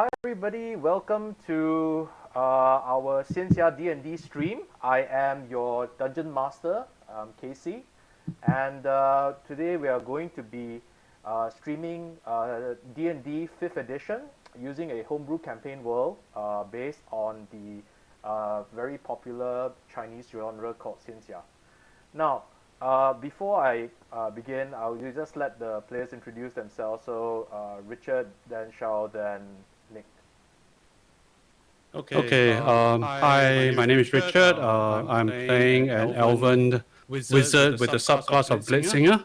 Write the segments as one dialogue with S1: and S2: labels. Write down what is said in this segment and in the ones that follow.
S1: Hi everybody, welcome to our Xianxia D&D stream. I am your Dungeon Master, Casey, and today we are going to be streaming D&D 5th edition using a homebrew campaign world based on the very popular Chinese genre called Xianxia. Now, before I begin, I'll just let the players introduce themselves. So, Richard, then Shao, then Nick.
S2: Hi, my name is Richard. I'm playing an Elven Wizard with the subclass of Bladesinger.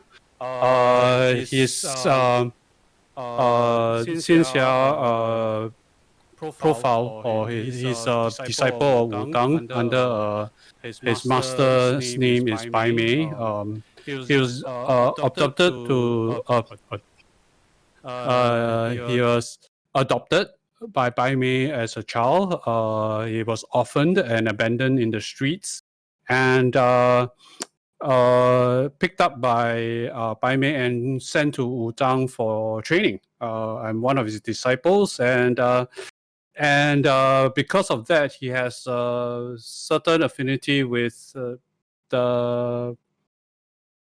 S2: His Xianxia profile, or he's a disciple of Wudang under his master's name is Bai Mei. He was adopted to he was adopted by Bai Mei as a child. He was orphaned and abandoned in the streets, and picked up by Bai Mei and sent to Wudang for training. I'm one of his disciples, and because of that, he has a certain affinity with the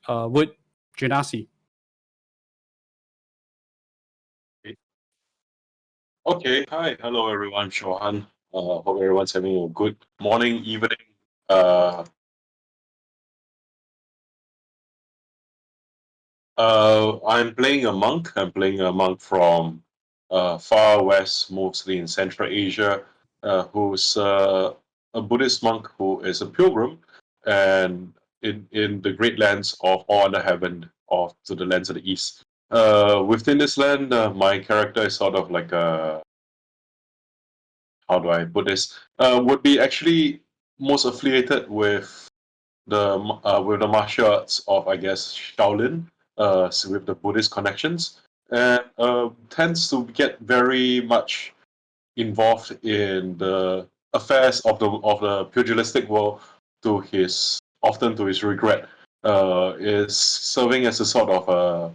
S2: wood Genasi.
S3: Okay, hi, hello everyone, Shao Han. Hope everyone's having a good morning, evening. I'm playing a monk. I'm playing a monk from far west, mostly in Central Asia, who's a Buddhist monk who is a pilgrim, and in the great lands of all under heaven, of to the lands of the east. Within this land, my character is sort of like a, how do I put this? Would be actually most affiliated with the martial arts of, I guess, Shaolin, with the Buddhist connections, and tends to get very much involved in the affairs of the pugilistic world, often to his regret. Is serving as a sort of a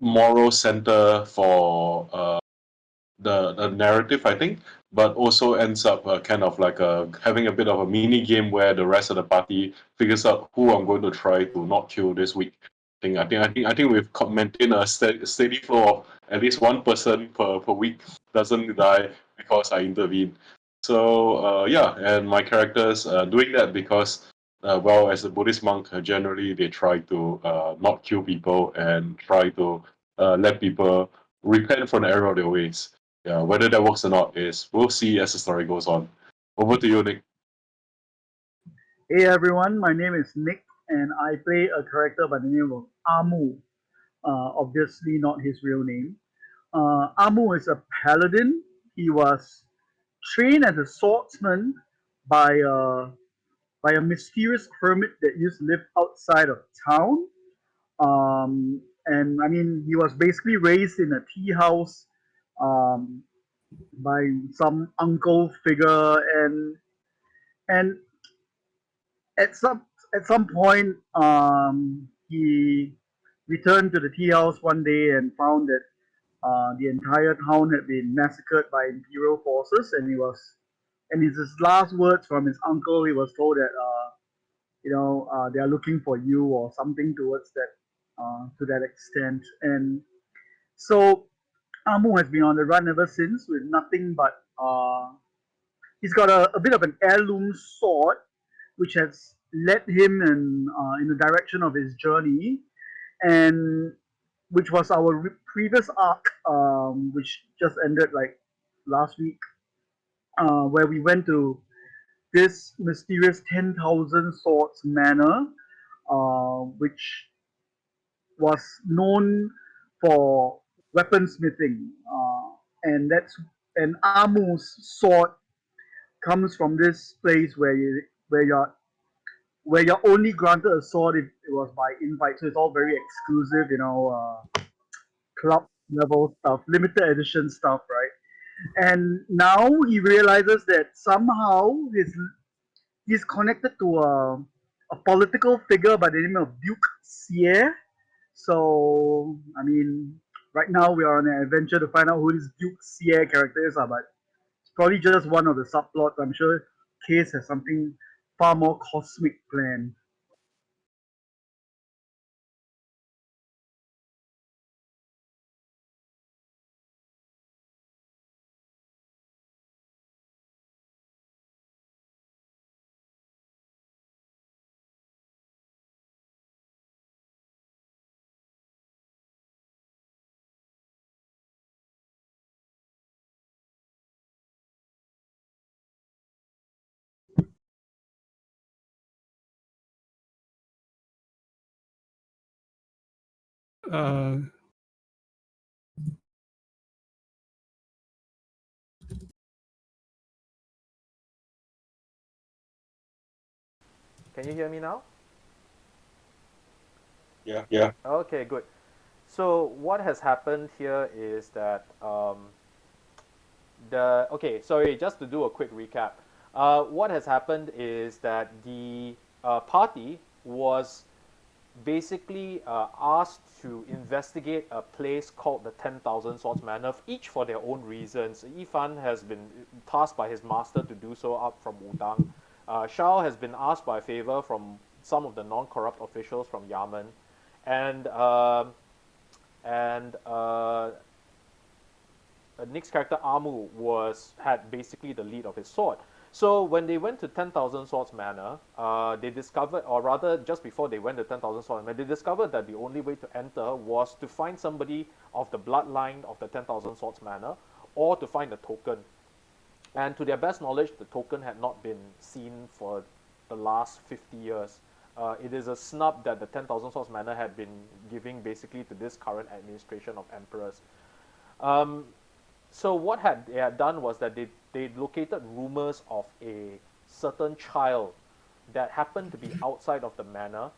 S3: moral center for the narrative, I think, but also ends up kind of like having a bit of a mini game where the rest of the party figures out who I'm going to try to not kill this week. I think we've maintained a steady flow of at least one person per week doesn't die because I intervene. So yeah, and my characters doing that because well, as a Buddhist monk, generally they try to not kill people and try to let people repent from the error of their ways. Yeah, whether that works or not is we'll see as the story goes on. Over to you, Nick.
S4: Hey everyone, my name is Nick, and I play a character by the name of Amu. Obviously, not his real name. Amu is a paladin. He was trained as a swordsman by a mysterious hermit that used to live outside of town. And I mean, he was basically raised in a tea house by some uncle figure, and at some point, he returned to the tea house one day and found that the entire town had been massacred by imperial forces, and his last words from his uncle, he was told that they are looking for you or something towards that, to that extent. And so Amu has been on the run ever since with nothing but he's got a bit of an heirloom sword, which has led him in the direction of his journey, and which was our previous arc, which just ended like last week, where we went to this mysterious 10,000 Swords Manor, which was known for weaponsmithing, and Amu's sword comes from this place where you're only granted a sword if it was by invite. So it's all very exclusive, club level stuff, limited edition stuff, right? And now he realizes that somehow he's connected to a political figure by the name of Duke Xie. So I mean, right now we are on an adventure to find out who this Duke Xie character is, but it's probably just one of the subplots. I'm sure Case has something far more cosmic planned.
S2: Uh,
S1: Can you hear me now?
S3: Yeah, yeah.
S1: Okay, good. So what has happened here is that sorry, just to do a quick recap. What has happened is that the party was basically asked to investigate a place called the 10,000 Swords Manor, each for their own reasons. Yifan has been tasked by his master to do so up from Wudang. Shao has been asked by favor from some of the non-corrupt officials from Yamen, and and Nic's character Amu had basically the lead of his sword. So when they went to 10,000 Swords Manor, they discovered, or rather just before they went to 10,000 Swords Manor, they discovered that the only way to enter was to find somebody of the bloodline of the 10,000 Swords Manor, or to find a token. And to their best knowledge, the token had not been seen for the last 50 years. It is a snub that the 10,000 Swords Manor had been giving basically to this current administration of emperors. So what they had done was that they located rumors of a certain child that happened to be outside of the manor,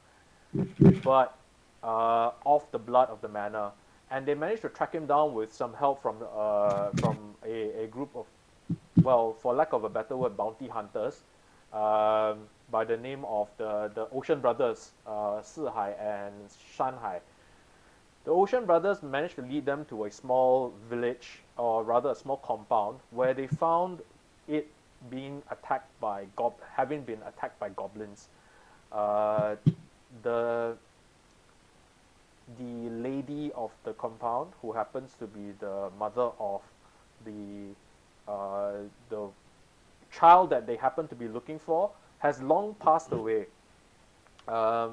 S1: but of the blood of the manor, and they managed to track him down with some help from a group of, well, for lack of a better word, bounty hunters, by the name of the Ocean Brothers, Sihai and Shanhai. The Ocean Brothers managed to lead them to a small village, or rather a small compound, where they found it being attacked by having been attacked by goblins. The lady of the compound, who happens to be the mother of the child that they happen to be looking for, has long passed away,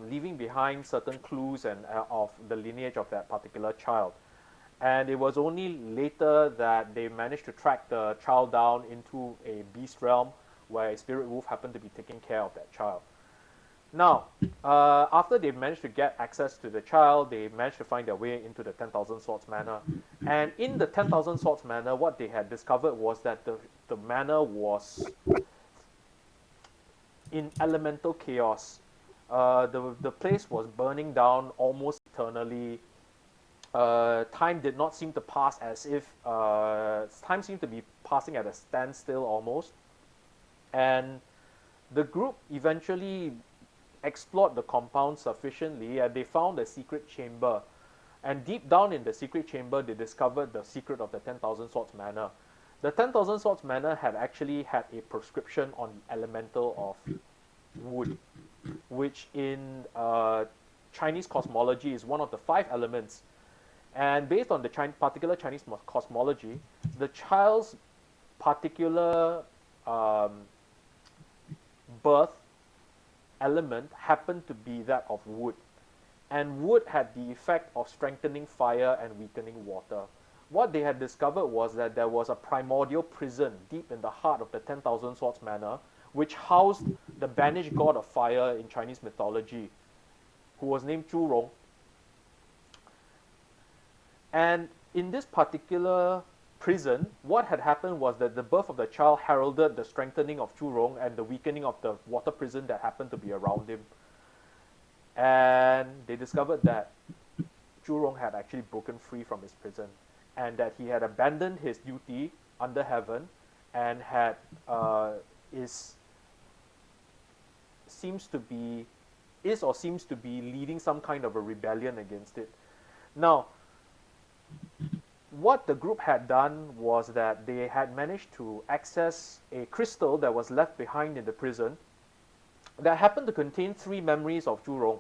S1: leaving behind certain clues and of the lineage of that particular child. And it was only later that they managed to track the child down into a beast realm where a spirit wolf happened to be taking care of that child. Now, after they managed to get access to the child, they managed to find their way into the 10,000 Swords Manor. And in the 10,000 Swords Manor, what they had discovered was that the manor was in elemental chaos. The place was burning down almost eternally. Time did not seem to pass as if time seemed to be passing at a standstill almost. And the group eventually explored the compound sufficiently, and they found a secret chamber. And deep down in the secret chamber, they discovered the secret of the 10,000 Swords Manor. The 10,000 Swords Manor had actually had a prescription on the elemental of wood, which in Chinese cosmology is one of the 5 elements. And based on the particular Chinese cosmology, the child's particular birth element happened to be that of wood. And wood had the effect of strengthening fire and weakening water. What they had discovered was that there was a primordial prison deep in the heart of the 10,000 Swords Manor, which housed the banished god of fire in Chinese mythology, who was named Zhu Rong. And in this particular prison, what had happened was that the birth of the child heralded the strengthening of Zhu Rong and the weakening of the water prison that happened to be around him. And they discovered that Zhu Rong had actually broken free from his prison, and that he had abandoned his duty under heaven and had seems to be leading some kind of a rebellion against it. Now, what the group had done was that they had managed to access a crystal that was left behind in the prison that happened to contain 3 memories of Zhu Rong.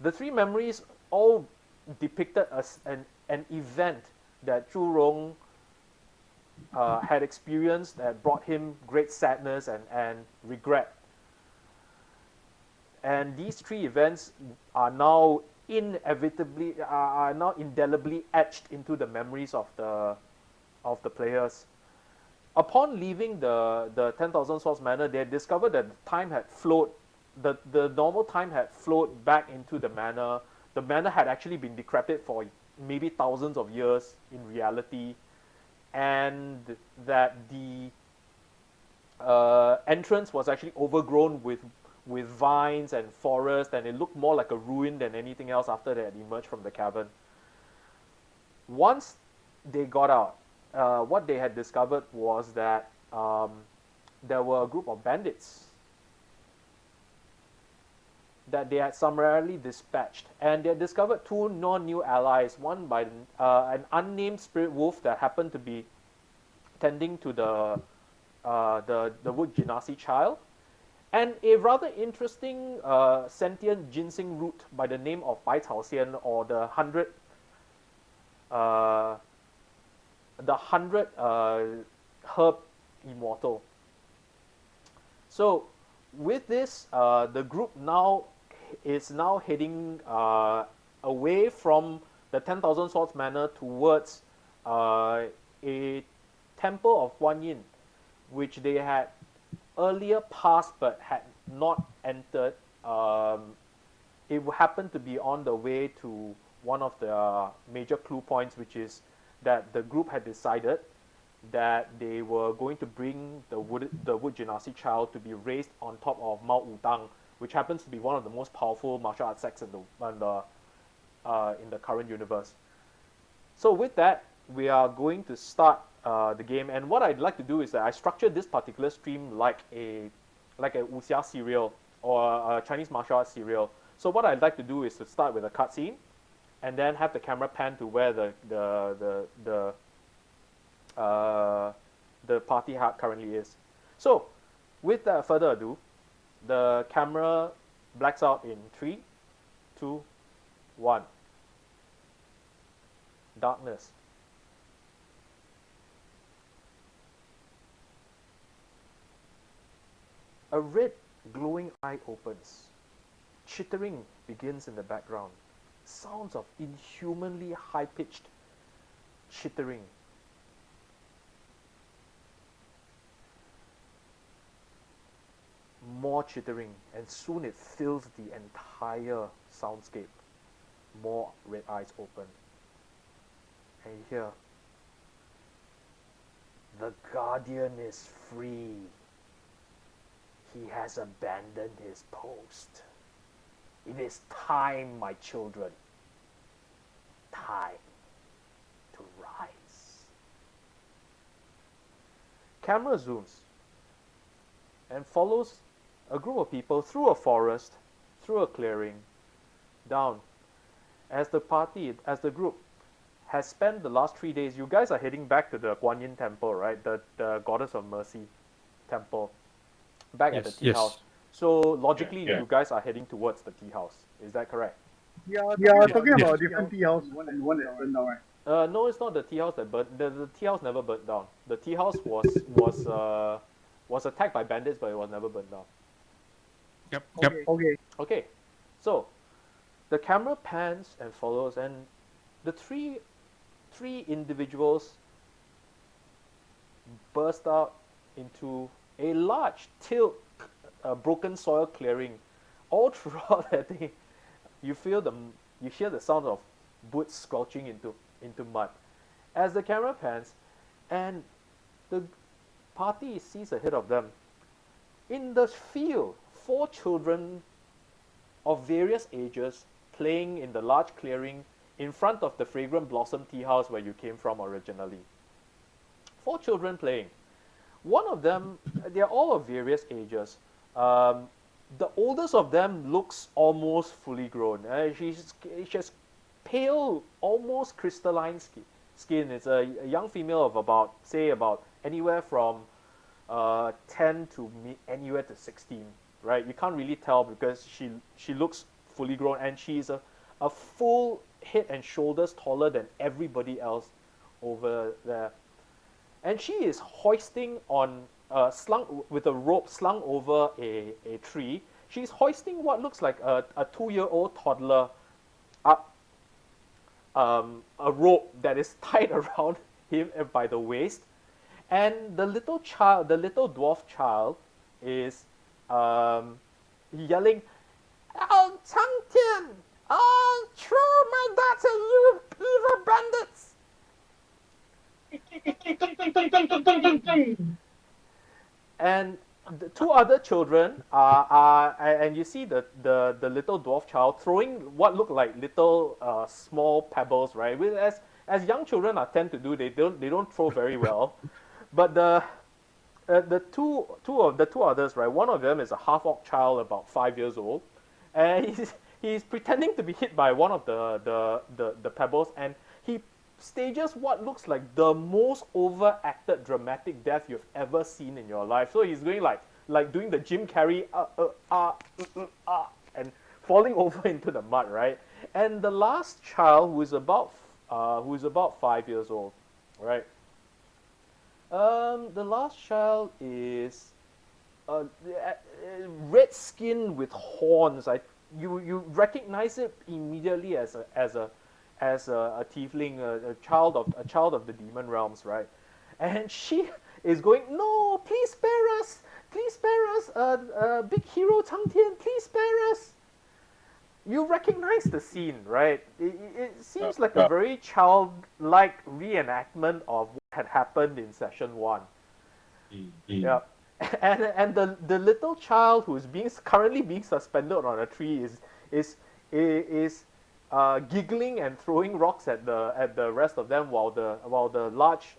S1: The 3 memories all depicted as an event that Zhu Rong had experienced that brought him great sadness and regret. And these 3 events are now indelibly etched into the memories of the players. Upon leaving the 10,000 Swords Manor, they discovered that time had flowed, the normal time had flowed back into the manor. The manor had actually been decrepit for maybe thousands of years in reality, and that the entrance was actually overgrown with vines and forest, and it looked more like a ruin than anything else after they had emerged from the cavern. Once they got out, what they had discovered was that there were a group of bandits that they had summarily dispatched, and they had discovered 2 new allies, one by an unnamed spirit wolf that happened to be tending to the wood Genasi child, and a rather interesting sentient ginseng root by the name of Bai Cao Xian, or the 100 herb Immortal. So with this, the group is now heading away from the 10,000 Swords Manor towards a temple of Guan Yin, which they had earlier passed but had not entered. It happened to be on the way to one of the major clue points, which is that the group had decided that they were going to bring the wood Genasi child to be raised on top of Mount Wudang, which happens to be one of the most powerful martial arts sects in the current universe. So with that, we are going to start the game, and what I'd like to do is that I structured this particular stream like a wuxia serial or a Chinese martial arts serial. So what I'd like to do is to start with a cutscene, and then have the camera pan to where the party hut currently is. So, with further ado, the camera blacks out in 3, 2, 1. Darkness. A red glowing eye opens. Chittering begins in the background. Sounds of inhumanly high-pitched chittering. More chittering, and soon it fills the entire soundscape. More red eyes open. And you hear, "The Guardian is free. He has abandoned his post. It is time, my children. Time to rise." Camera zooms and follows a group of people through a forest, through a clearing, down. As the group has spent the last 3 days, you guys are heading back to the Guan Yin temple, right? The Goddess of Mercy temple, back at the tea house. So logically, you guys are heading towards the tea house. Is that correct?
S4: Yeah, talking about a different tea house, one that burned down, right?
S1: No, it's not the tea house that burnt. The tea house never burnt down. The tea house was attacked by bandits, but it was never burnt down.
S2: Yep.
S1: Okay, so the camera pans and follows, and the three individuals burst out into a large broken soil clearing. All throughout that thing, you hear the sound of boots squelching into mud. As the camera pans, and the party sees ahead of them, in the field, 4 children of various ages playing in the large clearing in front of the Fragrant Blossom tea house where you came from originally. 4 children playing. One of them, they're all of various ages. The oldest of them looks almost fully grown. She has pale, almost crystalline skin. It's a young female of about anywhere from 10 to anywhere to 16, right? You can't really tell because she looks fully grown, and she's a full head and shoulders taller than everybody else over there. And she is hoisting on slung with a rope slung over a tree. She's hoisting what looks like a 2-year-old toddler up a rope that is tied around him by the waist. And the little dwarf child is yelling, "Oh, Cang Tian! Oh, throw my daughter, you evil bandits!" And the two other children are and you see the little dwarf child throwing what look like little small pebbles, right? As young children are tend to do, they don't throw very well. But the two others, right? One of them is a half orc child, about 5 years old, and he's pretending to be hit by one of the pebbles, and he stages what looks like the most overacted dramatic death you've ever seen in your life. So he's going like doing the Jim Carrey and falling over into the mud, right? And the last child, who is about 5 years old, right? The last child is red skin with horns. You recognize it immediately as a tiefling, a child of the demon realms, right? And she is going, "No, please spare us, big hero Cang Tian, please spare us." You recognize the scene, right? It seems like a very childlike reenactment of what had happened in session 1. Yeah, and the little child who is currently being suspended on a tree is giggling and throwing rocks at the rest of them, while the large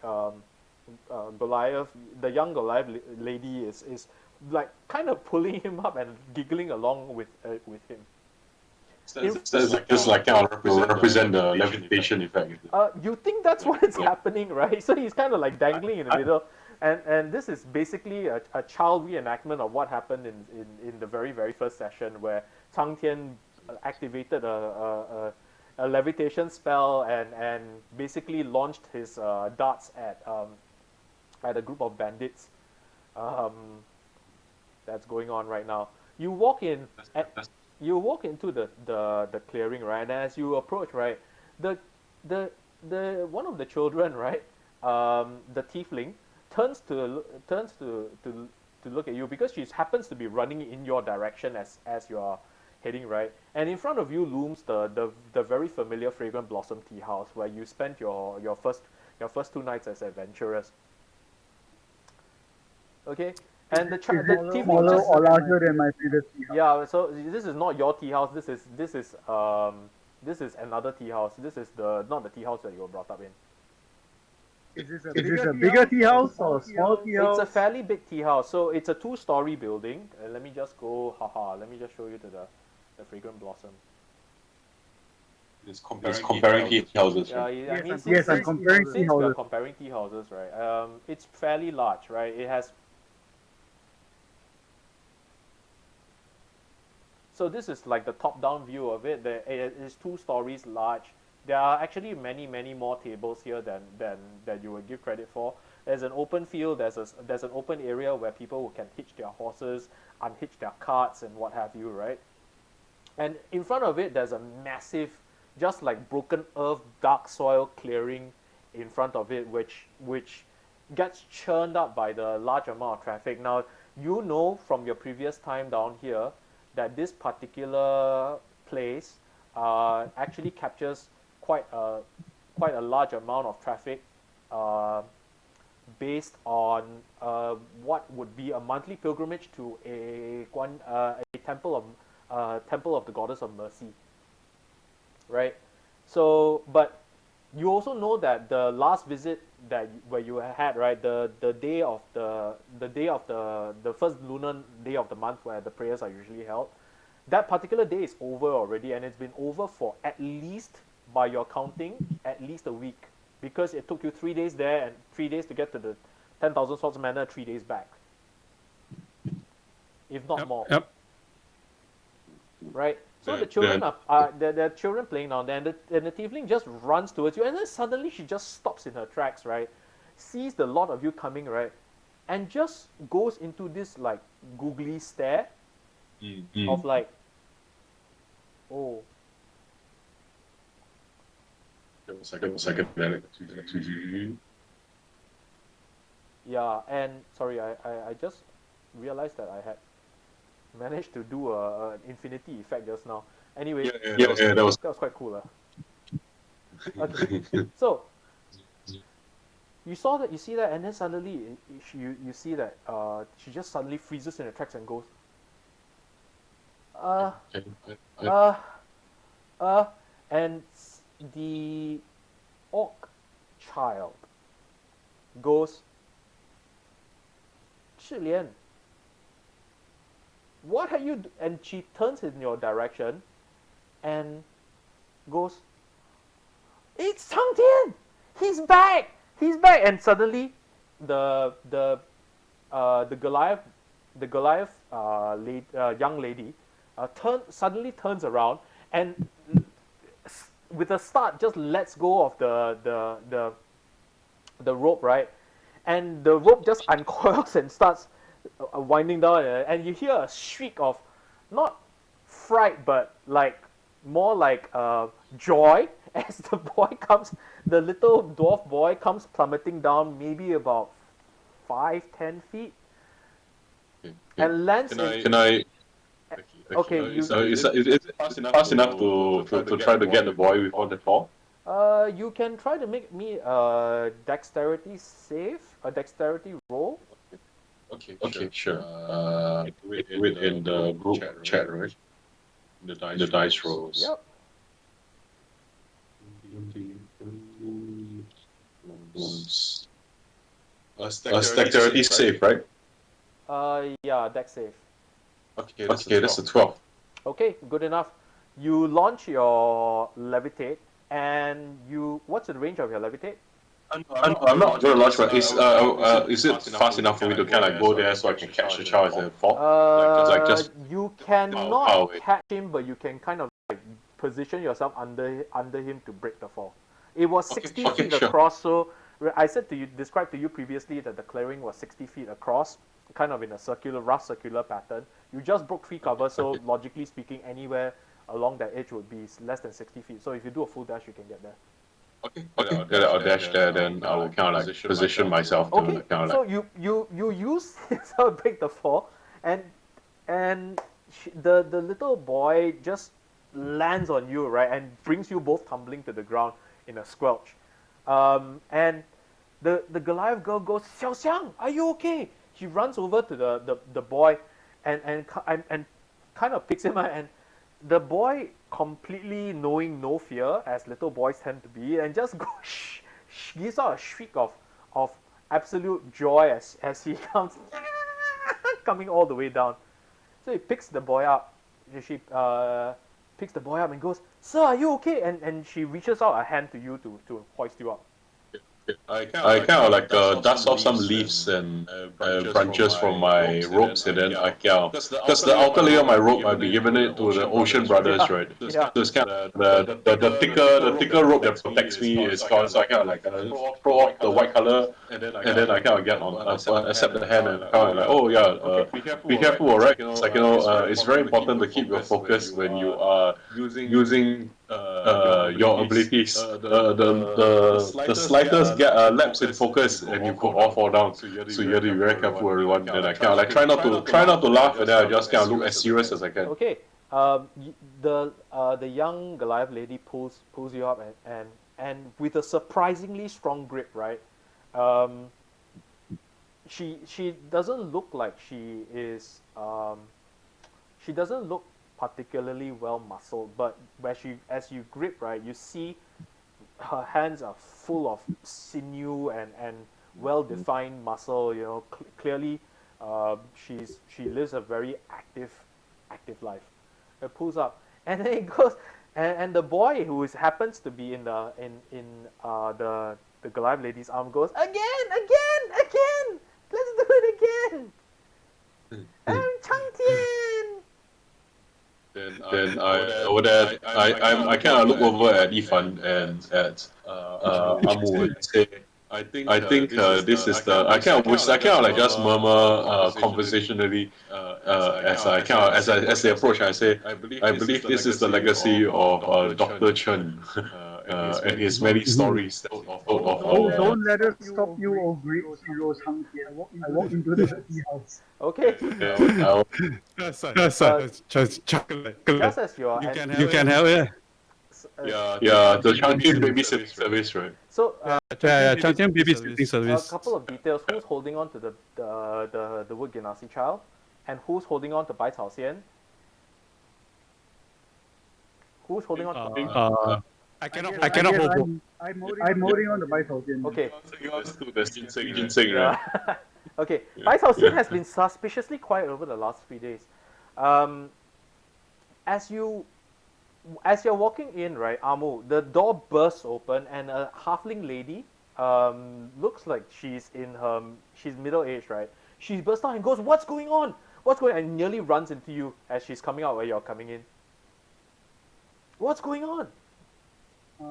S1: Goliath, the young Goliath lady is like kind of pulling him up and giggling along with him.
S3: Just like kind of represent the levitation effect.
S1: You think that's what is happening, right? So he's kind of like dangling in the middle, and this is basically a child reenactment of what happened in the very, very first session, where Cang Tian activated a levitation spell and basically launched his darts at a group of bandits. That's going on right now. You walk into the clearing, right? And as you approach, right, the one of the children, right, the tiefling, turns to look at you because she happens to be running in your direction as you're heading, right? And in front of you looms the very familiar Fragrant Blossom Tea House, where you spent your first 2 nights as adventurers. Okay, and the tiefling
S4: smaller or larger than my previous tea house?
S1: Yeah, so this is not your tea house. This is another tea house. This is not the tea house that you were brought up in.
S4: Is this a bigger tea house or a small tea house?
S1: It's a fairly big tea house. So it's a 2-story building. Let me just go. Let me just show you to the Fragrant Blossom.
S3: It's comparing tea houses.
S1: Yeah,
S3: Right?
S4: Yes, I'm comparing tea
S1: Since we're
S4: houses.
S1: comparing tea houses, right? It's fairly large, right? It has. So this is like the top-down view of it. It is 2 stories large. There are actually many more tables here than you would give credit for. There's an open field. There's an open area where people can hitch their horses, unhitch their carts, and what have you, right? And in front of it, there's a massive, just like broken earth, dark soil clearing in front of it, which gets churned up by the large amount of traffic. Now, you know from your previous time down here that this particular place actually captures quite a large amount of traffic based on what would be a monthly pilgrimage to a temple of the Goddess of Mercy, right? So, but you also know that the last visit where you had, right, the day of the first lunar day of the month where the prayers are usually held, that particular day is over already, and it's been over for at least, by your counting, at least a week. because it took you 3 days there and 3 days to get to the 10,000 Swords Manor, 3 days back, if not more.
S2: Yep.
S1: Right. So the children are children playing down there, and the tiefling just runs towards you, and then suddenly she just stops in her tracks, right? Sees the lot of you coming, right, and just goes into this like googly stare of like, oh.
S3: Second.
S1: Yeah, and sorry, I just realized that I had managed to do an infinity effect just now. Anyway,
S3: that was
S1: quite cool. Okay, so you see that, and then suddenly you see that she just suddenly freezes in her tracks and goes, and the orc child goes, Shilian, what are you and she turns in your direction and goes, it's Cang Tian! He's back! And suddenly the Goliath young lady suddenly turns around and with a start just lets go of the rope, right? And the rope just uncoils and starts winding down, and you hear a shriek of not fright but like more like joy as the little dwarf boy comes plummeting down maybe about 5-10 feet and lands Okay,
S3: is it fast enough to try to get the boy before the fall?
S1: You can try to make me a dexterity roll.
S3: Okay, sure. Within the group chat, right? The dice rolls.
S1: Yep.
S3: Dexterity save, right?
S1: Yeah, dex save.
S3: Okay, that's a 12.
S1: Okay, good enough. You launch your levitate, and what's the range of your levitate?
S3: I'm not going to launch, but is it fast enough for me to kind of go there so I can catch the child as it fall?
S1: You cannot catch him, but you can kind of like position yourself under him to break the fall. It was 60 feet across, so I described to you previously that the clearing was 60 feet across, kind of in a rough circular pattern. You just broke 3 cover, so logically speaking, anywhere along that edge would be less than 60 feet. So if you do a full dash, you can get there.
S3: Okay, I'll dash there, then I will kind of like position myself to kind of
S1: so
S3: like...
S1: you use yourself break the fall, and the little boy just lands on you, right, and brings you both tumbling to the ground in a squelch. And the Goliath girl goes, Xiaoxiang, are you okay? She runs over to the boy and kind of picks him up, and the boy, completely knowing no fear, as little boys tend to be, and just gives out a shriek of absolute joy as he comes coming all the way down. So he picks the boy up. She picks the boy up and goes, Sir, are you okay? And she reaches out a hand to you to hoist you up.
S3: I kind of like dust off some leaves and branches from my ropes, and then I kind because the outer layer of my rope I'll be giving it to the Ocean Brothers, right? So it's kind of the thicker rope that protects me is gone, so I kind of like throw off the white color, and then I kind of get on accept the hand and kind of like, oh yeah, be careful, alright? It's like, it's very important to keep your focus when you are using your abilities. The slightest lapse in focus and you could all fall down. So you have to be very careful, everyone. Then I kind of like try not to laugh, and then I just kind of look as serious as I can.
S1: Okay. The young Goliath lady pulls you up and with a surprisingly strong grip, right? She doesn't look like she is. She doesn't look particularly well muscled, but as you grip, right, you see her hands are full of sinew and well-defined muscle. You know, clearly, she lives a very active life. It pulls up, and then it goes, and the boy who happens to be in the the Goliath lady's arm goes, again! Let's do it again! Cang Tian!
S3: Then I kind of look over at Yifan and at Amu and say, I think this is the I kind of like just murmur conversationally as they approach. I say, I believe this is the legacy of Dr. Chen and his many stories that he told of our.
S4: Don't let us stop you, oh great hero Cang Tian. I walk into the tea house.
S1: Okay.
S2: Chocolate.
S1: Just as you're
S2: You can have it.
S3: Yeah, the Chinese baby service, right?
S1: So
S2: Cang Tian baby sitting
S1: a
S2: service.
S1: couple of details. Who's holding on to the wood Genasi child, and who's holding on to Bai Cao Xian? Who's holding on to?
S2: I cannot hold both.
S4: I'm holding on the Bai Cao Xian.
S1: Okay.
S3: There's ginseng, right?
S1: Okay. Bai Cao Xian has been suspiciously quiet over the last 3 days. As you're walking in, right, Amu, the door bursts open and a halfling lady, looks like she's middle-aged, right? She bursts out and goes, "What's going on? What's going on?" And nearly runs into you as she's coming out where you're coming in. What's going on?
S4: I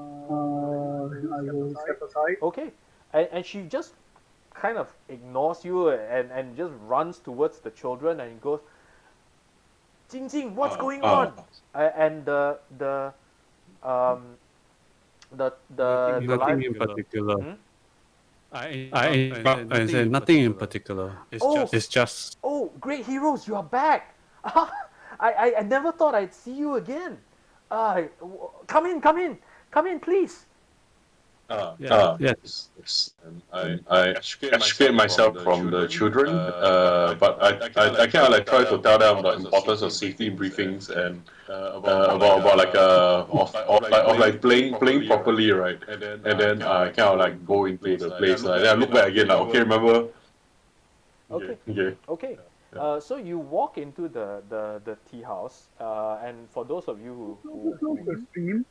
S4: will step aside.
S1: Okay. And she just kind of ignores you and just runs towards the children and goes, "Jing, what's going on?" And the
S2: Nothing in particular. I say nothing in particular. It's just.
S1: Oh, great heroes, you are back! I never thought I'd see you again. Come in, please.
S2: Yes.
S3: I extricate myself from the children, but I kind of like try to tell them the importance of safety briefings and about like playing properly, right? And then I kind of like go into the place. Then I look back again, like, okay, remember?
S1: Okay. So you walk into the tea house, and for those of you who
S4: Close the stream.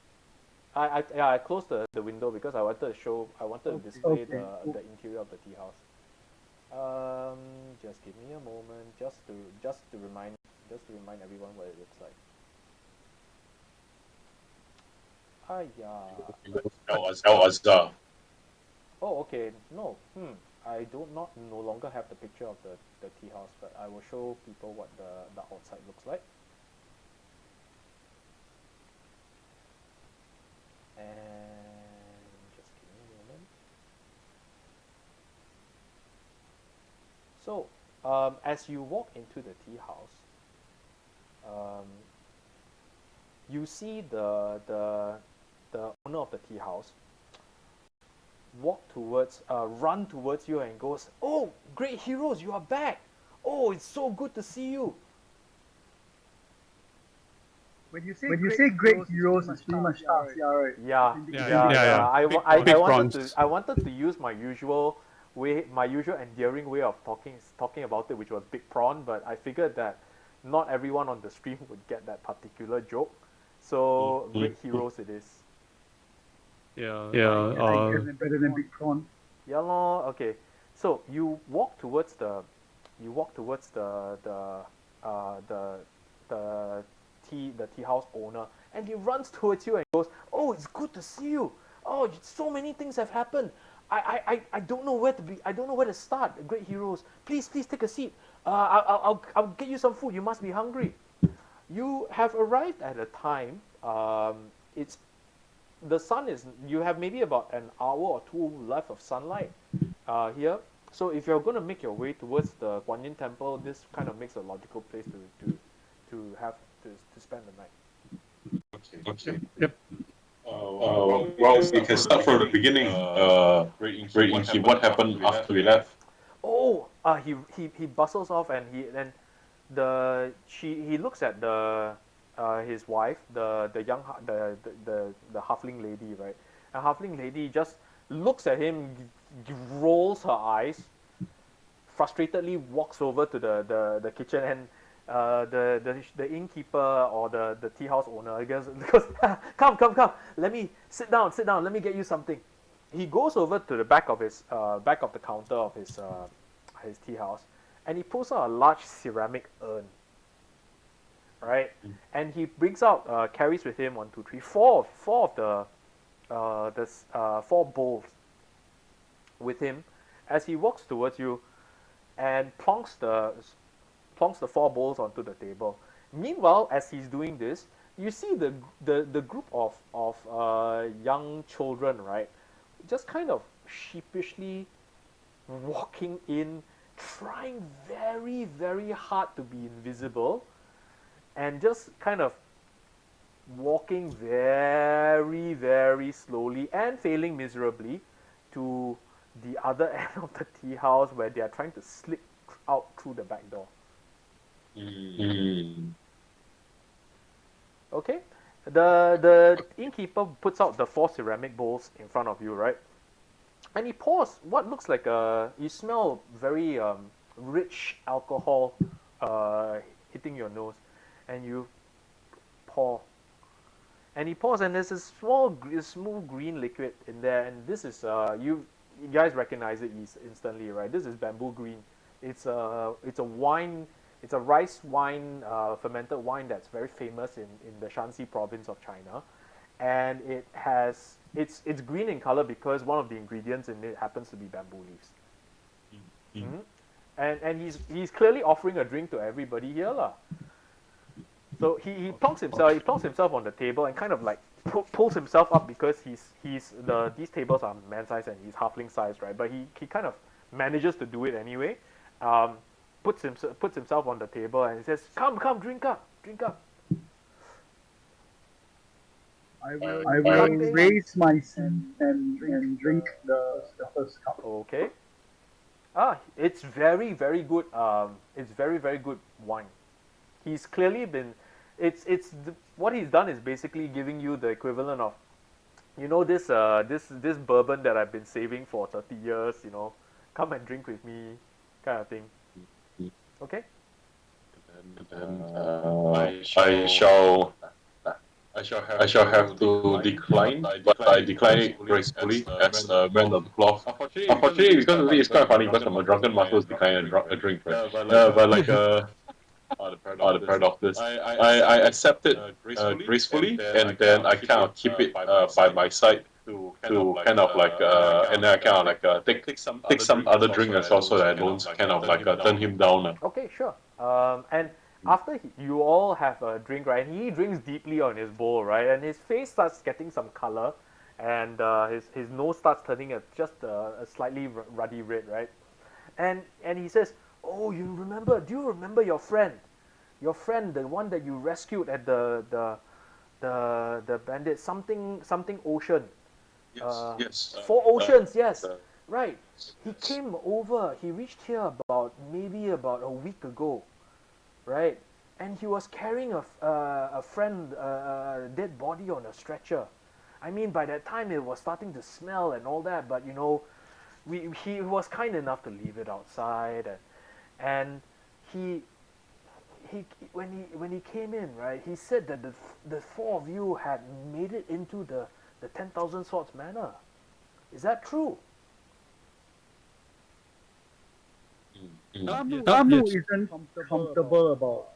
S1: I closed the window because I wanted to display the interior of the tea house. Just give me a moment, just to remind everyone what it looks like. Oh, okay. No, I no longer have the picture of the tea house, but I will show people what the outside looks like. And just give me a moment. So, as you walk into the tea house, you see the owner of the tea house run towards you and goes, "Oh, great heroes, you are back! Oh, it's so good to see you."
S4: When you say great heroes, it's pretty much Xianxia, right?
S1: Yeah. I wanted to use my usual endearing way of talking about it, which was Big Prawn, but I figured that not everyone on the stream would get that particular joke. So great heroes it is.
S4: Better than Big Prawn.
S1: Yeah, lor. Okay. So you walk towards the tea house owner, and he runs towards you and goes, "Oh, it's good to see you. Oh, so many things have happened. I don't know where to be. I don't know where to start. Great heroes, please take a seat. I'll get you some food. You must be hungry." You have arrived at a time. You have maybe about an hour or two left of sunlight here. So if you're going to make your way towards the Guanyin Temple, this kind of makes a logical place to spend the night.
S3: Okay. Yep. Well, we can start from the beginning. Great Inky, what happened after we left?
S1: Oh, he bustles off and he looks at his wife, the halfling lady, right? And halfling lady just looks at him, rolls her eyes, frustratedly walks over to the kitchen, and the innkeeper or the tea house owner, I guess, goes, come, let me sit down, let me get you something. he goes over to the back of the counter of his tea house, and he pulls out a large ceramic urn. Right, and he brings out, carries with him four of the 4 bowls with him as he walks towards you, and plonks the 4 bowls onto the table. Meanwhile, as he's doing this, you see the group of young children, right, just kind of sheepishly walking in, trying very, very hard to be invisible, and just kind of walking very, very slowly and failing miserably to the other end of the tea house, where they are trying to slip out through the back door. Okay, the innkeeper puts out the 4 ceramic bowls in front of you, right? And he pours what looks like you smell very rich alcohol hitting your nose, and you pour. And he pours, and there's a smooth green liquid in there, and this is you guys recognize it instantly, right? This is bamboo green. It's a wine. It's a rice wine, fermented wine that's very famous in the Xianxia province of China, and it's green in color because one of the ingredients in it happens to be bamboo leaves. And he's clearly offering a drink to everybody here, lah. So he plonks himself on the table and kind of like pulls himself up, because these tables are man size and he's halfling sized, right? But he kind of manages to do it anyway. Puts himself on the table and he says, "Come, drink up."
S4: I will raise my hand and drink the first cup.
S1: Okay. It's very, very good. It's very, very good wine. He's clearly been. What he's done is basically giving you the equivalent of, this bourbon that I've been saving for 30 years. Come and drink with me, kind of thing. Okay.
S3: I shall have to decline, but I decline it gracefully as a man of the cloth. Unfortunately, because of it, it's quite funny because I'm a drunken master who's declining a drink, right? But like the paradox. I accept it gracefully, and then I kind of keep it by my side to kind of like and then I kind of like take some other drink as well, so that I don't kind of like turn him down.
S1: Okay, sure. And after you all have a drink, right, he drinks deeply on his bowl, right, and his face starts getting some color, and his nose starts turning just a slightly ruddy red, right, and he says, "Oh, do you remember your friend, the one that you rescued at the bandit, something ocean?"
S3: Yes.
S1: 4 Oceans, yes. Right. He came over. He reached here maybe about a week ago, right? And he was carrying a friend, dead body on a stretcher. I mean, by that time it was starting to smell and all that, but he was kind enough to leave it outside, and he when he came in, right, he said that the 4 of you had made it into the 10,000 Swords Manor. Is that true?
S4: Damu isn't comfortable about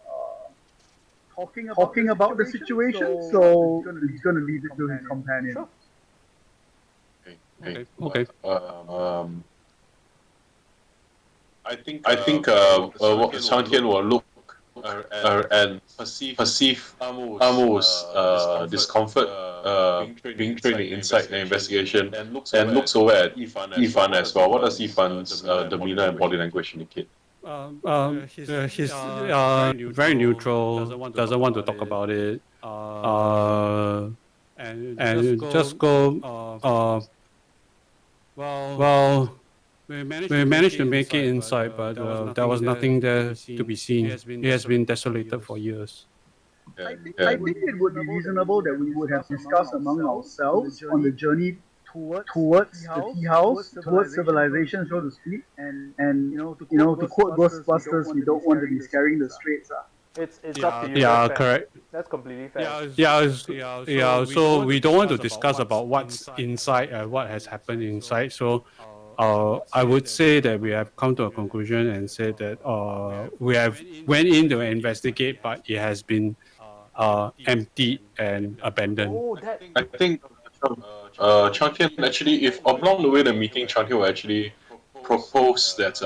S4: talking about the situation, so he's going to leave it to his companion.
S1: Sure.
S2: Okay.
S3: I think Cang Tian will look and perceive Amu's discomfort being trained in insight and investigation, and looks over at Yifan as well. What does Yifan's demeanor and body language indicate?
S2: He's very neutral. Doesn't want to talk about it. And just go. Well, we managed to make it inside, but there was nothing there to be seen. He has been desolated for years.
S4: I think it would be reasonable that we would have discussed among ourselves on the journey towards the tea house, towards civilization, so to speak. And to quote Ghostbusters, we don't want to be scaring the straights.
S1: It's up to you.
S2: Yeah,
S1: That's fair.
S2: correct.
S1: That's completely fair.
S2: Yeah, so we don't want to discuss about what's inside and what has happened inside. So I would say that we have come to a conclusion and said that we have went in to investigate, but it has been emptied and abandoned.
S1: Oh, that.
S3: I think Cang Tian actually, if along the way the meeting, Cang Tian will actually propose that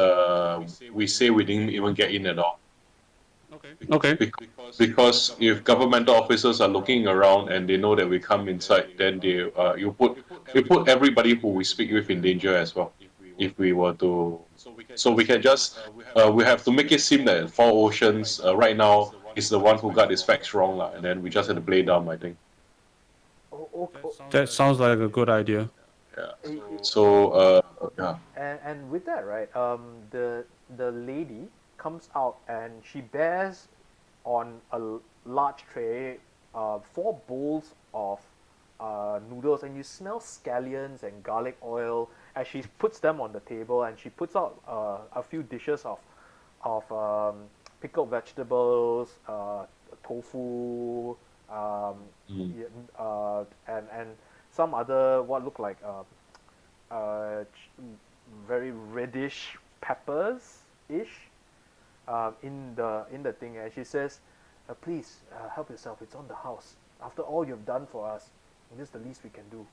S3: we say we didn't even get in at all.
S2: Okay.
S3: Because if governmental officers are looking around and they know that we come inside, then they you put everybody who we speak with in danger as well. If we were to, so we can just we have to make it seem that Four Oceans right now is the one who got his facts wrong, and then we just have to play dumb. I think.
S1: Oh,
S2: That sounds like a good idea.
S3: Yeah. So yeah.
S1: and with that, right? The lady comes out and she bears on a large tray 4 bowls of noodles, and you smell scallions and garlic oil as she puts them on the table, and she puts out a few dishes of pickled vegetables, tofu, and some other what look like very reddish peppers ish in the thing, and she says, please help yourself, it's on the house. After all you've done for us, this is the least we can do.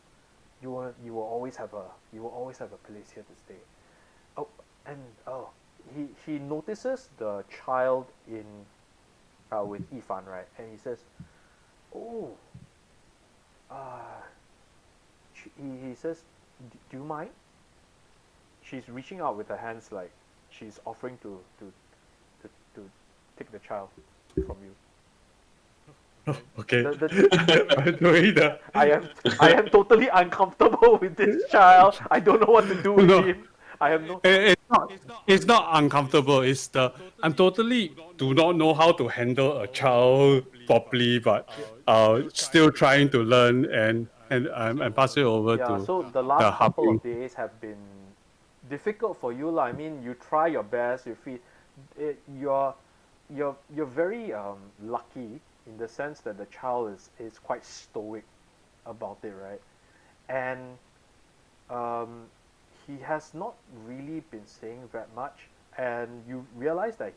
S1: You will always have a place here to stay. Oh, and he notices the child in with Yifan, right? And he says, oh, he says, do you mind? She's reaching out with her hands like she's offering to take the child from you.
S2: Okay.
S1: I am totally uncomfortable with this child. I don't know what to do with him. I have no.
S2: It's not uncomfortable. It's I'm totally do not know how to handle a child properly, but still trying to learn and pass it over
S1: Yeah.
S2: to
S1: So the last couple
S2: hubby.
S1: of days have been difficult for you, lah. I mean, you try your best. You feel you're very lucky in the sense that the child is quite stoic about it, right? And he has not really been saying that much, and you realize that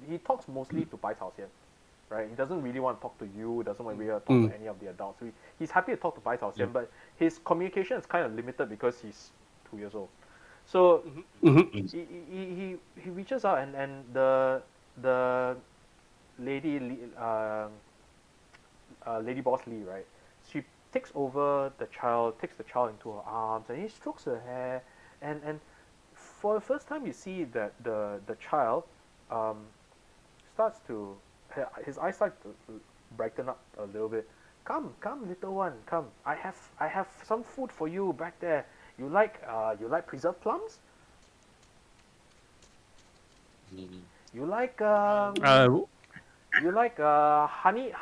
S1: he talks mostly to Bai Cao Xian, right? He doesn't really want to talk to you, doesn't want to really talk to any of the adults. He's happy to talk to Bai Cao Xian, but his communication is kind of limited because he's 2 years old. So he reaches out, and the lady Lady Boss Lee, right? She takes over the child, takes the child into her arms, and he strokes her hair, and for the first time you see that the child starts to his eyes start to brighten up a little bit. Come, little one, come. I have some food for you back there. You like preserved plums? You like honey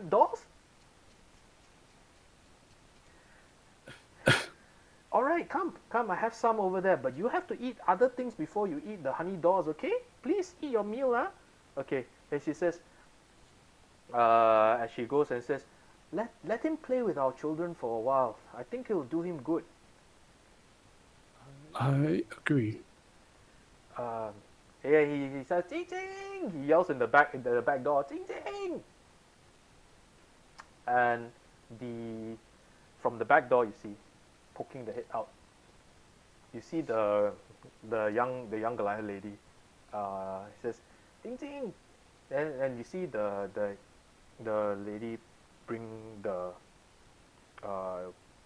S1: dolls? All right, come. I have some over there, but you have to eat other things before you eat the honey dolls, okay? Please eat your meal, huh? Okay. And she says, as she goes and says, let him play with our children for a while. I think it'll do him good.
S2: I agree.
S1: Yeah, he says, Jing Jing! He yells in the back door, Jing Jing! And from the back door you see, poking the head out, you see the young Goliath lady. He says, Jing Jing! And you see the lady bring the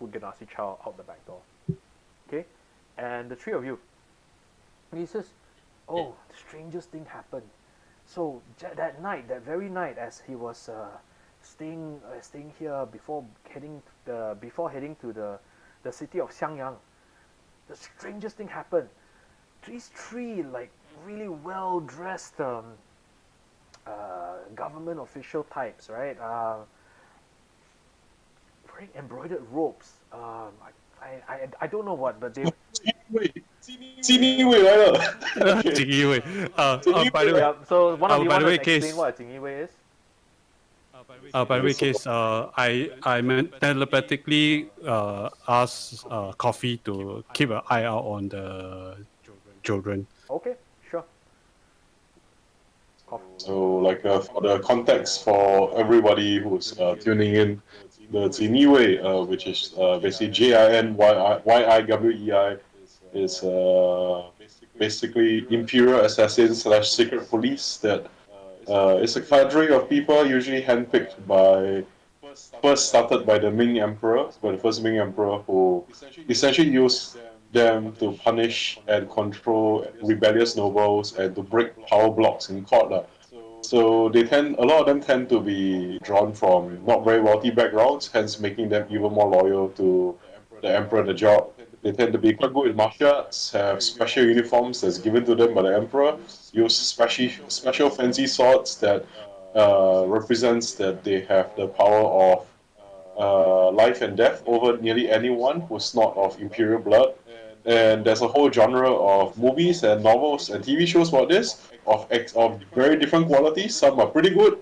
S1: Genasi child out the back door. Okay? And the three of you, and he says, oh, the strangest thing happened. So that very night, as he was staying here before heading to the city of Xiangyang, the strangest thing happened. These three like really well dressed government official types, right? Wearing embroidered robes. I don't know what, but they.
S3: 基尼位来了。
S2: 锦衣卫. By the way,
S1: Yeah, so one of you
S2: by
S1: want
S2: the
S1: to
S2: way,
S1: explain
S2: Case.
S1: what a Jingyi is?
S2: By the way, Case, I meant telepathically ask Coffee to keep an eye out on the children.
S1: Okay, sure.
S3: So, like for the context for everybody who's tuning in, the Ziniwei, which is basically JINYIWEI, is basically Imperial Assassins slash Secret Police that is a cadre of people usually handpicked by first started by the Ming Emperor, by the first Ming Emperor, who essentially used them to punish and control rebellious nobles and to break power blocks in court. So a lot of them tend to be drawn from not very wealthy backgrounds, hence making them even more loyal to the emperor and the job. They tend to be quite good in martial arts, have special uniforms that's given to them by the emperor, use special fancy swords that represents that they have the power of life and death over nearly anyone who's not of imperial blood. And there's a whole genre of movies and novels and TV shows about this of very different qualities. Some are pretty good,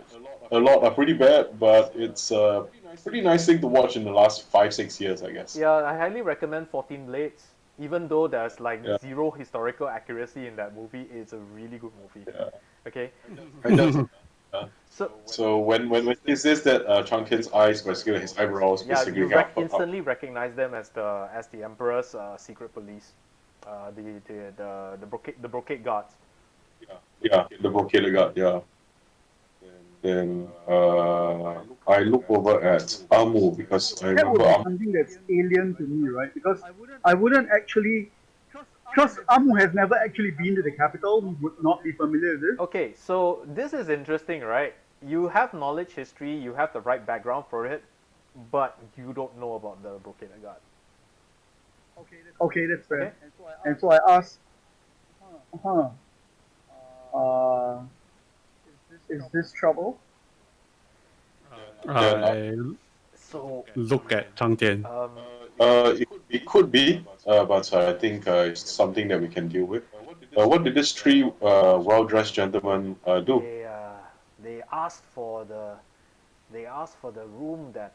S3: a lot are pretty bad, but it's a pretty nice thing to watch in the last 5-6 years, I guess.
S1: Yeah, I highly recommend 14 Blades. Even though there's like
S3: Yeah.
S1: zero historical accuracy in that movie, it's a really good movie.
S3: Yeah.
S1: Okay,
S3: I just,
S1: so
S3: when he says that Cang Tian's eyes, basically his eyebrows,
S1: yeah,
S3: basically
S1: you
S3: up.
S1: instantly recognize them as the Emperor's secret police, the brocade guards.
S3: Yeah, the brocade guard, yeah. Then I look over at Amu because I
S4: That would
S3: remember
S4: be
S3: Amu.
S4: something that's alien to me, right? Because I wouldn't actually, because Amu has never actually been to the capital, he would not be familiar with this.
S1: Okay, so this is interesting, right? You have knowledge history, you have the right background for it, but you don't know about the brocade guard.
S4: Okay, that's fair.
S1: Okay.
S4: And so I asked, is this trouble?
S2: I
S1: So
S2: look at Cang Tian.
S3: It could be, but I think it's something that we can deal with. What did these three well-dressed gentlemen do?
S1: they asked for the room that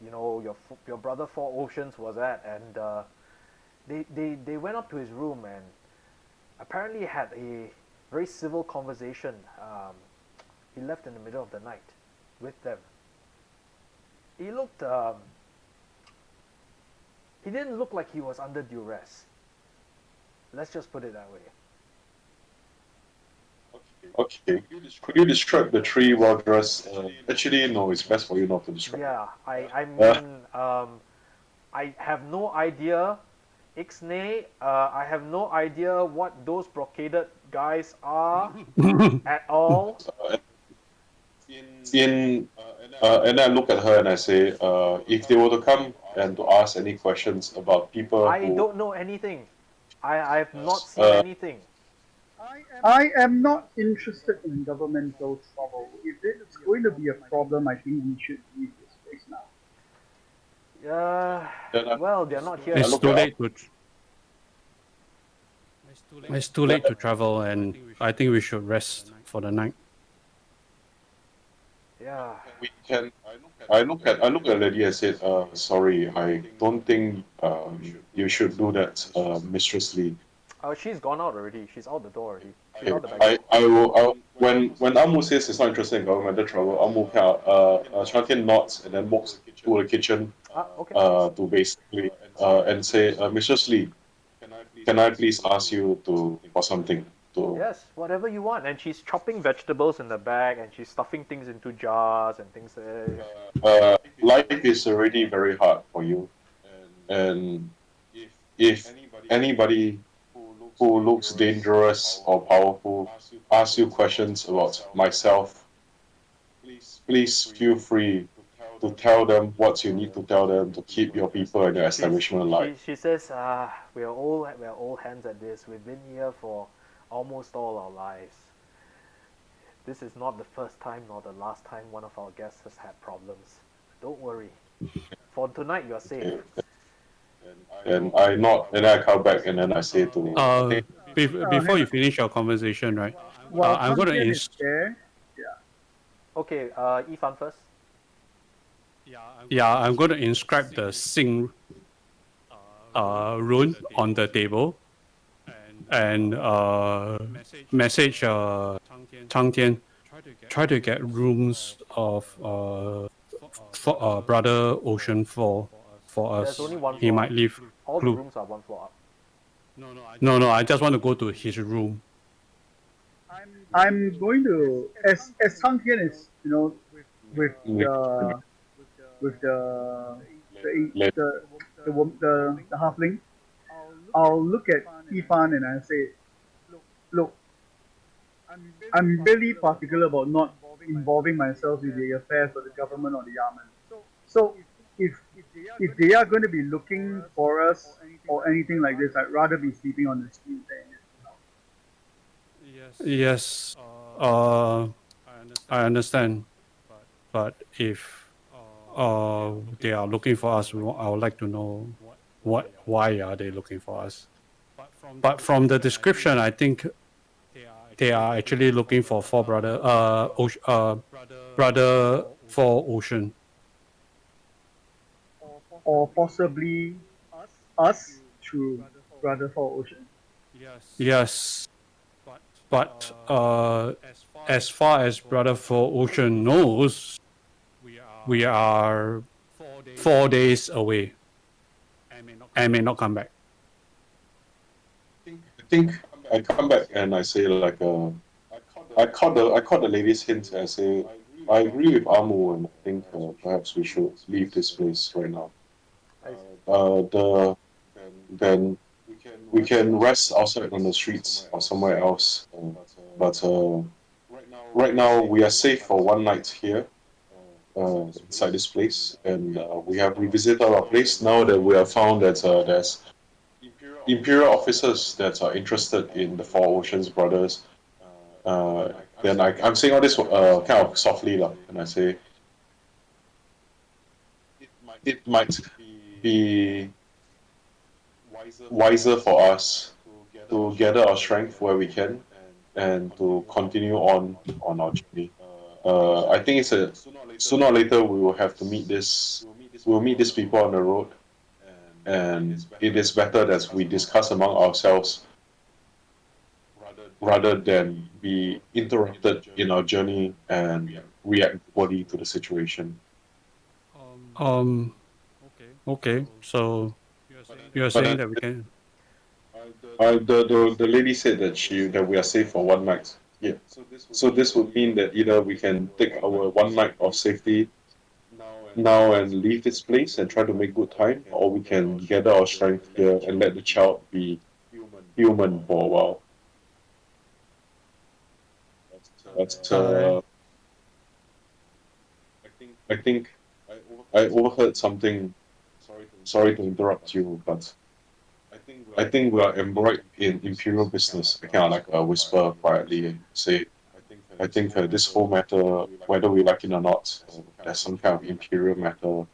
S1: your brother Four Oceans was at, and they went up to his room and apparently had a very civil conversation. He left in the middle of the night with them. He looked he didn't look like he was under duress. Let's just put it that way.
S3: Okay, could you describe the three well-dressed? Actually, no, it's best for you not to describe.
S1: Yeah, I mean, I have no idea. Ixnay, I have no idea what those brocaded guys are at all.
S3: And I look at her and I say, if they were to come and to ask any questions about people
S1: I
S3: who
S1: don't know anything. I have not seen anything.
S4: I am not interested in governmental trouble. If it's going to be a problem, I think we should leave this place now.
S1: Well, they're not here.
S2: It's too late to. It's too late to travel, and I think we should rest for the night.
S1: Yeah.
S3: we can. I look at the lady and said, sorry, I don't think you should do that, Mistress Lee.
S1: Oh, she's gone out already. She's out the door already. She's out the back.
S3: I will. When Amu says he's not interested in governmental trouble, Amu Cang Tian nods and then walks to the kitchen
S1: Okay.
S3: to basically and say, Mrs. Lee, can I please ask you for something?
S1: Yes, whatever you want. And she's chopping vegetables in the bag, and she's stuffing things into jars and things.
S3: Life is already very hard for you, and if anybody who looks dangerous or powerful asks you questions about myself, please feel free to tell them what you need to tell them to keep your people and your establishment alive.
S1: She says, we are all hands at this. We've been here for almost all our lives. This is not the first time nor the last time one of our guests has had problems. Don't worry. For tonight, you're safe.
S3: And I nod, and then I come back, and then I say to
S2: Before you finish your conversation, right?
S4: While
S2: I'm going to
S4: Cang Tian is there,
S1: Okay, Yifan first.
S2: Yeah, I'm going to inscribe the Sing rune on the table and message Cang Tian, try to get rooms of Brother Ocean for us.
S1: There's only one
S2: He
S1: floor.
S2: might leave.
S1: All the
S2: clue.
S1: rooms are one floor up.
S2: No, I just want to go to his room.
S4: I'm going to as Cang Tian is with the halfling. I'll look at Yifan and I say, look, I'm really particular about not involving myself with the affairs of the government or the Yamen. So if they are going to be looking for us or anything like this, I'd rather be sleeping on the street than
S2: Yes, I understand. But if they are looking for us, I would like to know why are they looking for us. But from the description, I think they are actually looking for brother for Ocean.
S4: or possibly us through Brother for Ocean.
S2: Yes, but as far as Brother for Ocean knows, we are 4 days away and may not come back.
S3: I think I come back and I say like I caught the lady's hint and I say I agree with Amu and I think perhaps we should leave this place right now. Then we can rest outside on the streets or somewhere else. But right now we are safe for one night here inside this place, and we have revisited our place now that we have found that there's Imperial officers that are interested in the Four Oceans brothers. Then I'm saying all this kind of softly, and I say it might be wiser for us to gather our strength where we can and to continue on our journey. I think it's sooner or later we will have to meet these people on the road, and it is better that we discuss among ourselves rather than be interrupted in our journey and react poorly to the situation.
S2: Okay, so you're saying that we can.
S3: The lady said that we are safe for one night. Yeah. So this would mean that either we can take our one night of safety now and leave this place and try to make good time, or we can gather our strength here and let the child be human for a while. But I think I overheard something. Sorry to interrupt you, but I think we are embroiled in Imperial business. I kind of like whisper quietly and say, I think this whole matter, whether we like it or not, there's some kind of Imperial matter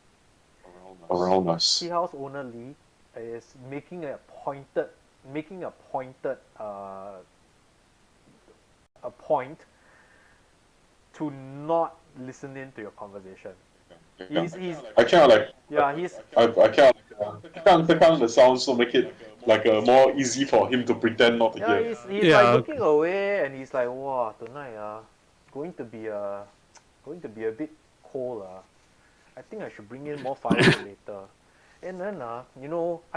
S3: around us.
S1: Tea house owner Lee is making a pointed a point to not listen in to your conversation. He's
S3: I kind of like
S1: yeah he's
S3: I kind of sounds to make it like more easy for him to pretend not to
S1: yeah
S3: hear.
S1: he's like looking away and he's like, wow, tonight going to be a bit cold I think I should bring in more fire later. And then I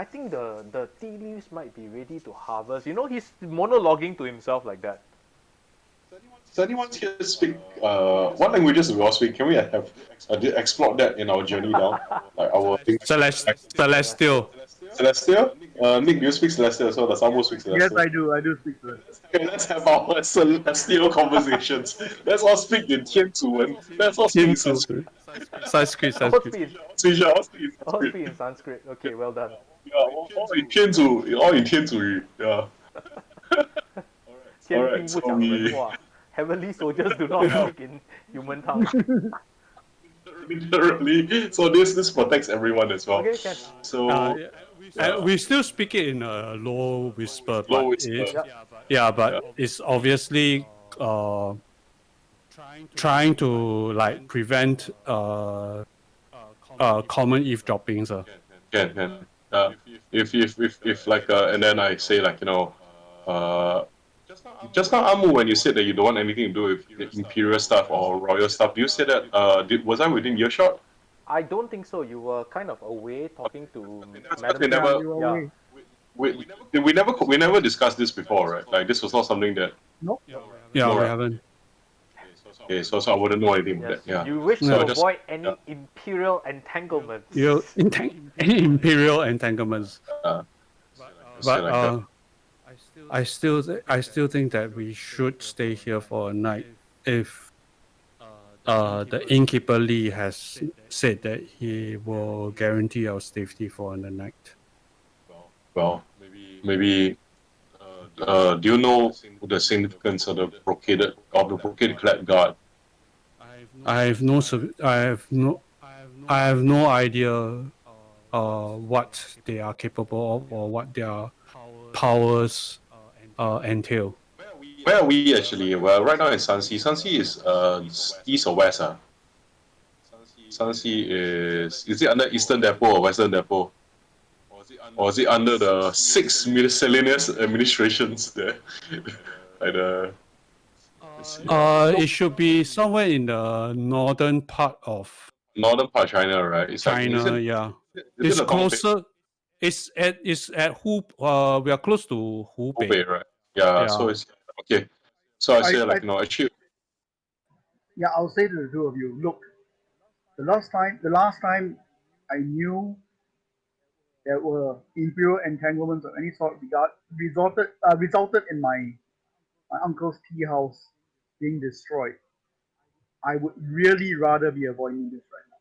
S1: think the tea leaves might be ready to harvest. He's monologuing to himself like that.
S3: Does anyone here speak what languages do we all speak? Can we have explore that in our journey down? Like our
S2: Celestial.
S3: Celestial? Nick, do you speak Celestial as well? Does Amu speak Celestial?
S4: Yes, I do speak Celestial.
S3: Okay, let's have our Celestial conversations. Let's all speak in Tianzu and let's all speak in Sanskrit.
S2: Sanskrit.
S1: All speak in Sanskrit. Okay, well done.
S3: Yeah, all in Tianzu. Yeah. Alright, so
S1: Heavenly soldiers do not speak in human tongue.
S3: literally. So this protects everyone as well.
S1: Okay, can.
S3: So
S2: we still speak it in a low whisper, but
S3: low whisper.
S2: but it's obviously trying to like prevent common eavesdroppings.
S3: Can. If like and then I say like just now Amu, when you said that you don't want anything to do with imperial stuff or royal stuff, do you say that was I within earshot?
S1: I don't think so. You were kind of away talking to
S3: We
S1: Madam.
S3: never-
S4: you were
S1: Yeah.
S4: away.
S3: we never discussed this before, right? Like this was not something that
S4: Nope.
S2: Yeah,
S3: No,
S2: we
S3: right.
S2: haven't.
S3: okay, so I wouldn't know anything about
S1: Yes.
S3: that. Yeah.
S1: You wish
S2: No,
S1: to
S3: just-
S1: avoid any imperial entanglements.
S2: Imperial entanglements.
S3: Say like that.
S2: I still think that we should stay here for a night if the innkeeper Lee has said that he will guarantee our safety for the night.
S3: Well, maybe. Do you know the significance of the brocade clad guard?
S2: I have no idea what they are capable of or what their powers entail.
S3: Where are we actually? Well, right now in Sanxi. Sanxi is east or west? Sanxi is it under Eastern Depot or Western Depot? Or is it under the 6 miscellaneous administrations there? Like the
S2: It should be somewhere in the northern part of
S3: northern part of China, right? It's
S2: China.
S3: like,
S2: Yeah,
S3: is
S2: it's
S3: it about
S2: closer. It's at we are close to Hubei.
S3: Hubei, right? Yeah,
S2: Yeah.
S3: so it's okay. So I say like
S4: I-
S3: actually
S4: Yeah, I'll say to the two of you, look, the last time I knew there were imperial entanglements of any sort resulted in my uncle's tea house being destroyed. I would really rather be avoiding this right now.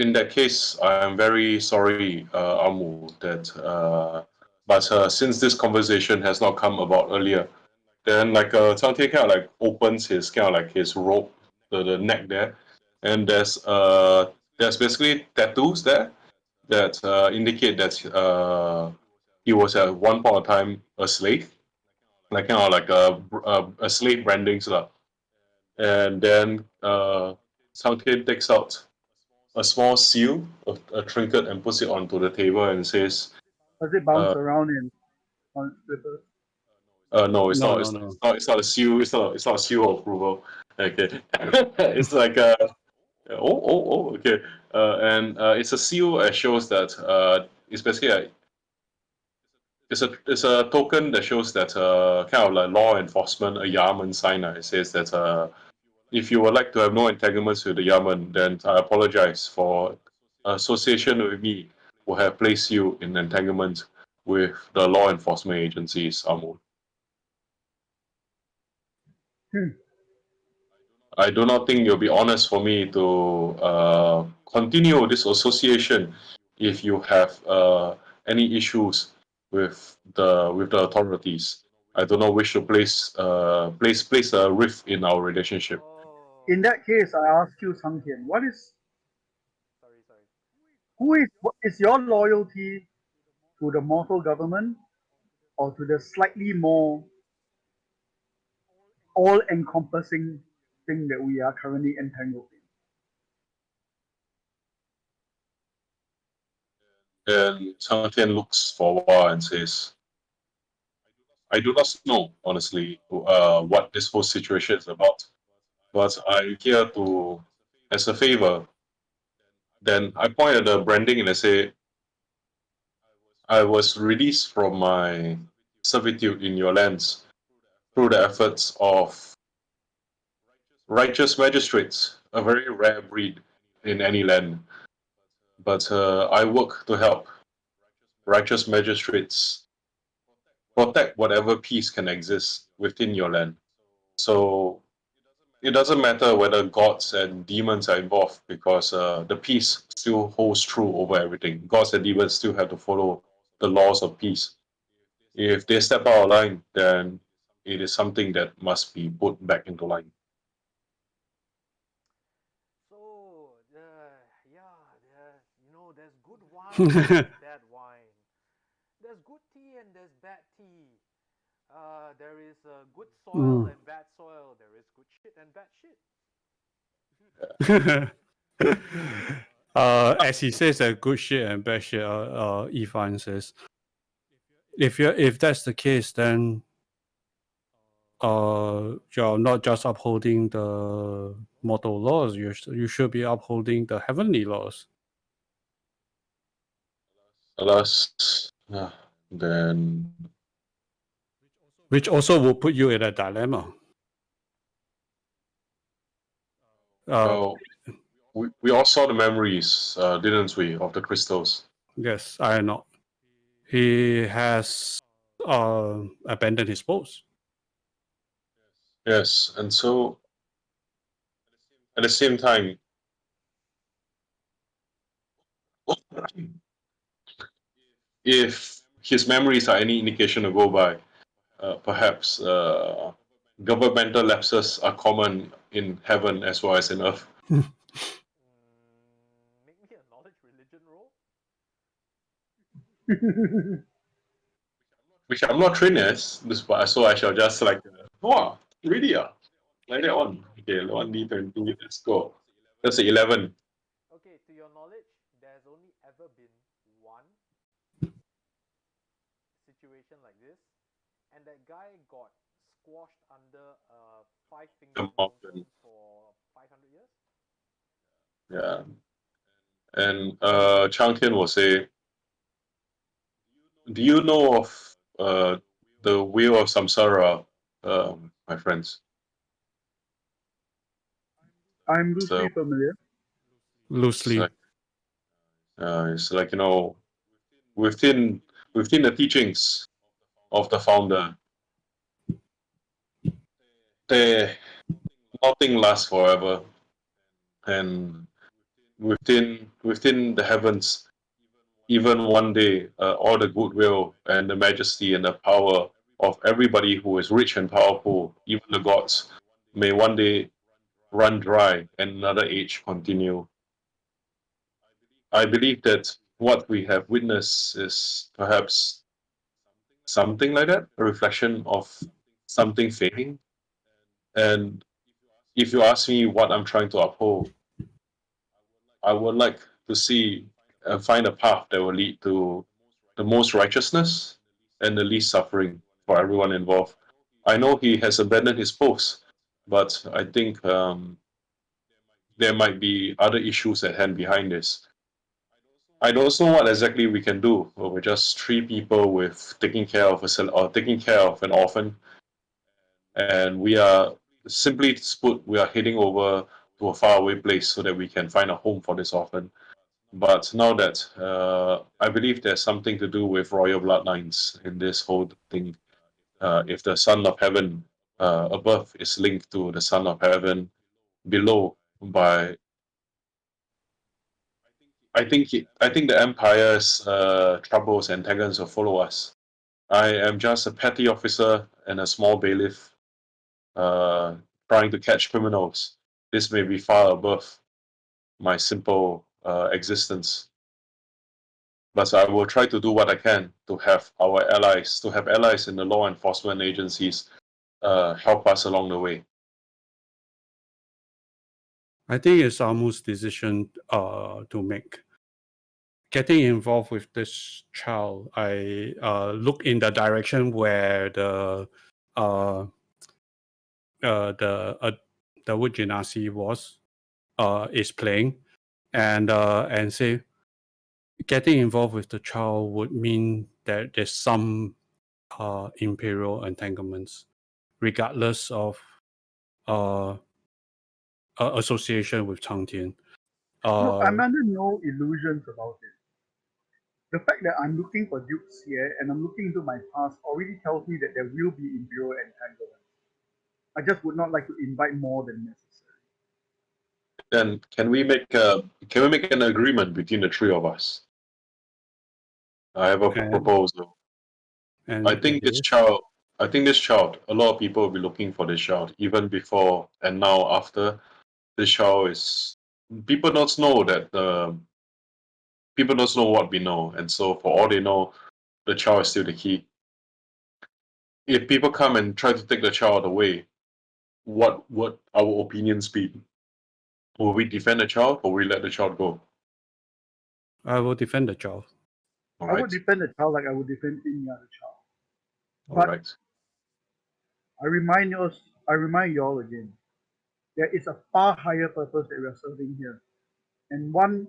S3: in that case, I am very sorry, Amu, that but since this conversation has not come about earlier, then like Cang Tian kind of like opens his kind of like his robe, the neck there, and there's basically tattoos there that indicate that he was at one point of time a slave, like kind of like a slave brandings lah. And then Cang Tian takes out a small seal, a trinket, and puts it onto the table and says,
S4: Does it bounce around on slippers?
S3: "No, it's
S2: No,
S3: not.
S2: no.
S3: It's not a seal. It's not a seal of approval. Okay, it's like okay, and it's a seal that shows that it's basically it's a token that shows that kind of like law enforcement, a Yamen sign. It says that if you would like to have no entanglements with the Yamen, then I apologize for association with me will have placed you in entanglement with the law enforcement agencies, Amu. I do not think it'll be honest for me to continue this association if you have any issues with the authorities. I do not wish to place a rift in our relationship.
S4: In that case, I ask you, Cang Tian, what is your loyalty to the mortal government or to the slightly more all-encompassing thing that we are currently entangled in?
S3: And Cang Tian looks for a while and says, I do not know, honestly, what this whole situation is about. But I'm here to, as a favor, then I point at the branding and I say, I was released from my servitude in your lands through the efforts of righteous magistrates, a very rare breed in any land. But I work to help righteous magistrates protect whatever peace can exist within your land. So it doesn't matter whether gods and demons are involved because the peace still holds true over everything. Gods and demons still have to follow the laws of peace. If they step out of line, then it is something that must be put back into line.
S1: there's good wine and there's bad wine. There's good tea and there's bad tea. There is good soil and bad soil. There is good shit and bad shit.
S2: As he says, good shit and bad shit. Yifan says, if that's the case, then you're not just upholding the mortal laws. You should be upholding the heavenly laws.
S3: Alas, then
S2: which also will put you in a dilemma.
S3: Well, we all saw the memories, didn't we, of the crystals?
S2: Yes, I know. He has abandoned his post.
S3: Yes, and so at the same time, if his memories are any indication to go by, perhaps governmental lapses are common in heaven as well as in earth.
S1: Make me a knowledge religion roll.
S3: Which I'm not trained as, so I shall just like, wow, really? Like that one. Okay, 1d20, let's go. That's an 11.
S1: Okay, to your knowledge, there's only ever been one situation like this, and that guy got squashed under a 5-finger mountain for 500 years.
S3: Yeah. And Cang Tian will say, do you know of the Wheel of Samsara, my friends?
S4: I'm loosely familiar.
S2: Loosely.
S3: It's like, within the teachings of the founder, nothing lasts forever, and within the heavens, even one day, all the goodwill and the majesty and the power of everybody who is rich and powerful, even the gods, may one day run dry and another age continue. I believe that what we have witnessed is perhaps something like that, a reflection of something fading. And if you ask me what I'm trying to uphold, I would like to see and find a path that will lead to the most righteousness and the least suffering for everyone involved. I know he has abandoned his post, but I think there might be other issues at hand behind this. I don't know what exactly we can do. We're just 3 people with taking care of an orphan, and we are simply put, we are heading over to a faraway place so that we can find a home for this orphan. But now that I believe there's something to do with royal bloodlines in this whole thing. If the Son of Heaven above is linked to the Son of Heaven below by, I think the Empire's troubles and tangents will follow us. I am just a petty officer and a small bailiff trying to catch criminals. This may be far above my simple existence. But I will try to do what I can to have allies in the law enforcement agencies help us along the way.
S2: I think it's Amu's decision to make. Getting involved with this child, I look in the direction where the Wood Genasi is playing, and say getting involved with the child would mean that there's some imperial entanglements, regardless of association with Cang Tian.
S4: No, I'm under no illusions about it. The fact that I'm looking for dukes here and I'm looking into my past already tells me that there will be imperial entanglements. I just would not like to invite more than necessary.
S3: Then can we make an agreement between the 3 of us? I have a proposal. I think this child, a lot of people will be looking for this child, even before and now after. This child is, people don't know that people don't know what we know, and so for all they know, the child is still the key. If people come and try to take the child away, what would our opinions be? Will we defend the child or will we let the child go?
S2: I will defend the child.
S3: All
S4: I
S3: right.
S4: would defend the child like I would defend any other child.
S3: All
S4: But
S3: right.
S4: I remind you all again, there is a far higher purpose that we are serving here, and one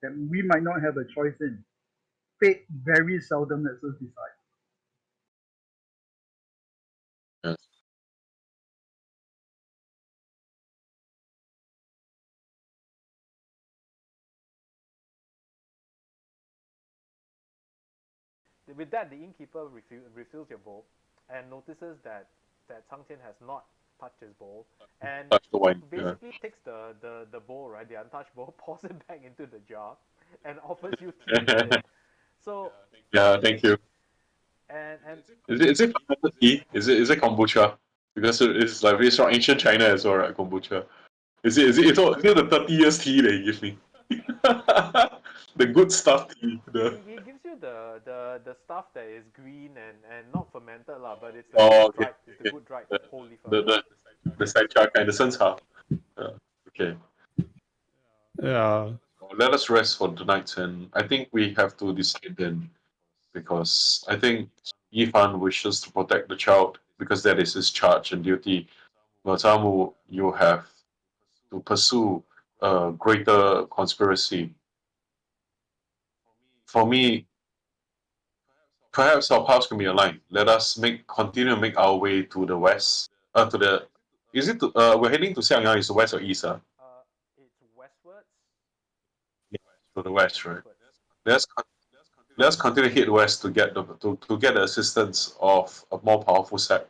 S4: that we might not have a choice in. Fate very seldom lets us decide.
S3: Yes.
S1: With that, the innkeeper refills your bowl and notices that Cang Tian has not touched his bowl, and
S3: Touch the wine.
S1: basically takes the bowl, right, the untouched bowl, pours it back into the jar, and offers you tea with it. So
S3: Yeah, thank you.
S1: and
S3: Is it tea? Is it kombucha? Because it's like very strong ancient China as well, right? Kombucha. Is it the 30 years tea that you give me? The good stuff tea.
S1: he gives you the stuff that is green and not fermented lah, but it's the
S3: Oh,
S1: good
S3: okay.
S1: dried, it's the good dried whole leaf.
S3: The side char kind, the sencha. Okay.
S2: Yeah.
S3: Let us rest for tonight, and I think we have to decide then, because I think Yifan wishes to protect the child because that is his charge and duty. Watamu, you have to pursue a greater conspiracy. For me, perhaps our paths can be aligned. Let us continue to make our way to the west. We're heading to Xianxia, is the west or east?
S1: It's westwards.
S3: To the west, right?
S1: Westwards.
S3: Let's continue to head west to get the assistance of a more powerful sect,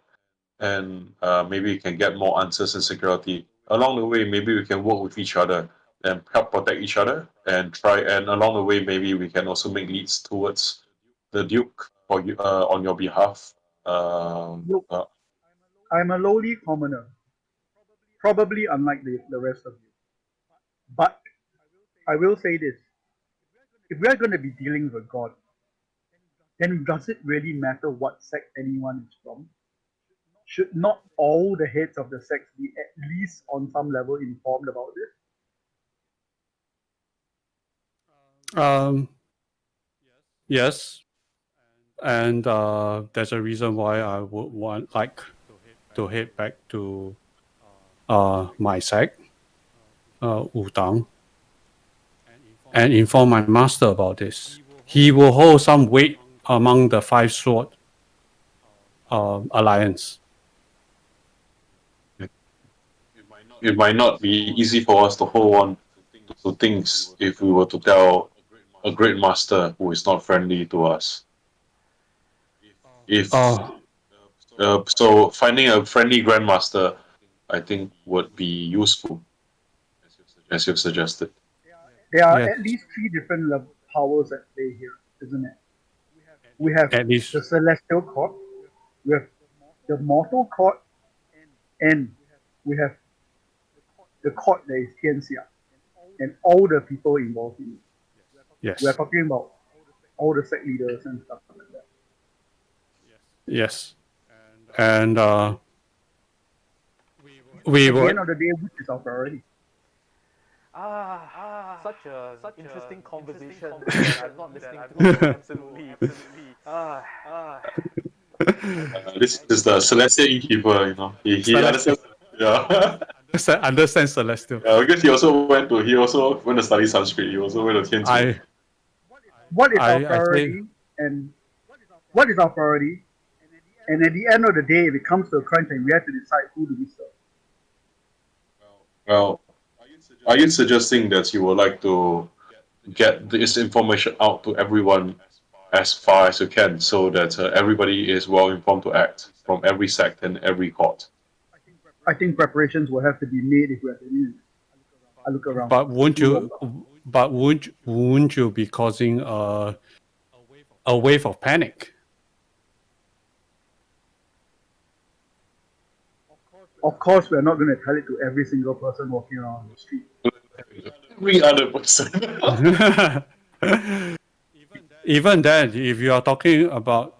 S3: and maybe we can get more answers and security. Along the way, maybe we can work with each other and help protect each other, and along the way, maybe we can also make leads towards the Duke for you on your behalf.
S4: Look, I'm a lowly commoner, probably unlike the rest of you. But I will say this. If we are going to be dealing with God, then does it really matter what sect anyone is from? Should not all the heads of the sects be at least on some level informed about this?
S2: Yes, and there's a reason why I would like to head back to my sect, Wudang, and inform my master about this. He will hold some weight among the Five Sword Alliance.
S3: It might not be easy for us to hold on to things if we were to tell a great master who is not friendly to us. So finding a friendly grandmaster, I think, would be useful, as you've suggested.
S4: There are
S2: Yes.
S4: at least three different powers at play here, isn't it? We have
S2: At least.
S4: the Celestial Court, we have the Mortal Court, and we have the court that is Xianxia, and all the people involved in it.
S2: Yes.
S4: We are talking about all the sect leaders and stuff like that.
S2: Yes. And we
S4: At the
S2: will.
S4: end of the day, which is our priority?
S1: Such interesting conversation that I'm not listening to. Absolutely.
S3: This is the Celestial Innkeeper, you know. He
S2: Celestial.
S3: understands. Yeah.
S2: Understand Celestial.
S3: Because he also went to study Sanskrit. He also went to Tianzu.
S4: What is our
S2: I
S4: priority? And what is our priority? And at the end of the day, if it comes to a crunch and we have to decide who do we serve.
S3: Well, are you suggesting that you would like to get this information out to everyone as far as you can, so that everybody is well informed to act from every sect and every court?
S4: I think preparations will have to be made if we have to use it. I look around.
S2: But won't you be causing a wave of panic?
S4: Of course, we're not going to tell it to every single person walking around the street.
S3: Every other person.
S2: Even then, if you are talking about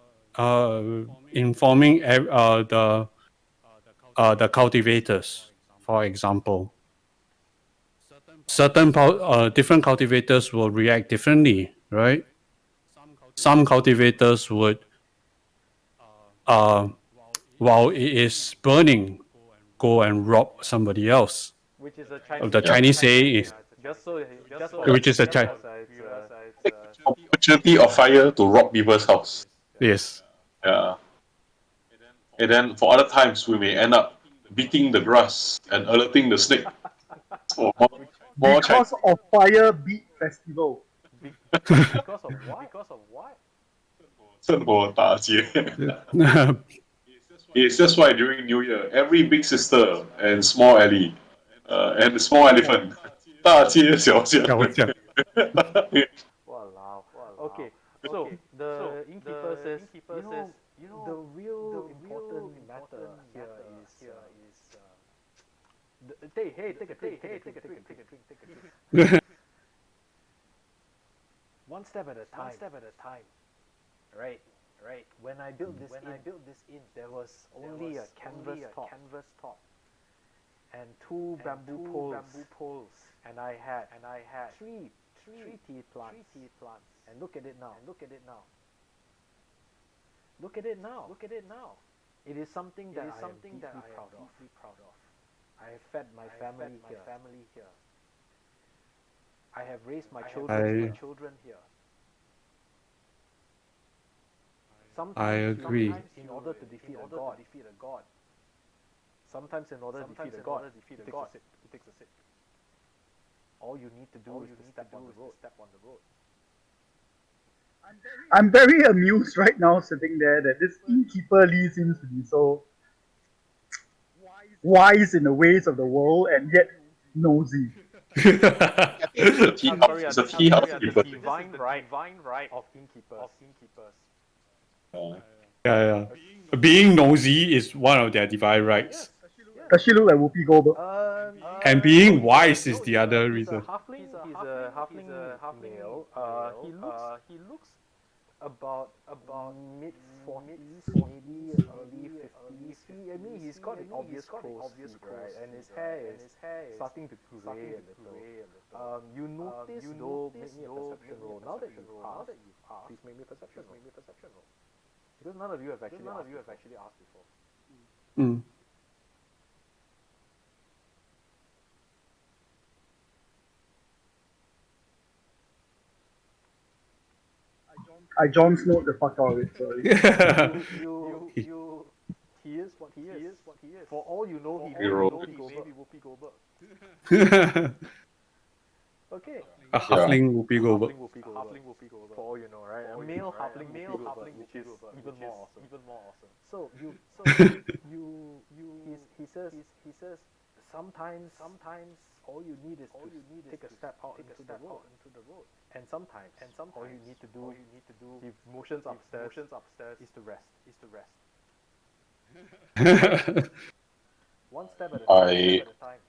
S2: informing the cultivators, for example, certain different cultivators will react differently, right? Some cultivators would, while it is burning, go and rob somebody else.
S1: Which is a Chinese.
S2: The Chinese saying is,
S1: just so
S2: which is a Chinese.
S3: Opportunity of fire to rob people's house.
S2: Yes.
S3: Yeah. And then for other times, we may end up beating the grass and alerting the snake. So more
S4: Because of Fire Beat Festival.
S1: because of what? Because of what?
S3: 生活大街. It's just why during New Year, every big sister and small alley, and the small elephant, 大街小巷.
S1: Wow. Okay, so the innkeeper says, you know, the real important matter here is hey, take a drink. One step at a time. Right. When I built this inn, there was only a canvas top and two bamboo poles, and I had three tea plants. And look at it now. It is something that I am deeply proud of. I have fed my family here. I have raised my children here.
S2: I agree.
S1: Sometimes in order to defeat a god. Sometimes in order to defeat a god, it takes a sip. All you need to do is to step on the road.
S4: I'm very amused right now sitting there that this innkeeper Lee seems to be so wise in the ways of the world and yet nosy.
S3: It's a tea house keeper.
S1: The divine right of innkeepers.
S2: Yeah. Being nosy is one of their divine rights.
S4: Does she look like Whoopi Goldberg?
S2: And being wise is the other reason.
S1: He's a halfling male. He looks about mid-40s, maybe early 50s. He's got an obvious crow's feet, right? And his hair is starting to gray a little. You notice though, make me a perception roll. Now that you've asked, please make me a perception roll. Because none of you have actually asked before.
S2: Mm.
S4: I Jon Snow the fuck out of it, sorry.
S1: He is what he is. For all you know, he may be Whoopi Goldberg. Okay.
S2: A halfling Whoopi Goldberg.
S1: Halfling Whoopi Goldberg. For all you know, right? A male halfling Whoopi Goldberg, which is even more awesome. So he says sometimes all you need is to take a step out into the road. And sometimes all you need to do, he motions upstairs, is to rest. One step at a time.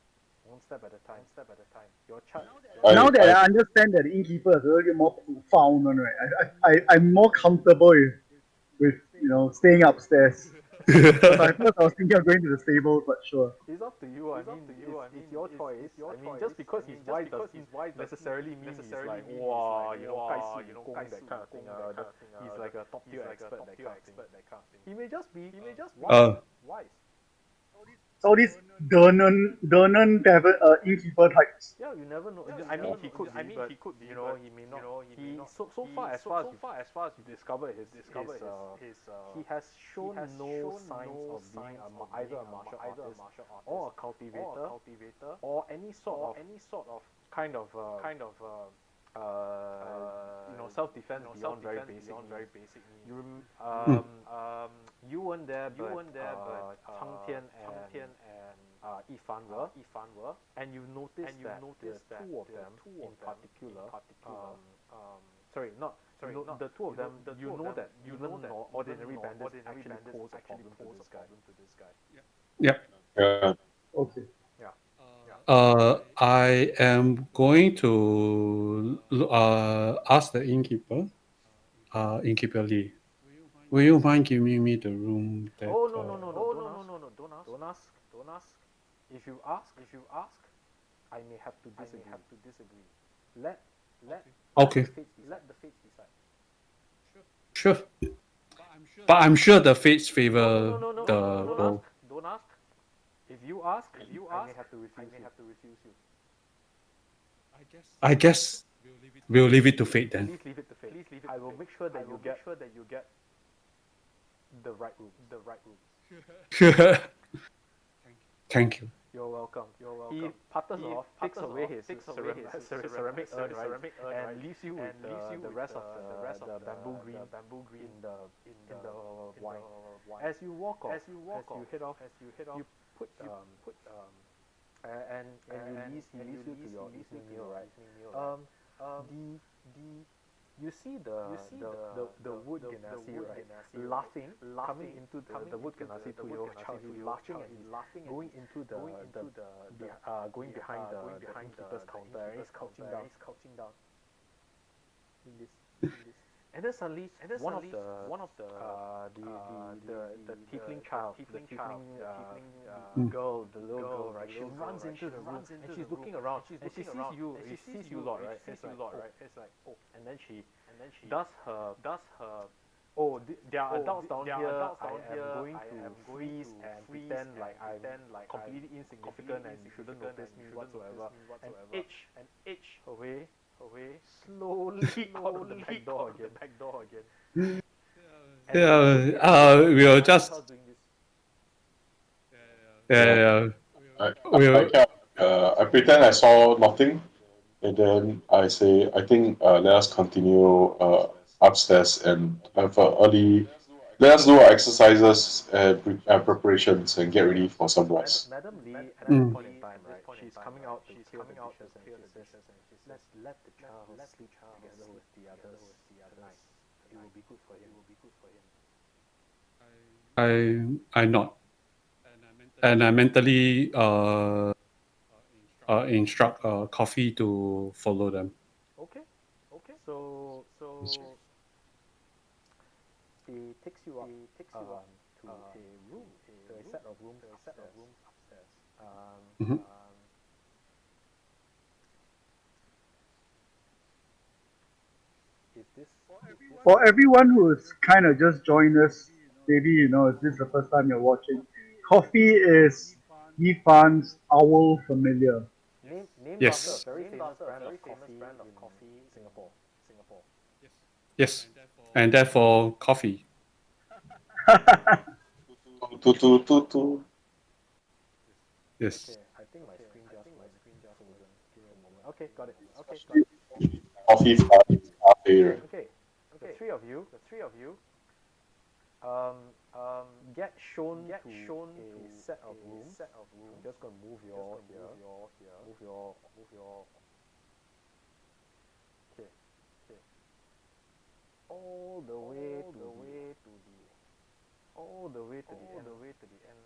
S1: Your child.
S4: Now that I understand that the innkeeper is a little bit more profound, right? I'm more comfortable with staying upstairs. Because at first I was thinking of going to the stables, but sure.
S1: It's up to you. It's your choice. Just because he's wise doesn't necessarily mean he's like, wow, that kind of thing. He's like a top tier expert, that kind of thing. He may just be wise.
S4: So these Durnan innkeeper types.
S1: Yeah, you never know. He could be, but he may not. So far as you discovered he has shown no signs of being either a martial artist or a cultivator or any sort of kind of self-defense beyond very basic needs. You weren't there, but Cang Tian and Yifan were, and you noticed that the two of them in particular, the two of them, you know that even ordinary bandits actually pose a problem to this guy.
S2: Yep.
S3: Yeah.
S4: Okay.
S1: Yeah.
S2: I am going to ask the innkeeper, innkeeper Lee. Will you mind giving me the room? That,
S1: Oh no, don't ask. If you ask, I may have to disagree. Let
S2: Okay,
S1: let the fates decide.
S2: sure. But I'm sure the fates favor
S1: No,
S2: the
S1: don't
S2: bow.
S1: ask. If you ask, I may have to refuse you.
S2: I guess we'll leave it to fate then.
S1: Please leave it to fate. I will make sure that you get the right room.
S2: Thank you.
S1: You're welcome. He putters off, takes away his ceramic urn, right, and leaves you with the rest of the bamboo green in the wine. As you walk off, as you head off, you put and he leaves you to your evening meal, right? You see the wood Genasi, right? Laughing, coming into the wood Genasi to your child. He's laughing and he's going into going behind the innkeeper's counter. And he's crouching down. Doing this. And then suddenly, one of the tiefling child, the tiefling girl, the little girl, right? She runs into the room and she's looking around and she sees you, Lord, right? It's like, oh, and then she does her. Oh, there are adults down here. I am going to freeze and pretend like I'm completely insignificant and you shouldn't notice me whatsoever. And edge away, slowly out of the back door again.
S2: We'll just
S3: I pretend I saw nothing, and then I say, I think let us continue upstairs and have early. Let us do our exercises and preparations and get ready for sunrise.
S1: Madam Lee, at this point in time, right, she's coming out to clear the dishes and she says, let's let the child sleep together with the others tonight. It will be good for him.
S2: I nod, and I mentally instruct Coffee to follow them.
S1: Okay. So he takes you up to a room, to a set of rooms upstairs.
S2: Mhm.
S1: Is this
S4: For everyone who's kind of just joined us, maybe if this is the first time you're watching, Coffee is Yifan's owl familiar.
S1: named
S2: Yes.
S1: after a very famous brand of coffee in Singapore.
S2: Yes, and therefore Coffee. Yes.
S1: Okay, I think my screen just frozen. Give me a moment. Okay, got it.
S3: Coffee cafe, right?
S1: Okay. The three of you get shown to a set of rooms. I'm just gonna move your okay. All the way to the end.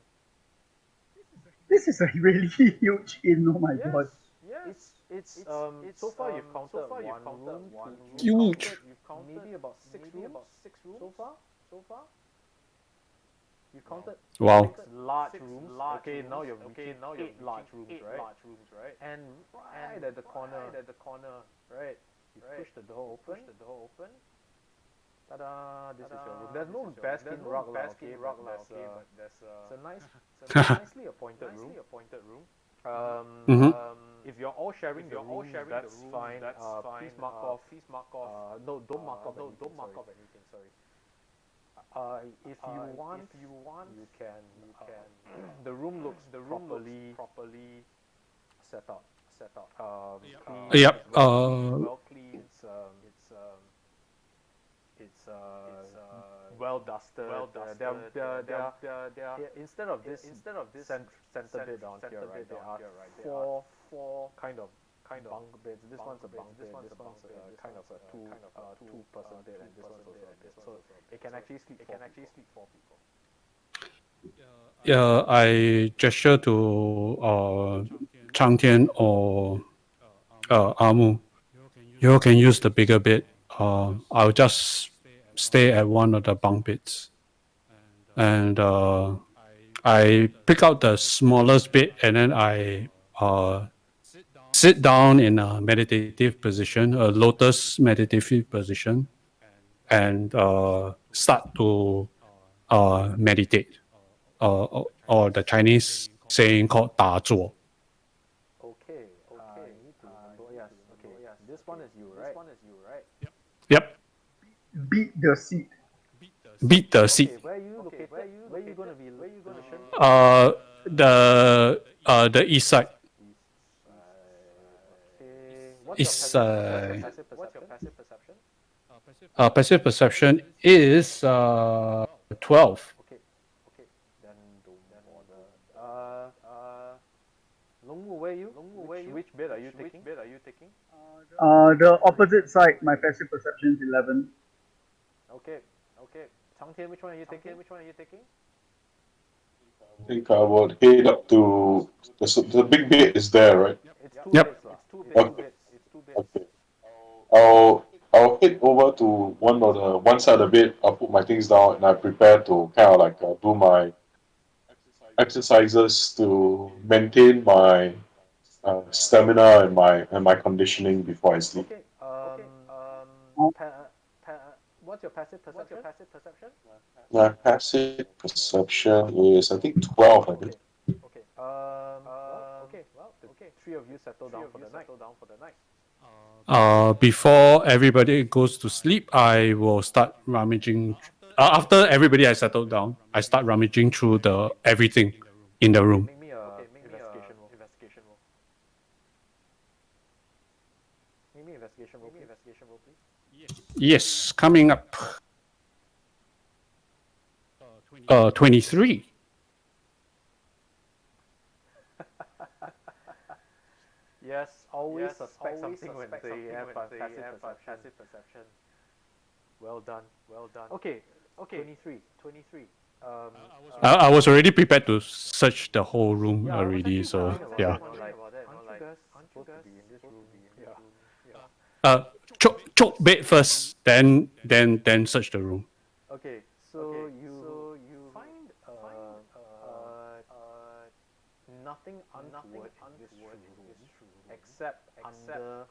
S4: This is a really huge inn. Oh my god.
S1: Yes. It's so far you've counted one room,
S2: Huge.
S1: you've counted maybe about six rooms so far. You counted
S2: Wow.
S1: 6 large rooms. Okay, now you're reaching 8 large rooms, right? And right at the corner, right? You push the door open. Ta-da! This is your room. There's no baskin rug, but there's it's a nicely appointed room.
S2: Mhm.
S1: If you're all sharing the room, that's fine. Please mark off. No, don't mark off anything. Sorry. If you want, you can. The room looks properly set up. Clean,
S2: Yep.
S1: well clean. It's well dusted. Instead of this center bed down here, right? There are four kind of bunk beds. This one's a bunk bed. This one's a kind of a two-person bed, and this one's also a bed. So it can actually sleep 4 people.
S2: I gesture to Cang Tian or Amu, you can use the bigger bed. I'll just stay at one of the bunk beds. And I pick out the smallest bed and then I sit down in a meditative position, a lotus meditative position, and start to meditate, or the Chinese saying called 打坐.
S1: Okay. Okay. Need to remember. Yes. Okay. Yes. This one is you, right?
S2: Yep.
S4: Beat the seat.
S2: Beat the seat.
S1: Okay. Where are you located? Where are you going to be positioned?
S2: The east side.
S1: Okay. What's
S2: Is
S1: your passive perception?
S2: passive perception is 12.
S1: Okay. Okay. Then don't bother. Longwu, where are you? Which bed are you taking?
S4: The opposite side, my passive perception is 11.
S1: Okay. Okay. Cang Tian, which one are you taking?
S3: I think I would head up to the big bed is there, right?
S1: It's two
S2: Yep.
S1: beds, lah. It's two
S3: Okay.
S1: beds.
S3: Okay. I'll head over to one side of the bed. I'll put my things down and I prepare to kind of like do my exercises to maintain my stamina and my conditioning before I sleep.
S1: Okay. What's your passive perception?
S3: My passive perception is I think 12. I think.
S1: Okay. Well, the three of you settle down for the night.
S2: Before everybody goes to sleep, I will start rummaging. After everybody has settled down, I start rummaging through everything in the room.
S1: Make me a investigation roll. Make me an investigation roll, please.
S2: Yes, coming up. 23.
S1: Yes, always suspect something when they have passive perception. Well done. Okay. 23.
S2: I was already prepared to search the whole room already, so yeah.
S1: Aren't you guys supposed to be in this room?
S2: Choke bed first, then search the room.
S1: Okay, so you find nothing untoward in this room except under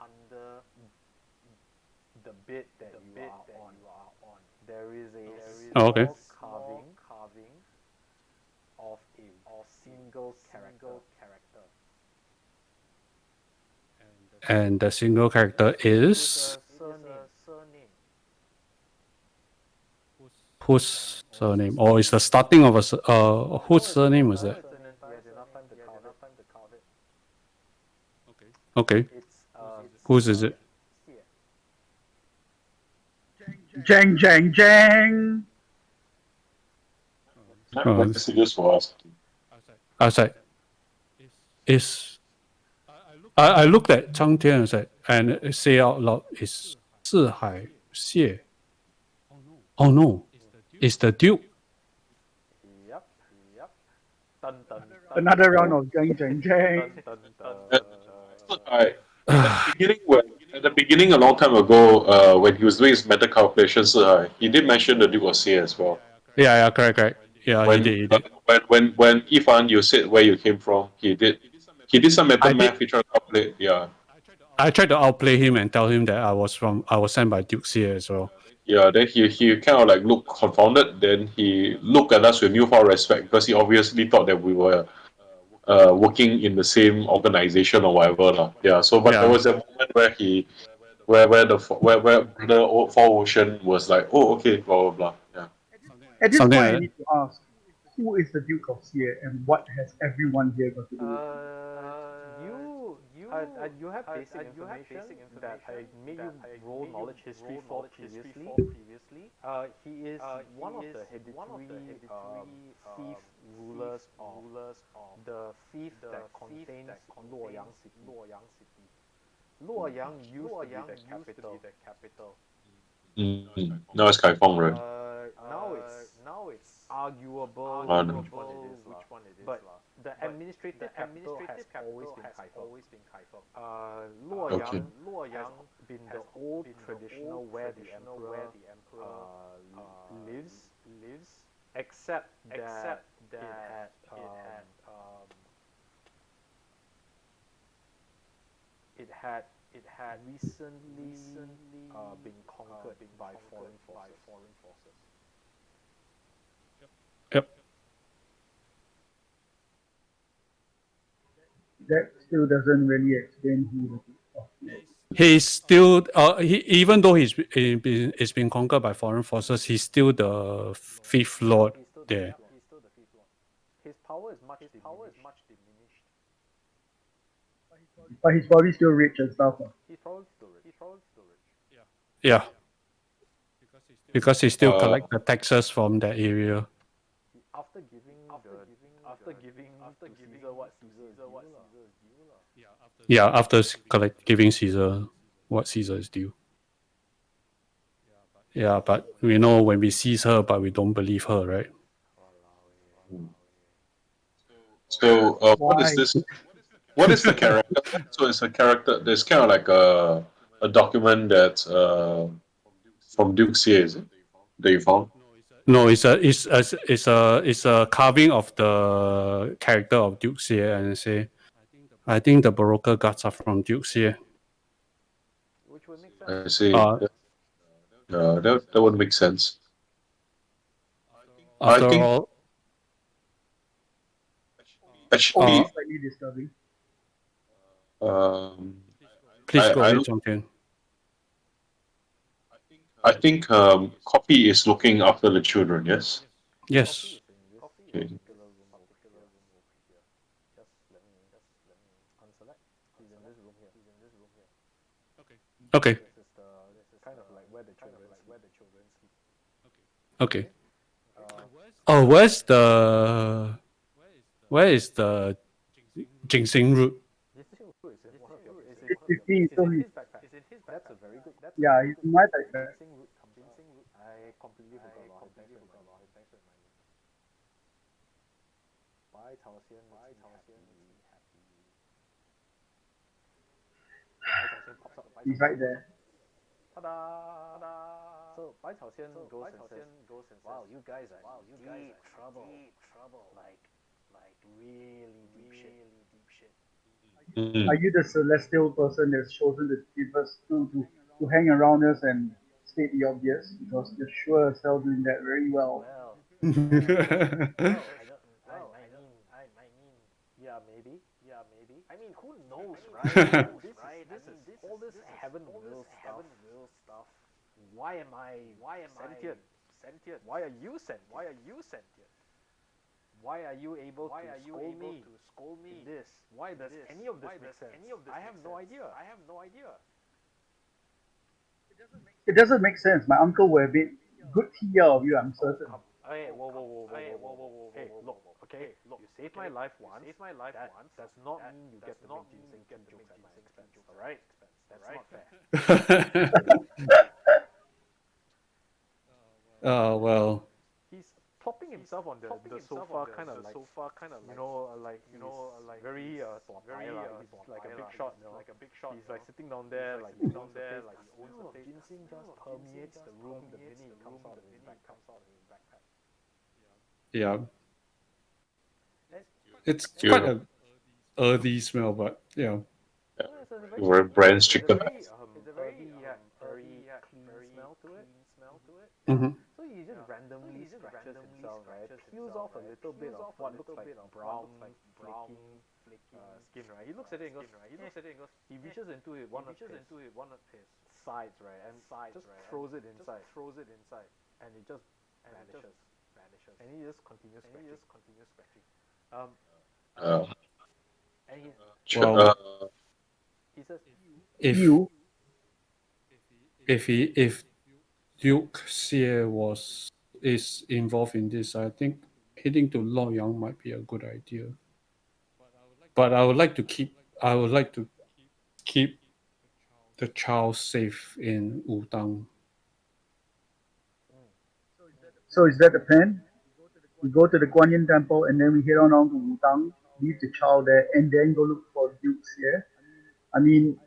S1: the bed that you are on. There is a
S2: Okay.
S1: small carving of a single character.
S2: And the single character is
S1: Surname.
S2: whose surname? Or is the starting of whose surname was that?
S1: Yes, enough time to carve it.
S2: Okay.
S1: It's
S2: Whose is it?
S4: Jang, jang, jang.
S3: Messages for us.
S2: Outside. I looked at Cang Tian and say out loud, is Zihai Xie? Oh no, it's the Duke.
S1: Yep. Dun, dun, dun,
S4: Another round of jang, jang, jang.
S1: dun, dun, dun.
S3: At the beginning, a long time ago, when he was doing his meta calculations, he did mention the Duke of Xie as well.
S2: Yeah, correct. Yeah,
S3: When
S2: he did.
S3: when Yifan, you said where you came from, he did some meta math. He tried to calculate. Yeah,
S2: I tried to outplay him and tell him that I was sent by Duke Xie as well.
S3: yeah. Then he kind of like looked confounded. Then he looked at us with newfound respect because he obviously thought that we were working in the same organization or whatever lah. Yeah. So, but there was a moment where the Four Ocean was like, oh, okay, blah blah blah. Yeah.
S4: At this
S2: Something
S4: point, I
S2: like
S4: need to ask, who is the Duke of Xie and what has everyone here got to do with it?
S1: You have basic information that I made you roll knowledge history for previously. He is one of the hereditary fief rulers of the fief that contains Luoyang City. Luoyang used to be the capital.
S3: Now it's Kaifeng, right?
S1: Now it's arguable
S3: One.
S1: which one it is, but the administrative capital has always been Kaifeng. Luoyang has been the old traditional where the emperor lives, except that it had recently been conquered by foreign forces.
S2: Yep.
S4: That still doesn't really explain who the
S2: He's still, even though it's been conquered by foreign forces, he's still the fifth lord there.
S1: He's still the fifth one. His power is much diminished.
S4: But he's probably still rich and stuff.
S1: He's probably still rich.
S2: Yeah. Because he still collect the taxes from that area.
S1: After giving Caesar what Caesar is due.
S2: Yeah, after giving Caesar what Caesar is due. Yeah, but we know when we seize her, but we don't believe her, right?
S3: So what is this? What is the character? So it's a character. There's kind of like a document that from Duke Xie, is it? That you found?
S2: No, it's a carving of the character of Duke Xie, and say, I think the Baroque gods are from Duke Xie.
S1: Which would make
S3: I
S1: sense.
S3: see. That would make sense.
S2: After
S3: I think
S2: all,
S3: actually,
S4: Slightly disturbing.
S2: please go ahead,
S3: look-
S2: Cang Tian.
S3: I think Copy is looking after the children. Yes.
S2: Yes.
S3: Okay.
S1: Just let me unselect. He's in this room here.
S2: Okay.
S1: This is kind of like where the children sleep.
S2: Okay. Oh, where is the Jingsing route?
S1: This thing is in one of your. It's
S4: It's
S1: in his backpack. That's a very good.
S4: Yeah, he's in my backpack.
S1: Ginseng root. I completely forgot about it. Thanks for reminding me. Bai Cao Xian, happy. Bai Cao Xian pops up.
S4: He's right there.
S1: Ta-da! So Bai Cao Xian goes and says, "Wow, you guys are deep trouble. Like really deep shit.
S3: Mm.
S4: Are you the celestial person that's chosen to give us to hang around us and state the obvious? Because you're sure as hell doing that very well.
S1: Well, yeah, maybe. I mean, who knows, right? This all this heaven will stuff. Why am I sentient? Why are you sentient? Why are you able to scold me in this? Why does any of this make sense? I have no idea.
S4: It doesn't make sense. My uncle would have made good tea out of you, I'm certain.
S1: Hey, whoa. Hey, look, okay? You saved my life once. That does not mean you get to make ginseng jokes at my expense, alright? That's not fair.
S2: Well,
S1: He's plopping himself on the sofa, kind of like very he's like a big shot, He's like sitting down there, like he owns the place. The smell of ginseng just permeates the room the minute he comes out of his backpack.
S2: yeah. It's quite a earthy smell, but yeah.
S3: Very Brand's chicken.
S1: It's a very clean smell to it.
S2: Mm-hmm.
S1: So he just randomly scratches himself, right? Peels off a little bit of what looks like brown, flaky skin, right? He looks at it and goes, he reaches into one of his sides, right? And just throws it inside. And it just vanishes. And he just continues scratching. And he says,
S2: If Duke Xie is involved in this, I think heading to Luoyang might be a good idea. But I would like to keep the child safe in Wudang.
S4: So is that the plan? We go to the Guan Yin Temple, and then we head on down to Wudang, leave the child there, and then go look for dukes here. I mean,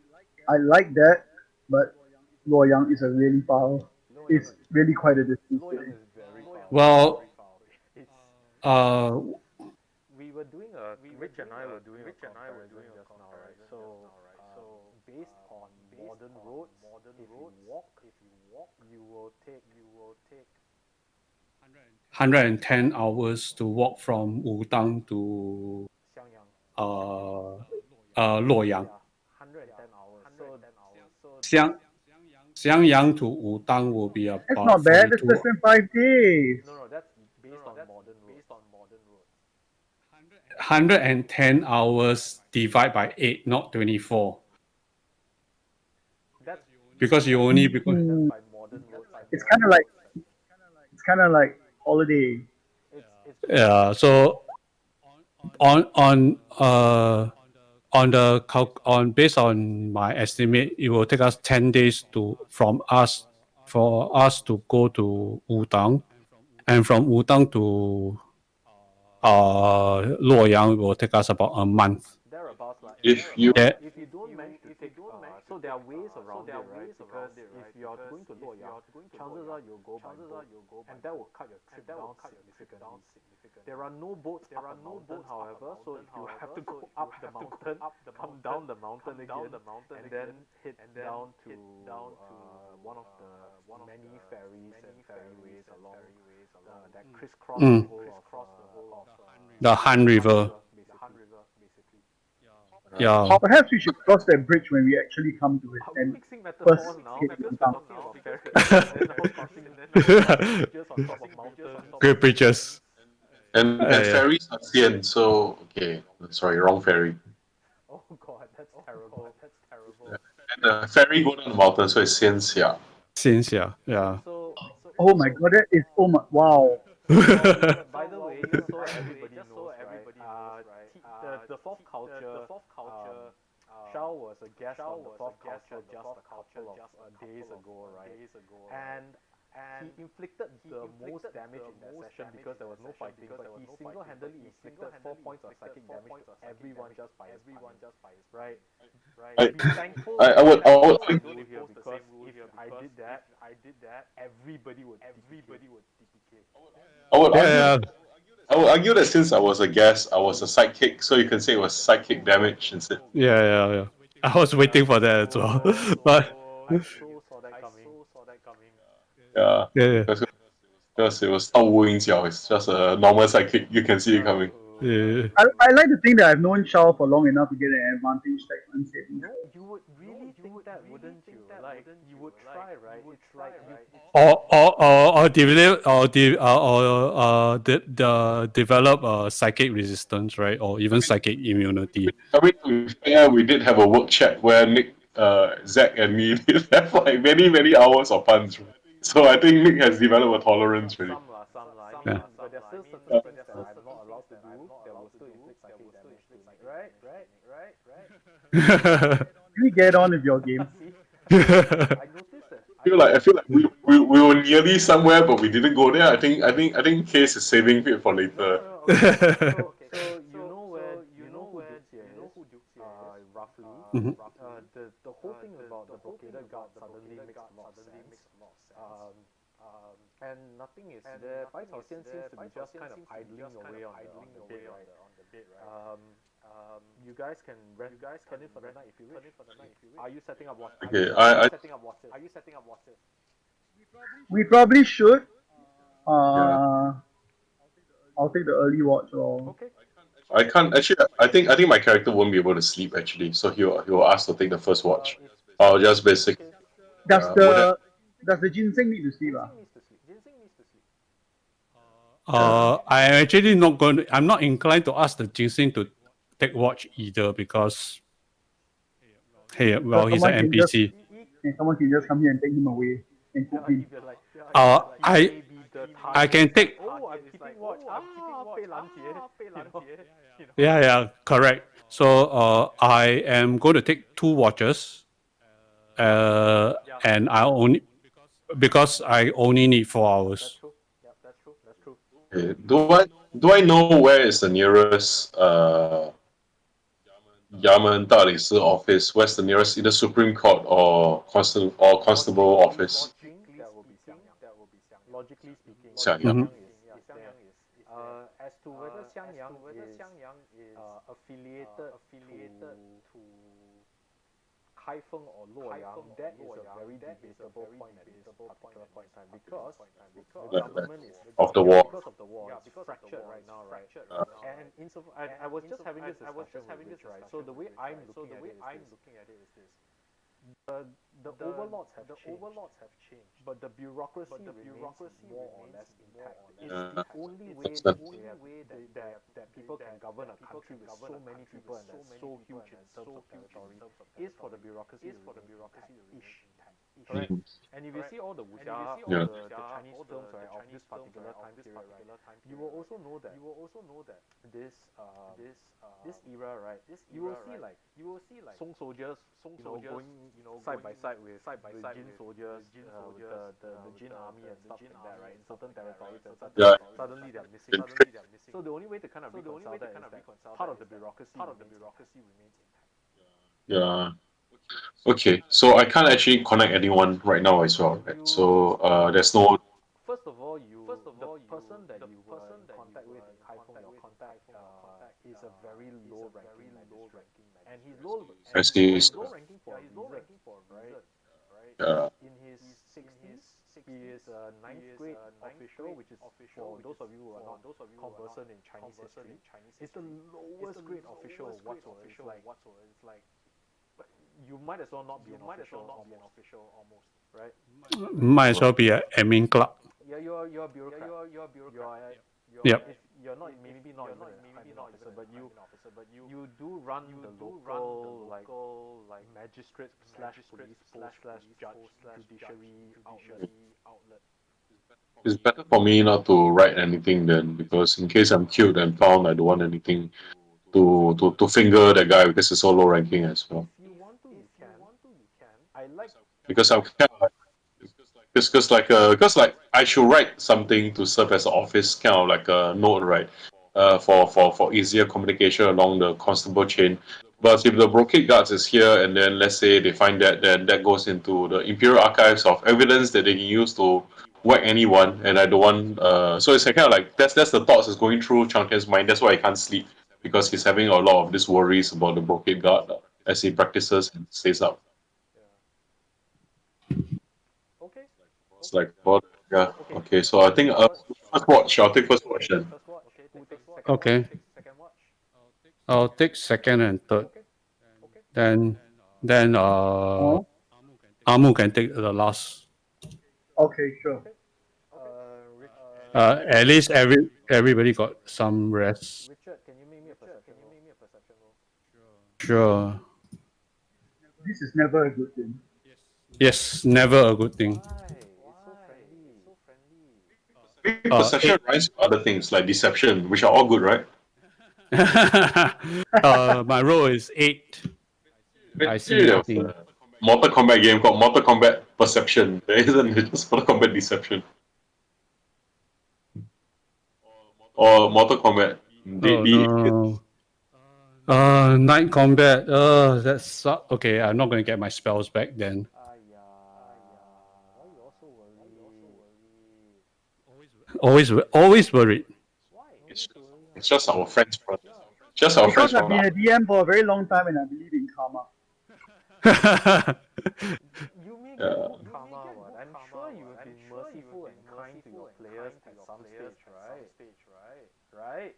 S4: I like that, but Luoyang is a really far. It's really quite a distance.
S2: Well,
S1: It's
S2: we
S1: were doing a Rich and I were doing a comparison just now, right? So based on modern roads, if you walk, you will take
S2: 110 hours to walk from Wudang to
S1: Xiangyang.
S2: Luoyang.
S1: 110 hours. So
S2: Xiangyang to Wudang will be about
S4: That's not bad. That's
S2: 42.
S4: less than 5 days.
S1: no, that's based on modern roads.
S2: 110 hours divided by 8, not 24.
S1: That's
S2: Because you only because
S4: Mm,
S1: by modern roads.
S4: it's kind of like holiday.
S2: yeah. So based on my estimate, it will take us 10 days for us to go to Wudang, and from Wudang to Luoyang, it will take us about a month.
S1: Thereabouts, like
S3: If you
S1: if you don't manage to take, so there are ways around it, right? Because if you are going to Luoyang, chances are you'll go by boat, and that will cut your trip down significantly. There are no boats up the mountain, however, so you have to go up the mountain, come down the mountain again, and then head down to one of the many ferries and ferryways along that crisscross the whole of
S2: The Han River.
S1: basically.
S2: Yeah.
S4: Or perhaps we should cross that bridge when we actually come to it.
S1: Are we
S4: And
S1: mixing metaphors
S4: first
S1: now?
S4: hit
S1: Because we're
S4: Wudang.
S1: talking about ferries, and then now crossing bridges on top of mountains.
S2: Great bridges.
S3: and
S2: yeah.
S3: ferries are Xian, so okay, sorry, wrong ferry.
S1: Oh god, that's terrible.
S3: And the ferry go down the mountain, so it's Xianxia.
S2: Xianxia. Yeah.
S1: So
S4: Oh my god, that is wow.
S1: by the way, just so everybody knows, right? The fourth culture, Shao was a guest on the fourth culture just a couple of days ago, right? And he inflicted the most damage in that session because there was no fighting, but he single-handedly inflicted 4 points of psychic damage to everyone just by his punch, right? Be thankful
S3: I would
S1: rule here, because if I did that, everybody would TPK.
S3: I would argue that since I was a guest, I was a sidekick, so you can say it was sidekick damage instead.
S2: Yeah. I was waiting for that as well. But
S1: I so saw that coming.
S3: Yeah, because it was not wooing Xiao, it's just a normal sidekick. You can see it coming.
S2: yeah.
S4: I like to think that I've known Shao for long enough to get an advantage like unsaving.
S1: No, you would really think that, wouldn't you? Like, you would try, right? It's like
S2: Or develop psychic resistance, right? Or even psychic immunity.
S3: I mean, to be fair, we did have a work chat where Nick, Zach, and me did have like many hours of puns. So I think Nick has developed a tolerance really.
S1: some
S2: Yeah.
S1: but there's still certain things that I'm not allowed to do that will still inflict psychic damage to me, right?
S4: Can we get on with your game?
S1: I noticed that.
S3: I feel like we were nearly somewhere, but we didn't go there. I think Case is saving it for later.
S1: So you know who Dukes here is, roughly.
S2: Mhm.
S1: The whole thing about the brocaded guard suddenly makes a lot of sense. And nothing is there. Bai Cao Xian seems to be just kind of idling away on the bed, right? You guys can stand in for the night if you wish. Are you setting up watches?
S3: Okay,
S1: Are you setting up watches?
S4: We probably should. I'll take the early watch or
S1: Okay.
S3: I can't actually. I think my character won't be able to sleep actually, so he'll ask to take the first watch. I'll just basic.
S4: does the ginseng need to sleep?
S1: Ginseng needs to sleep.
S2: I'm actually I'm not inclined to ask the Ginseng to take watch either because he's an
S4: someone can
S2: NPC.
S4: And someone can just come here and take him away and cook him.
S2: I can take.
S1: Oh, I'm keeping watch. Pei Lan Jie.
S2: Yeah, correct. So I am going to take 2 watches, and because I only need 4 hours.
S1: That's true. Yeah, that's true.
S3: Okay. Do I know where is the nearest Yamen Dalisi office? Where's the nearest either Supreme Court or Constable office?
S1: Logically speaking,
S3: Xianxia.
S1: as to whether Xiangyang is affiliated to Kaifeng or Luoyang, that is a very debatable point at this particular point in time because the government is
S3: Of the war.
S1: because of the war, it's fractured right now, right? And I was just having this discussion with Rich, right? So the way I'm looking at it is this. The overlords have changed, but the bureaucracy remains more or less intact. It's the only way that people can govern a country with so many people and that's so huge in terms of territory is for the bureaucracy to remain intact. Correct. And if you see all the wuxia, the Chinese films, right, of this particular time period, right, you will also know that this era, right, you will see like Song soldiers, going side by side with the Jin soldiers, the Jin army and stuff like that, right, in certain territories, and suddenly they're missing. So the only way to kind of reconcile that is that part of the bureaucracy remains intact.
S3: Yeah. Okay, so I can't actually connect anyone right now as well, right? So there's no.
S1: First of all, the person that you were in contact with in Kaifeng, your contact is a very low ranking magistrate, and he's low ranking for a wizard, right? In his 60s, he is a 9th grade official, which is for those of you who are not conversant in Chinese history, it's the lowest grade official whatsoever. It's like you might as well not be an official almost, right?
S2: Might as well be an admin clerk.
S1: Yeah, you're a bureaucrat.
S2: Yep.
S1: You're not maybe not even an officer, but you do run the local like magistrate / police post / judge judiciary outlet.
S3: It's better for me not to write anything then, because in case I'm killed and found, I don't want anything to finger that guy because it's so low ranking as well.
S1: If you want to, you can. I like
S3: Because I'm kind of like, because like I should write something to serve as an office, kind of like a note, right? For easier communication along the constable chain. But if the brocade guards is here and then let's say they find that, then that goes into the Imperial Archives of evidence that they can use to whack anyone, and I don't want. So it's kind of like that's the thoughts is going through Cang Tian's mind. That's why he can't sleep, because he's having a lot of these worries about the brocade guard as he practices and stays up.
S1: okay.
S3: It's like, well, yeah, okay. So I think first watch. I'll take first watch then.
S1: First watch. Who takes second?
S2: Okay.
S1: Second watch.
S2: I'll take second and third. Then Amu can take the last.
S4: Okay, sure.
S1: Rich,
S2: At least everybody got some rest.
S1: Richard, can you make me a perception roll?
S2: Sure.
S4: This is never a good thing.
S2: Yes, never a good thing.
S1: Why? It's so friendly.
S3: Perception rhymes with other things like deception, which are all good, right?
S2: My roll is 8. I see nothing.
S3: Mortal Kombat game called Mortal Kombat Perception. There isn't, it's just Mortal Kombat Deception. Or Mortal Kombat.
S2: Oh, no. Night combat. That's okay. I'm not going to get my spells back then.
S1: Why you also worried?
S2: Always worried.
S1: Why?
S3: It's just our friends, brother. Just our friends
S4: Because I've
S3: from
S4: been a DM for a very long time and I believe in karma.
S1: You may get good karma, what? I'm sure you have been merciful and kind to your players at some stage, right?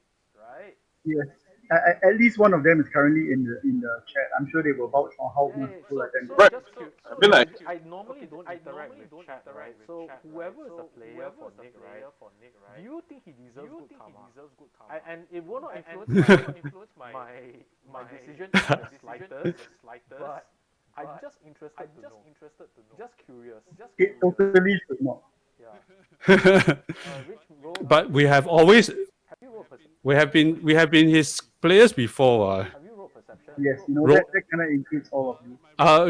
S4: Yes. At least one of them is currently in the chat. I'm sure they will vouch on how merciful I am.
S3: Right.
S1: I
S3: mean, like,
S1: I normally don't interact with chat, right? So whoever is a player for Nic, right? Do you think he deserves good karma? And it will not influence my decision in the slightest. But I'm just interested to know. Just curious.
S4: It totally should not.
S1: Yeah. Rich, roll.
S2: But we have always
S1: Have you rolled perception?
S2: we have been his players before.
S1: Have you rolled perception?
S4: Yes, you know
S2: Roll.
S4: that kind of includes all of you.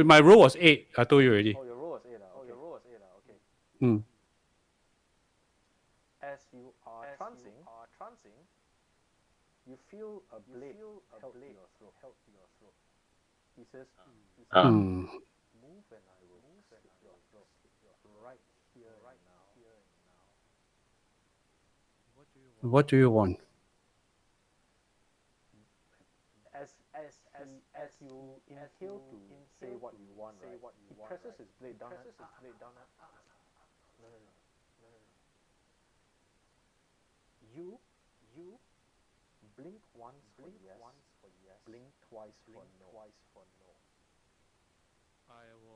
S2: My roll was 8. I told you already.
S1: Oh, your roll was 8. Okay.
S2: Hmm.
S1: As you are trancing, you feel a blade held to your throat. He says,
S2: Hmm.
S1: move and I will slit your throat right here and now.
S2: What do you want?
S1: As you inhale to say what you want, right? He presses his blade down. No. You blink once for yes, blink twice for no.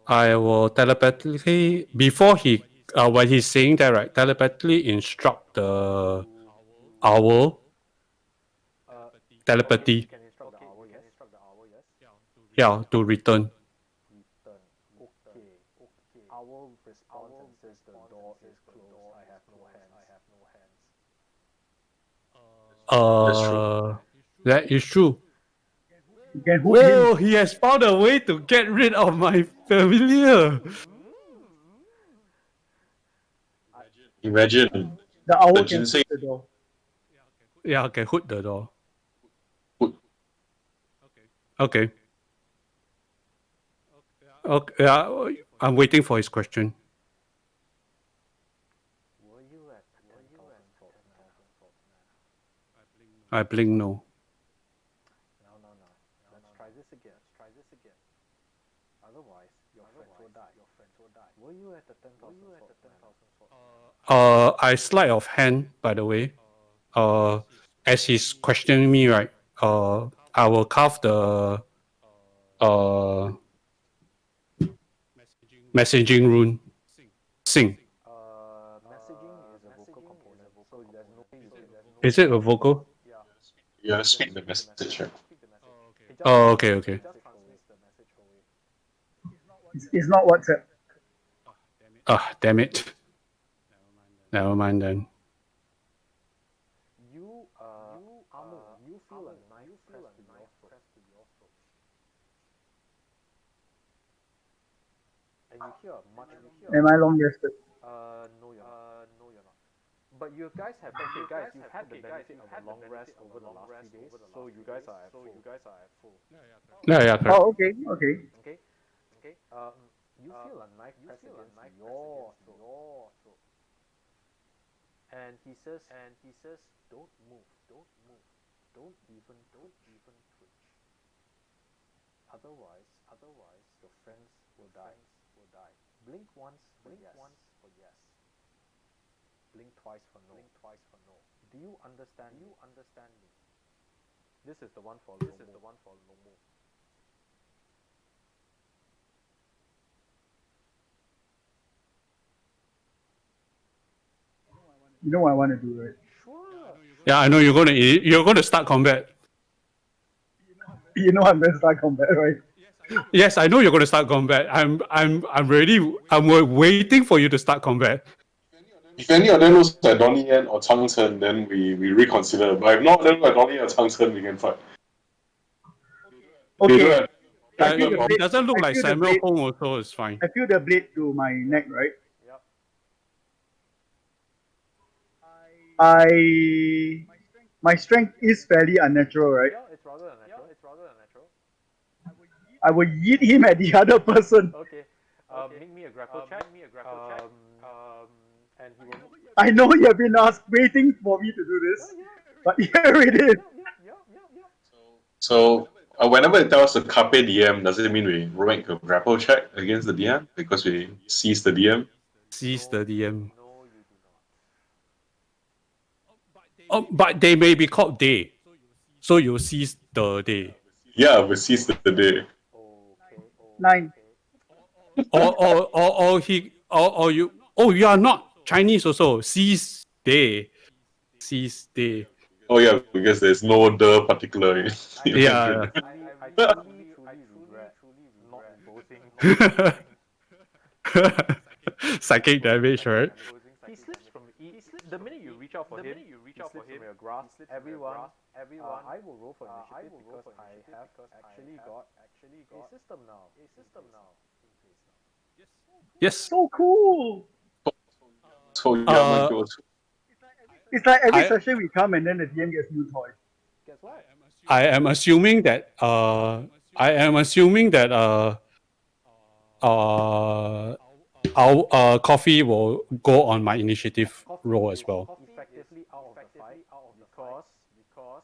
S2: I will telepathically before he when he's saying that, right, telepathically instruct the owl telepathy.
S1: You can instruct the owl, yes.
S2: Yeah, to return.
S1: Return. Okay. Owl responds and says the door is closed. I have no hands.
S2: That is true.
S4: You can hook him.
S2: Whoa, he has found a way to get rid of my familiar.
S3: Imagine
S4: The owl
S3: the
S4: can
S3: ginseng.
S4: hook the door.
S2: Yeah, I can hook the door.
S3: Hook.
S2: Okay. Okay, yeah, I'm waiting for his question.
S1: Were you at 10,000 foot now?
S2: I blink no.
S1: No. Let's try this again. Otherwise, your friends will die. Were you at the 10,000 foot?
S2: I sleight of hand, by the way. As he's questioning me, right? I will carve the messaging rune. Sing.
S1: Messaging is a vocal component, so there's no way you can.
S2: Is it a vocal?
S3: You gotta speak the message. Right?
S2: Oh, okay.
S1: It just transmits the message away.
S4: It's not WhatsApp.
S2: Damn it. Never mind then.
S1: You feel a knife pressed to your throat. And you hear much.
S4: Am I long rested?
S1: No, you're not. But you guys have you've had the benefit of a long rest over the last 3 days, so you guys are at full.
S2: Yeah, correct.
S4: Oh, okay.
S1: Okay. You feel a knife pressed against your throat. And he says, don't move. Don't even twitch. Otherwise, your friends will die. Blink once for yes. Blink twice for no. Do you understand me? This is the one for Lomo.
S4: You know what I want to do, right?
S1: Sure.
S2: Yeah, I know you're gonna start combat.
S4: You know I'm gonna start combat, right?
S2: Yes, I know you're gonna start combat. I'm ready. I'm waiting for you to start combat.
S3: If any of them looks like Donnie Yen or Chang Chen, then we reconsider. But if not them like Donnie Yen or Chang Chen, we can fight.
S4: Okay.
S2: It doesn't look
S4: I
S2: like
S4: feel the
S2: Samuel
S4: blade.
S2: Hong also. It's fine.
S4: I feel the blade to my neck, right?
S1: Yep.
S4: My strength is fairly unnatural, right?
S1: Yeah, it's rather unnatural.
S4: I will yeet him at the other person.
S1: Okay. Make me a grapple check. And he will.
S4: I know you have been waiting for me to do this, but here it is.
S1: Yeah.
S3: So whenever it tells the Carpe DM, does it mean we make a grapple check against the DM because we seize the DM?
S2: Seize the DM.
S1: No, you do not.
S2: Oh, but they may be called day, so you seize the day.
S3: Yeah, we seize the day.
S1: Okay.
S4: 9.
S2: Or you. Oh, you are not Chinese also. Seize day.
S3: Oh yeah, because there's no the particular.
S2: Yeah.
S1: I truly regret not imposing.
S2: Psychic damage, right?
S1: He slips from the minute you reach out for him, he slips from your grasp. Everyone, I will roll for initiative because I have actually got a system now.
S2: Yes.
S4: So cool.
S3: So yeah,
S4: It's like every session we come and then the DM gets new toys.
S1: Guess what?
S2: I am assuming that our coffee will go on my initiative roll as well.
S1: Effectively out of the fight because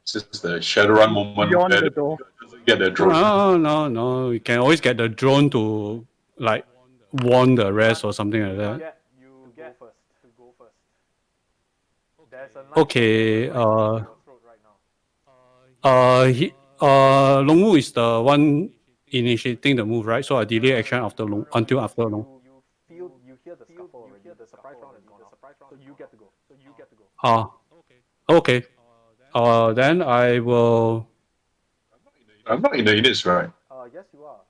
S3: It's just the Shadowrun moment
S4: Beyond
S3: where
S4: the door.
S3: get the drone.
S2: No. You can always get the drone to like warn the rest or something like that.
S1: you go first. There's a knife
S2: Okay.
S1: in your throat right now.
S2: Longwu is the one initiating the move, right? So I delay action until after Long.
S1: You hear the scuffle already. The surprise round is gone out. So you get to go.
S2: Okay. Then I will.
S3: I'm not in the units, right?
S1: Yes you are.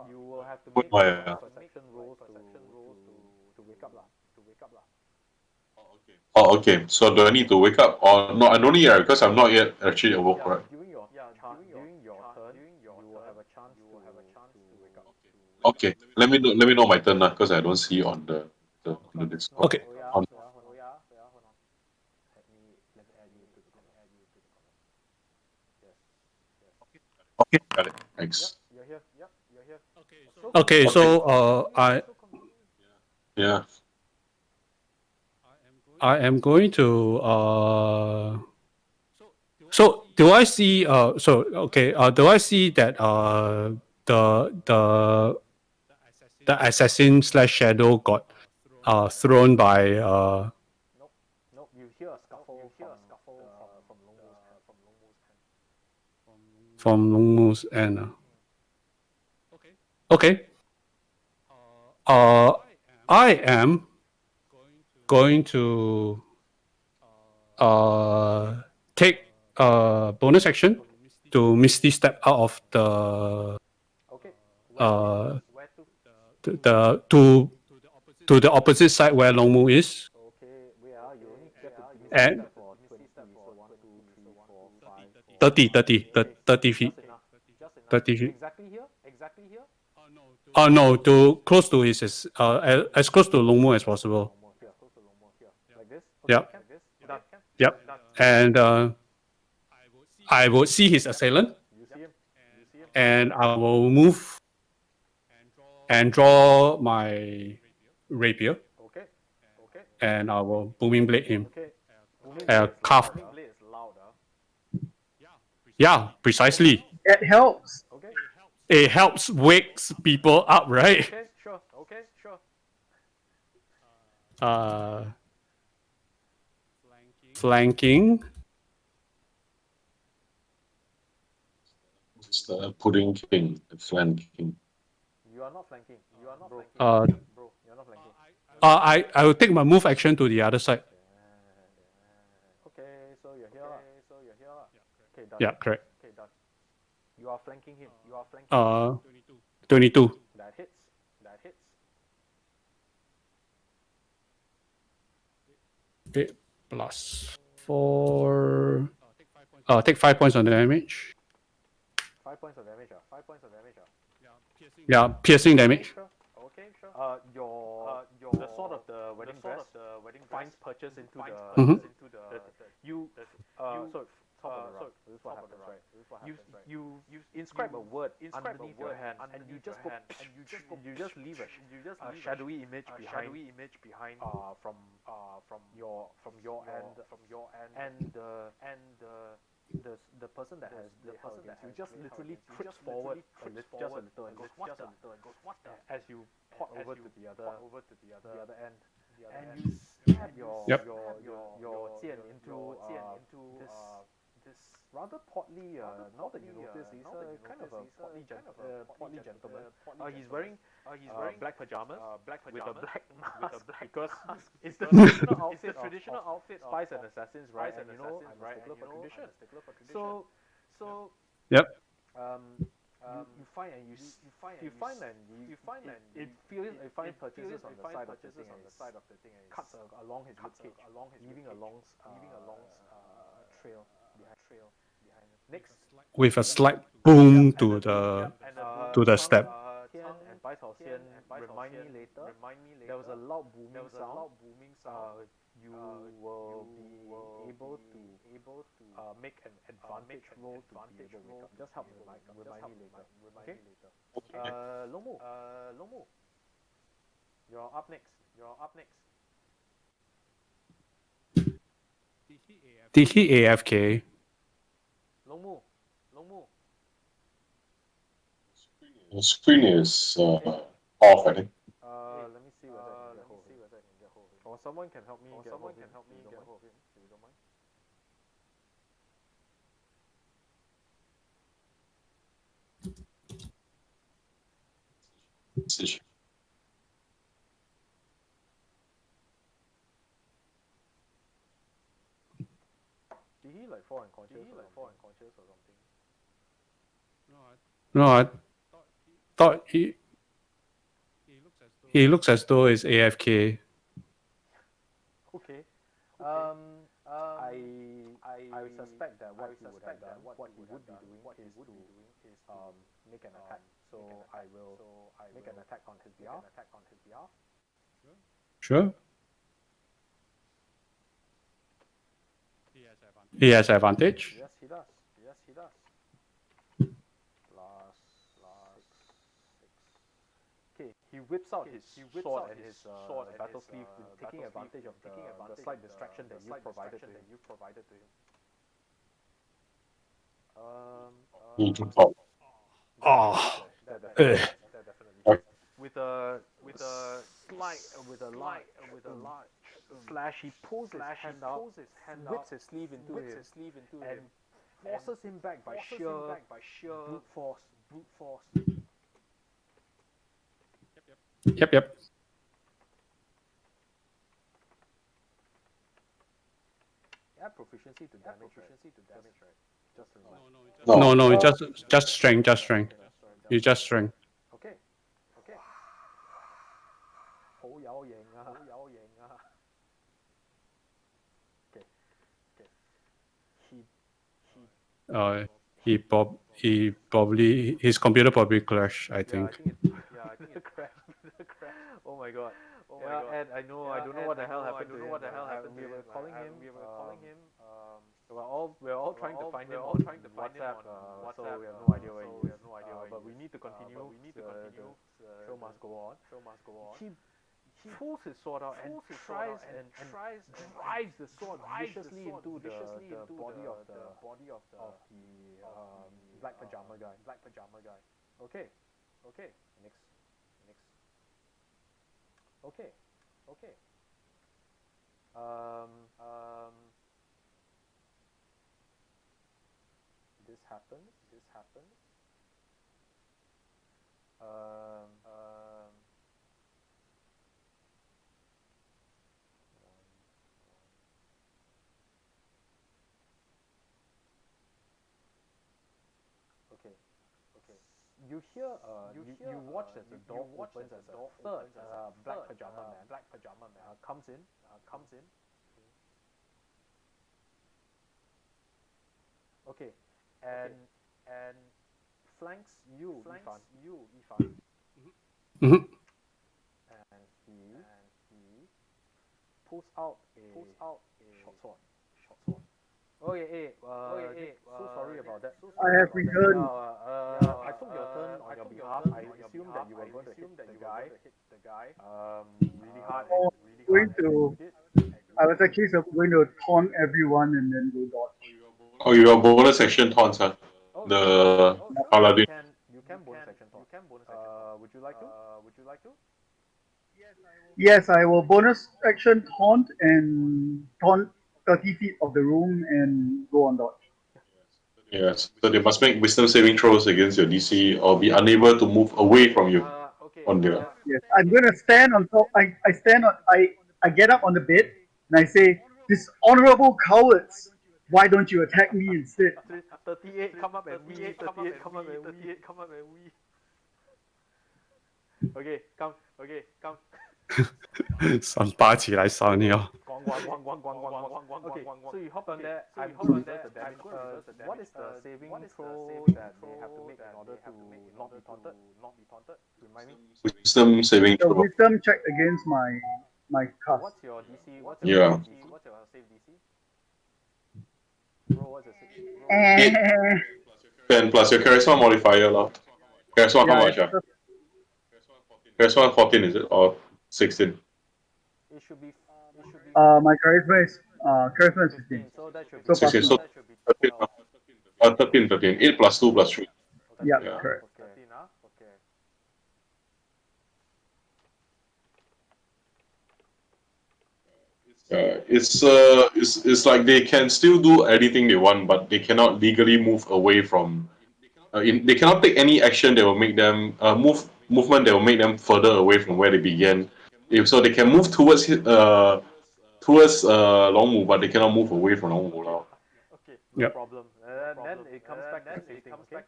S1: You will have to
S3: What
S1: make
S3: am I,
S1: perception rolls to wake up lah.
S3: Oh, okay. So do I need to wake up or no? I don't need because I'm not yet actually awoke, right?
S1: During your turn, you will have a chance to wake up.
S3: Okay. Let me know my turn now because I don't see on the Discord.
S2: Okay.
S1: Hold on. Let me add you to the comment. Yes.
S3: Okay, got it. Thanks.
S1: You're here.
S2: Okay. So
S3: Yeah.
S2: I am going to So do I see do I see that the assassin / shadow got thrown by
S1: Nope. You hear a scuffle from Longmu's hand.
S2: from Longmu's end. Okay. I am going to take bonus action to Misty Step out of the
S1: Okay. Where
S2: to the opposite side where Longmu is.
S1: Okay, you only get to
S2: And
S1: for 20, so 1, 2, 3, 4, 5,
S2: 30 feet.
S1: Just enough.
S2: 30 feet.
S1: Exactly here?
S2: No, to close to his as close to Longmu as possible.
S1: Close to Longmu here. Like this? Okay,
S2: Yep.
S1: Done.
S2: Yep. And I will see his assailant,
S1: You see him?
S2: and I will move and draw my rapier,
S1: Okay.
S2: and I will booming blade him.
S1: Okay.
S2: Calf.
S1: Blade is loud,
S2: Yeah, precisely.
S4: It helps.
S1: Okay.
S2: It helps wakes people up, right?
S1: Okay, sure.
S2: Flanking.
S3: It's the pudding king, the flanking.
S1: You are not flanking. Bro, you're not flanking.
S2: I will take my move action to the other side.
S1: Okay, so you're here. Okay, done.
S2: Yeah, correct.
S1: Okay, done. You are flanking him.
S2: 22.
S1: That hits.
S2: 8 plus 4. Take 5 points on the damage.
S1: 5 points of damage.
S2: Yeah, piercing damage.
S1: Okay, sure. The sword of the wedding dress finds purchase into you. So top of the rock. This is what happens, right? You inscribe a word underneath your hand, and you just leave a shadowy image behind from your end, and the person that has the person that you just literally trips forward just a little and goes what the, as you pot over to the other end, and you stab your jian into this rather portly. Now that you notice, he's kind of a portly gentleman. He's wearing black pajamas with a black mask because it's the traditional outfit of spies and assassins, right? And I'm a stickler for tradition. So
S2: Yep.
S1: you find purchases on the side of the thing, and cuts along his ribcage, leaving a long trail behind him. Next,
S2: With a slight boom to the step.
S1: Tian and Bai Cao Xian remind me later. There was a loud booming sound. You will be able to make an advantage roll to be able to wake up. Just help me remind me later. Okay. Long Mu. You're up next.
S2: Did he AFK?
S1: Long Mu.
S3: The screen is off, I think.
S1: Let me see whether I can get hold of him. Or someone can help me get hold of him, if you don't mind. Did he like fall unconscious or something?
S2: No, I thought he looks as though he's AFK.
S1: Okay. I suspect that what he would have done, what he would be doing is to make an attack. So I will make an attack on his behalf.
S2: Sure. He has advantage.
S1: Yes, he does. Last 6. Okay, he whips out his sword and his battle sleeve, taking advantage of the slight distraction that you provided to him.
S3: He took out.
S2: Oh.
S1: That definitely. With a large slash, he pulls his hand out, whips his sleeve into him, and forces him back by sheer brute force.
S2: Yep.
S1: Yeah, proficiency to damage, right? Just a lot.
S2: No, just strength. You just strength.
S1: Okay. 好有型啊！ Okay.
S2: He probably his computer probably crashed, I think.
S1: I think it crashed. Oh my god. And I don't know what the hell happened to him. We were calling him. We're all trying to find him on WhatsApp. So we have no idea where he is. But we need to continue. The show must go on. He pulls his sword out and tries and drives the sword viciously into the body of the black pajama guy. Okay. Next. Okay. This happens. Okay. You hear, you watch as the door opens, as a third black pajama man comes in. Okay, and flanks you, Yifan.
S2: Mm-hmm.
S1: And he pulls out a short sword. Okay, so sorry about that.
S4: I have returned.
S1: I took your turn on your behalf. I assumed that you were going to hit the guy. Really hard.
S4: I was actually going to taunt everyone and then go dodge.
S3: Oh, your bonus action taunts, huh? The Paladin.
S1: You can bonus action taunt. Would you like to?
S4: Yes, I will bonus action taunt and taunt 30 feet of the room and go on dodge.
S3: Yes, so they must make wisdom saving throws against your DC or be unable to move away from you.
S4: Yes, I'm going to stand on top. I get up on the bed and I say, dishonorable cowards, why don't you attack me instead?
S1: 38 come up and we. 38 come up and we. Okay, come.
S2: 神巴起来烧你哦！
S1: 講 Okay, so you hop on there. I'm going to reverse the damage. What is the saving throw that they have to make in order to not be taunted? Remind me.
S3: Wisdom saving
S4: The
S3: throw.
S4: wisdom check against my cast.
S1: What's your DC? What's
S3: Yeah.
S1: your DC? What's your save DC? Bro, what's your save?
S4: Eh,
S3: 10 plus your charisma modifier lah. Charisma how
S4: yeah,
S3: much? Charisma 14 is it or 16?
S1: It should be.
S4: my charisma is 15.
S1: So that should be.
S4: So plus
S3: 16. So 13, 13, 13. 8 plus 2 plus 3.
S4: Yeah,
S3: Yeah.
S4: correct.
S1: Okay. Okay.
S3: It's like they can still do anything they want, but they cannot legally move away from. They cannot take any action that will make them movement that will make them further away from where they began. So they can move towards Longmu, but they cannot move away from Longmu now.
S1: Okay, no
S2: Yep.
S1: problem. Then it comes back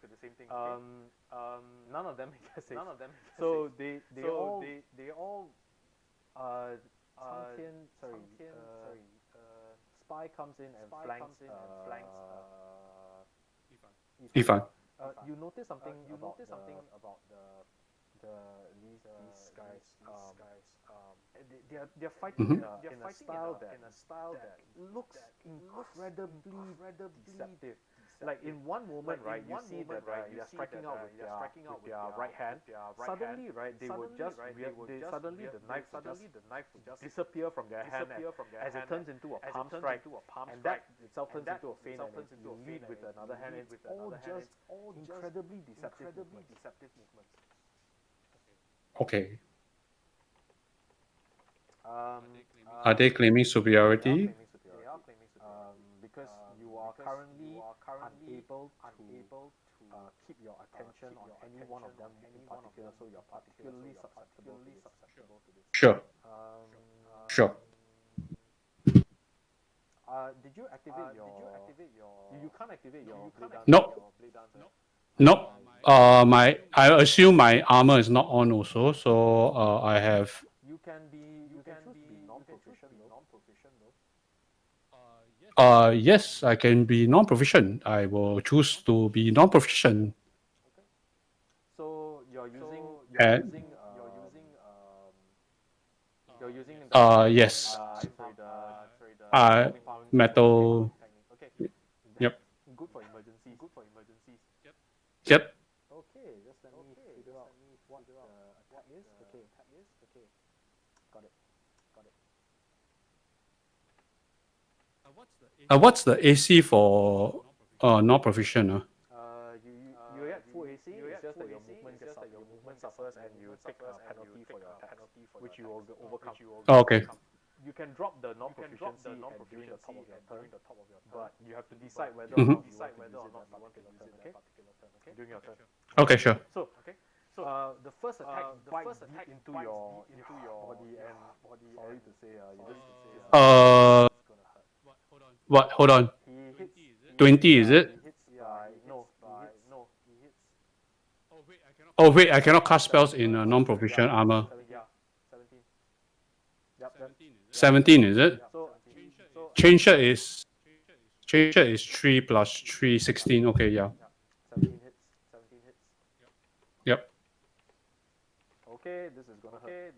S1: to the same thing. None of them make a save. So they all Cang Tian, spy comes in and flanks
S2: Yifan.
S1: you notice something about these guys. They're fighting in a style that looks incredibly deceptive. Like in one moment, right, you see that they're striking out with their right hand. Suddenly, right, they will just suddenly the knife will just disappear from their hand as it turns into a palm strike, and that itself turns into a feint, and you lead with another hand. It's all just incredibly deceptive movements.
S2: Okay.
S1: Um,
S2: Are they claiming superiority?
S1: They are claiming superiority. Because you are currently unable to keep your attention on any one of them in particular, so you're particularly susceptible to this.
S2: Sure. Sure.
S1: Did you activate your? You can't activate your blade dancer.
S2: No. Nope. I assume my armor is not on also, so I have.
S1: You can choose to be non-proficient though.
S2: Yes, I can be non-proficient. I will choose to be non-proficient.
S1: So you're using
S2: yes.
S1: the
S2: Metal.
S1: Okay.
S2: Yep.
S1: Good for emergencies.
S2: Yep.
S1: Okay, just let me figure out what the attack is. Okay. Got it.
S2: What's the AC for non-proficient?
S1: You get full AC. It's just that your movement suffers, and you take a penalty for your attack, which you will overcome.
S2: Oh, okay.
S1: You can drop the non-proficiency during the top of your turn, but you have to decide whether
S2: Mhm.
S1: or not you want to use it that particular turn. Okay, during your turn.
S2: Okay, sure.
S1: So the first attack bites deep into your body, and sorry to say, you just gonna hurt.
S2: What? Hold on.
S1: He hits
S2: 20, is it?
S1: He hits no. He hits.
S2: Oh wait, I cannot cast spells in non-proficient armor.
S1: 17. Yep.
S2: 17, is it?
S1: So
S2: Change is 3 plus 3, 16. Okay, yeah.
S1: 17 hits.
S2: Yep.
S1: Okay, this is gonna hurt.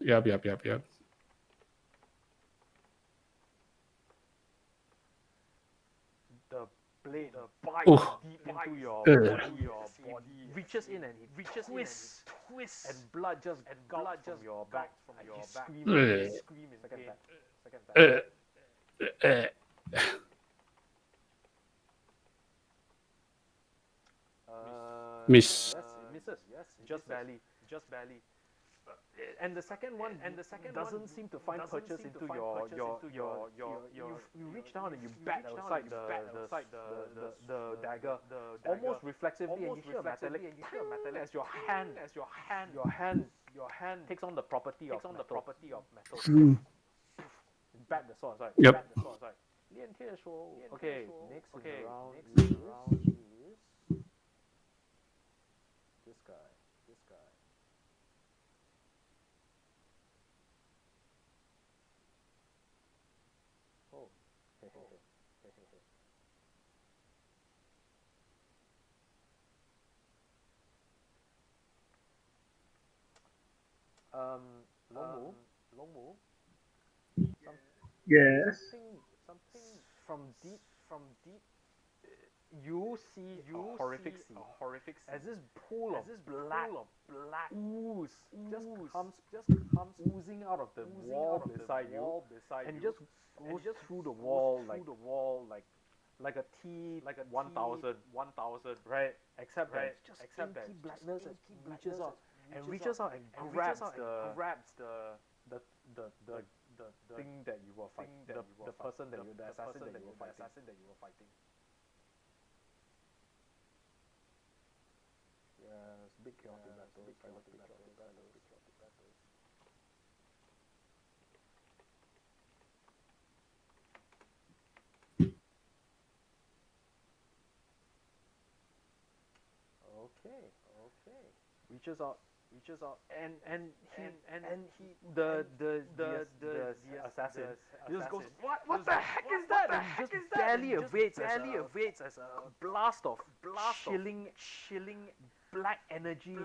S2: Yep.
S1: The blade bites
S2: Oof.
S1: deep into your body, reaches in and it twists, and blood just gouts from your back. You scream in pain. Second attack.
S2: Miss.
S1: Yes, it misses. Just barely. And the second one doesn't seem to find purchase into your you reach down and you bat outside the dagger almost reflexively, and you hear a metallic as your hand takes on the property of metal. Bat the sword aside.
S2: Yep.
S1: Okay, next round is this guy. Long Mu,
S4: Yes.
S1: something from deep. You see a horrific scene as this pool of black ooze just comes oozing out of the wall beside you, and just goes through the wall like a T1000, right? Except that inky blackness reaches out and grabs the thing that you were fighting, the person that you, the assassin that you were fighting. Yes, big chaotic battles. Okay. Reaches out, and he the assassin just goes, what the heck is that? And just barely evades as a blast of chilling black energy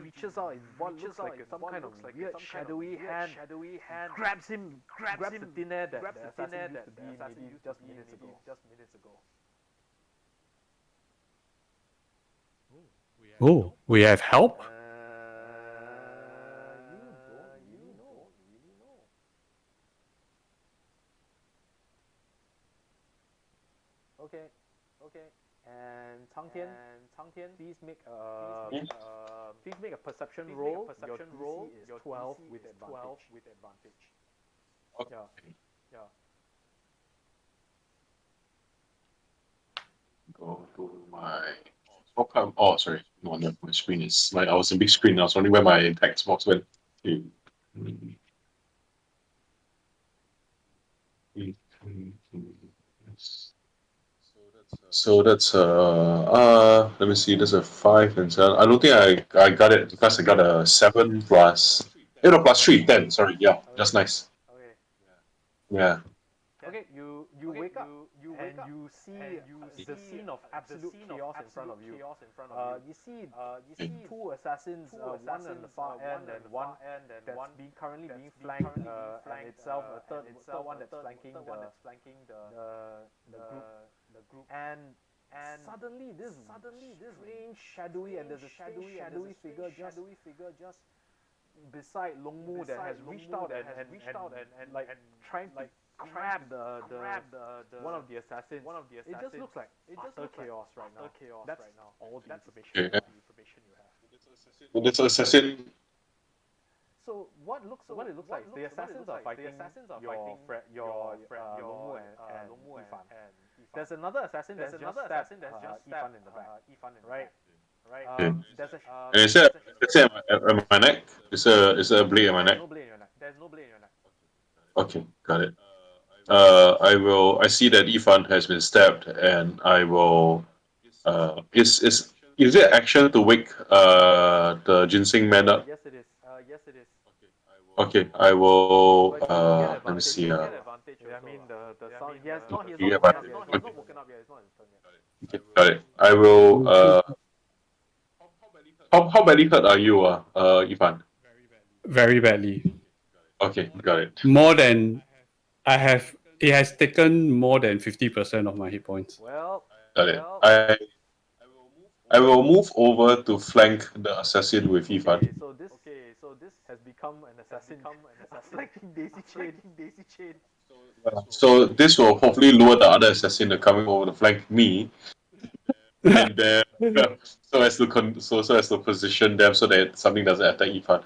S1: reaches out in what looks like some kind of weird shadowy hand, grabs the thin air that the assassin used to be maybe just minutes ago.
S2: Oh, we have help?
S1: You don't really know. Okay. And Cang Tian, please make a perception roll. Your DC is 12 with advantage.
S3: Okay.
S1: Yeah.
S3: Go to my. Oh, sorry. No, my screen is like I was in big screen. I was wondering where my text box went. Okay. So that's let me see. There's a 5 and 7. I don't think I got it because I got a 7 plus 3, 10. Sorry, yeah, just nice.
S1: Okay.
S3: Yeah.
S1: Okay, you wake up and you see the scene of absolute chaos in front of you. You see two assassins, one on the far end and one that's currently being flanked, and itself a third one that's flanking the group. And suddenly this strange shadowy, and there's a strange shadowy figure just beside Long Mu that has reached out and like trying to grab the one of the assassins. It just looks like utter chaos right now. That's all the information you have.
S3: This assassin.
S1: So what it looks like, the assassins are fighting your Long Mu and Yifan. There's another assassin that's just stabbed Yifan in the back, right? There's a
S3: Is it at my neck? Is a blade at my neck?
S1: There's no blade in your neck.
S3: Okay, got it. I see that Yifan has been stabbed, and I will. Is it action to wake the ginseng man up?
S1: Yes, it is.
S3: Okay, I will.
S1: But you get
S3: Let me see.
S1: I mean, the sound. He has not
S3: You
S1: woken
S3: get
S1: up
S3: my-
S1: yet. He's not woken up yet. It's not his turn yet.
S3: Okay, got it. I will. How badly hurt are you, Yifan?
S2: Very badly.
S3: Okay, got it.
S2: More than I have. It has taken more than 50% of my hit points.
S1: Well,
S3: Got it. I will move over to flank the assassin with Yifan.
S1: okay, so this has become an assassin, a flanking daisy chain.
S3: So this will hopefully lure the other assassin to coming over to flank me, and then so as to position them so that something doesn't attack Yifan.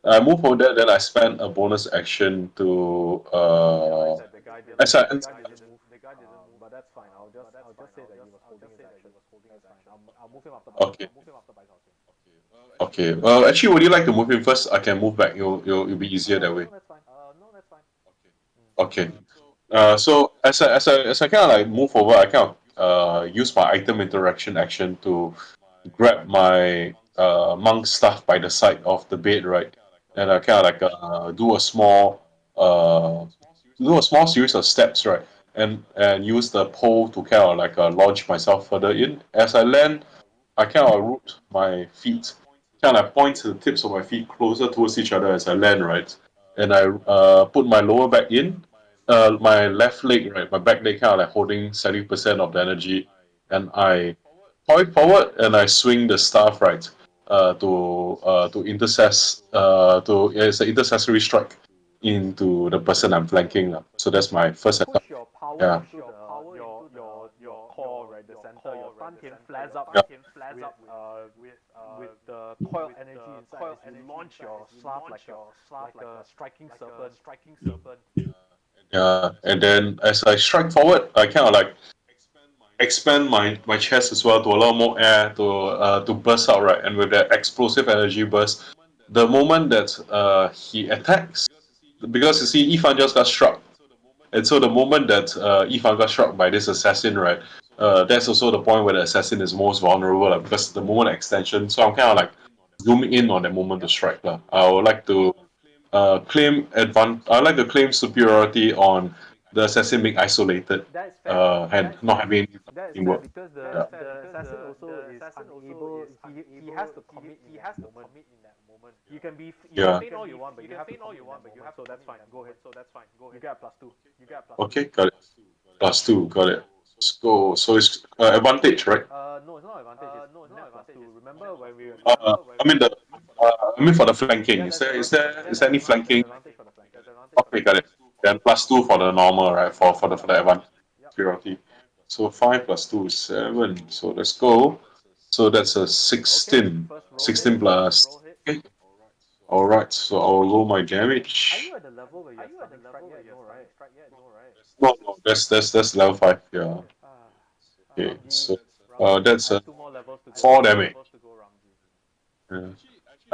S3: I move over there, then I spend a bonus action to
S1: The guy didn't move, but that's fine. I'll just say that he was holding his action. That's fine. I'll move him after.
S3: Okay.
S1: I'll move him after Bai Cao Jun.
S3: Okay. Well, actually, would you like to move him first? I can move back. It'll be easier that way.
S1: No, that's fine. No, that's fine.
S3: Okay. So as I kind of like move over, I kind of use my item interaction action to grab my monk stuff by the side of the bed, right? And I kind of like do a small series of steps, right? and use the pole to kind of like launch myself further in. As I land, I kind of root my feet, kind of point the tips of my feet closer towards each other as I land, right? And I put my lower back in, my left leg, right, my back leg kind of like holding 70% of the energy, and I point forward and I swing the staff, right, to intercess, it's an intercessory strike into the person I'm flanking. So that's my first attack.
S1: Push your power
S3: Yeah.
S1: into your core, right, the center. Your Dantian flares up
S3: Yeah.
S1: with the coiled energy inside. As you launch your staff like a striking serpent.
S3: Yeah, and then as I strike forward, I kind of like expand my chest as well to allow more air to burst out, right? And with that explosive energy burst, the moment that he attacks, because you see, Yifan just got struck, and so the moment that Yifan got struck by this assassin, right? That's also the point where the assassin is most vulnerable, like, because the moment extension. So I'm kind of like zooming in on that moment to strike. I would like to I like to claim superiority on the assassin being isolated
S1: That is fair.
S3: and not having
S1: That is fair
S3: teamwork.
S1: because
S3: Yeah.
S1: the assassin also is unable. He has to commit in that moment. You can be you
S3: Yeah.
S1: can feign all you want, but you have to commit in that moment. So that's fine. Go ahead. You get a +2.
S3: Okay, got it. +2, got it. Let's go. So it's advantage, right?
S1: No, it's not advantage. It's net +2. Remember when we?
S3: I mean for the flanking.
S1: Yeah,
S3: Is
S1: that's
S3: there any flanking?
S1: advantage for the flank.
S3: Okay, got it. Then +2 for the normal, right? For the advantage superiority. So 5 + 2 is 7. So let's go. So that's a 16.
S1: First roll
S3: 16
S1: hit.
S3: plus. Okay. Alright, so I'll roll my
S1: Are
S3: damage.
S1: you at the level where you're starting strike yet? No, right?
S3: No, that's level 5, yeah.
S1: Ah,
S3: Okay,
S1: Ramji,
S3: so
S1: Ramji,
S3: that's
S1: I
S3: a
S1: have 2 more levels to go.
S3: 4 damage. Yeah.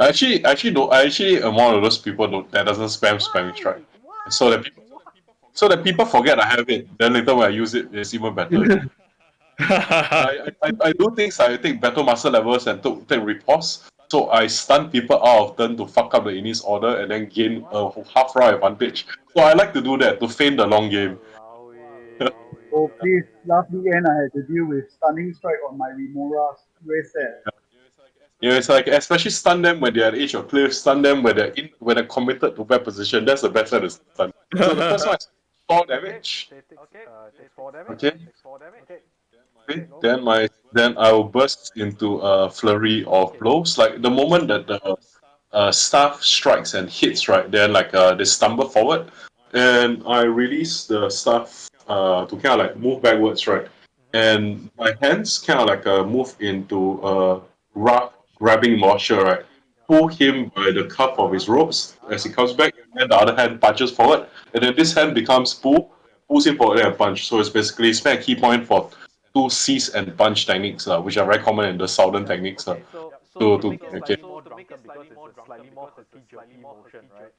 S3: I actually am one of those people that doesn't spamming strike. So that people forget I have it. Then later when I use it, it's even better. I do things I take battle master levels and take repulse. So I stun people out of turn to fuck up the Innis order and then gain a half round advantage. So I like to do that to feign the long game.
S4: Oh please, last weekend I had to deal with stunning strike on my Remoras. Very sad.
S3: Yeah, it's like especially stun them when they're at the edge of cliff, stun them when they're committed to bad position. That's the best way to stun. So the first one is 4 damage.
S1: Takes 4 damage.
S3: Okay.
S1: Okay.
S3: Okay. Then I will burst into a flurry of blows. Like the moment that the staff strikes and hits, right, then like they stumble forward, and I release the staff to kind of like move backwards, right, and my hands kind of like move into a rough grabbing posture, right. Pull him by the cuff of his ropes as he comes back, and the other hand punches forward, and then this hand becomes pulls him forward and punch. So it's basically spend a key point for 2 seize and punch techniques, which are very common in the southern techniques.
S1: Okay, so to make it
S3: Okay.
S1: slightly more drunken because it's a slightly more herky-jerky motion, right?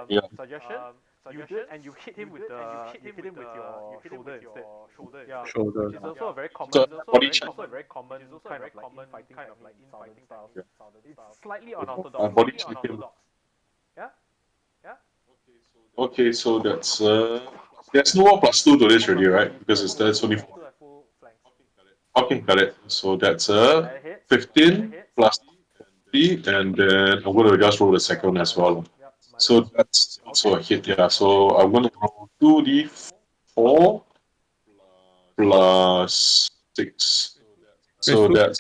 S3: Yeah.
S1: Suggestion: you hit him with your shoulder instead. Yeah,
S2: Shoulder.
S1: which is also a very common,
S3: So, body
S1: it's
S3: check.
S1: also a very common kind of like infighting styles.
S3: Yeah.
S1: It's slightly unorthodox.
S3: Body check him.
S1: Yeah.
S3: Okay, so that's there's no more +2 to this already, right? Because that's only 4.
S1: Still have full flanks.
S3: Okay, got it. So that's
S1: That hits.
S3: 15 plus 3, and then I'm going to just roll the second one as well.
S1: Yep.
S3: So that's also a hit, yeah. So I'm going to roll 2d4 plus 6. So that's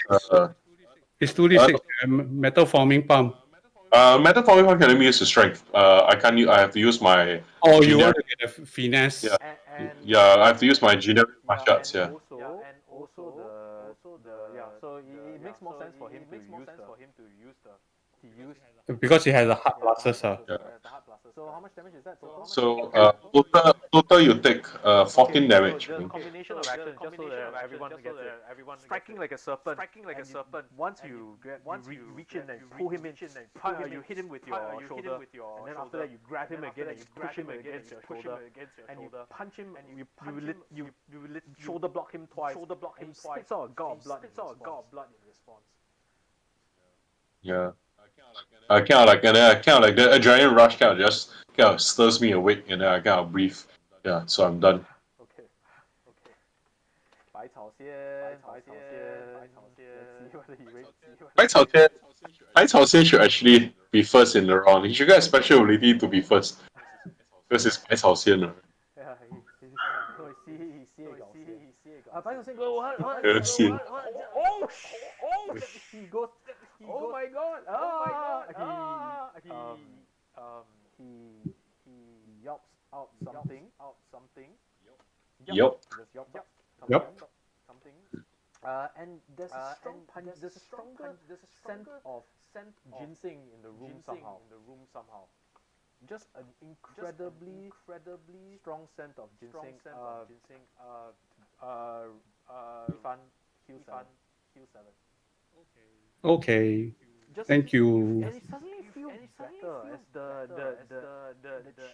S2: It's 2d6 metal forming palm.
S3: metal forming one can only use the strength. I can't. I have to use my.
S2: Oh, you
S3: generic-
S2: want to get a finesse?
S3: Yeah.
S1: And
S3: Yeah, I have to use my generic martial arts.
S1: and
S3: Yeah.
S1: also the so it makes more sense for him to use
S2: Because he has a hard classes.
S1: the hard classes. So how much damage is that total?
S3: So total you take 14 damage.
S1: So the combination of actions, just so that everyone gets it. Striking like a serpent. Once you reach in and pull him in, you hit him with your shoulder, and then after that you grab him again and you push him against your shoulder, and you punch him. You shoulder block him twice. He spits out a gout of blood in response.
S3: Yeah. I kind of like, and then I kind of like the adrenaline rush kind of just kind of stirs me awake, and then I kind of breathe. Yeah, so I'm done.
S1: Okay.
S3: Bai Cao Xian should actually be first in the round. He should get a special ability to be first. Because it's Bai Cao Xian.
S1: Yeah, he goes. Oh my god! He yelps out something.
S3: Yup.
S1: Something. And there's a stronger scent of ginseng in the room somehow. Just an incredibly strong scent of ginseng. Yifan, Q7.
S2: Okay.
S1: Just
S2: Thank you.
S1: And it suddenly feels better as the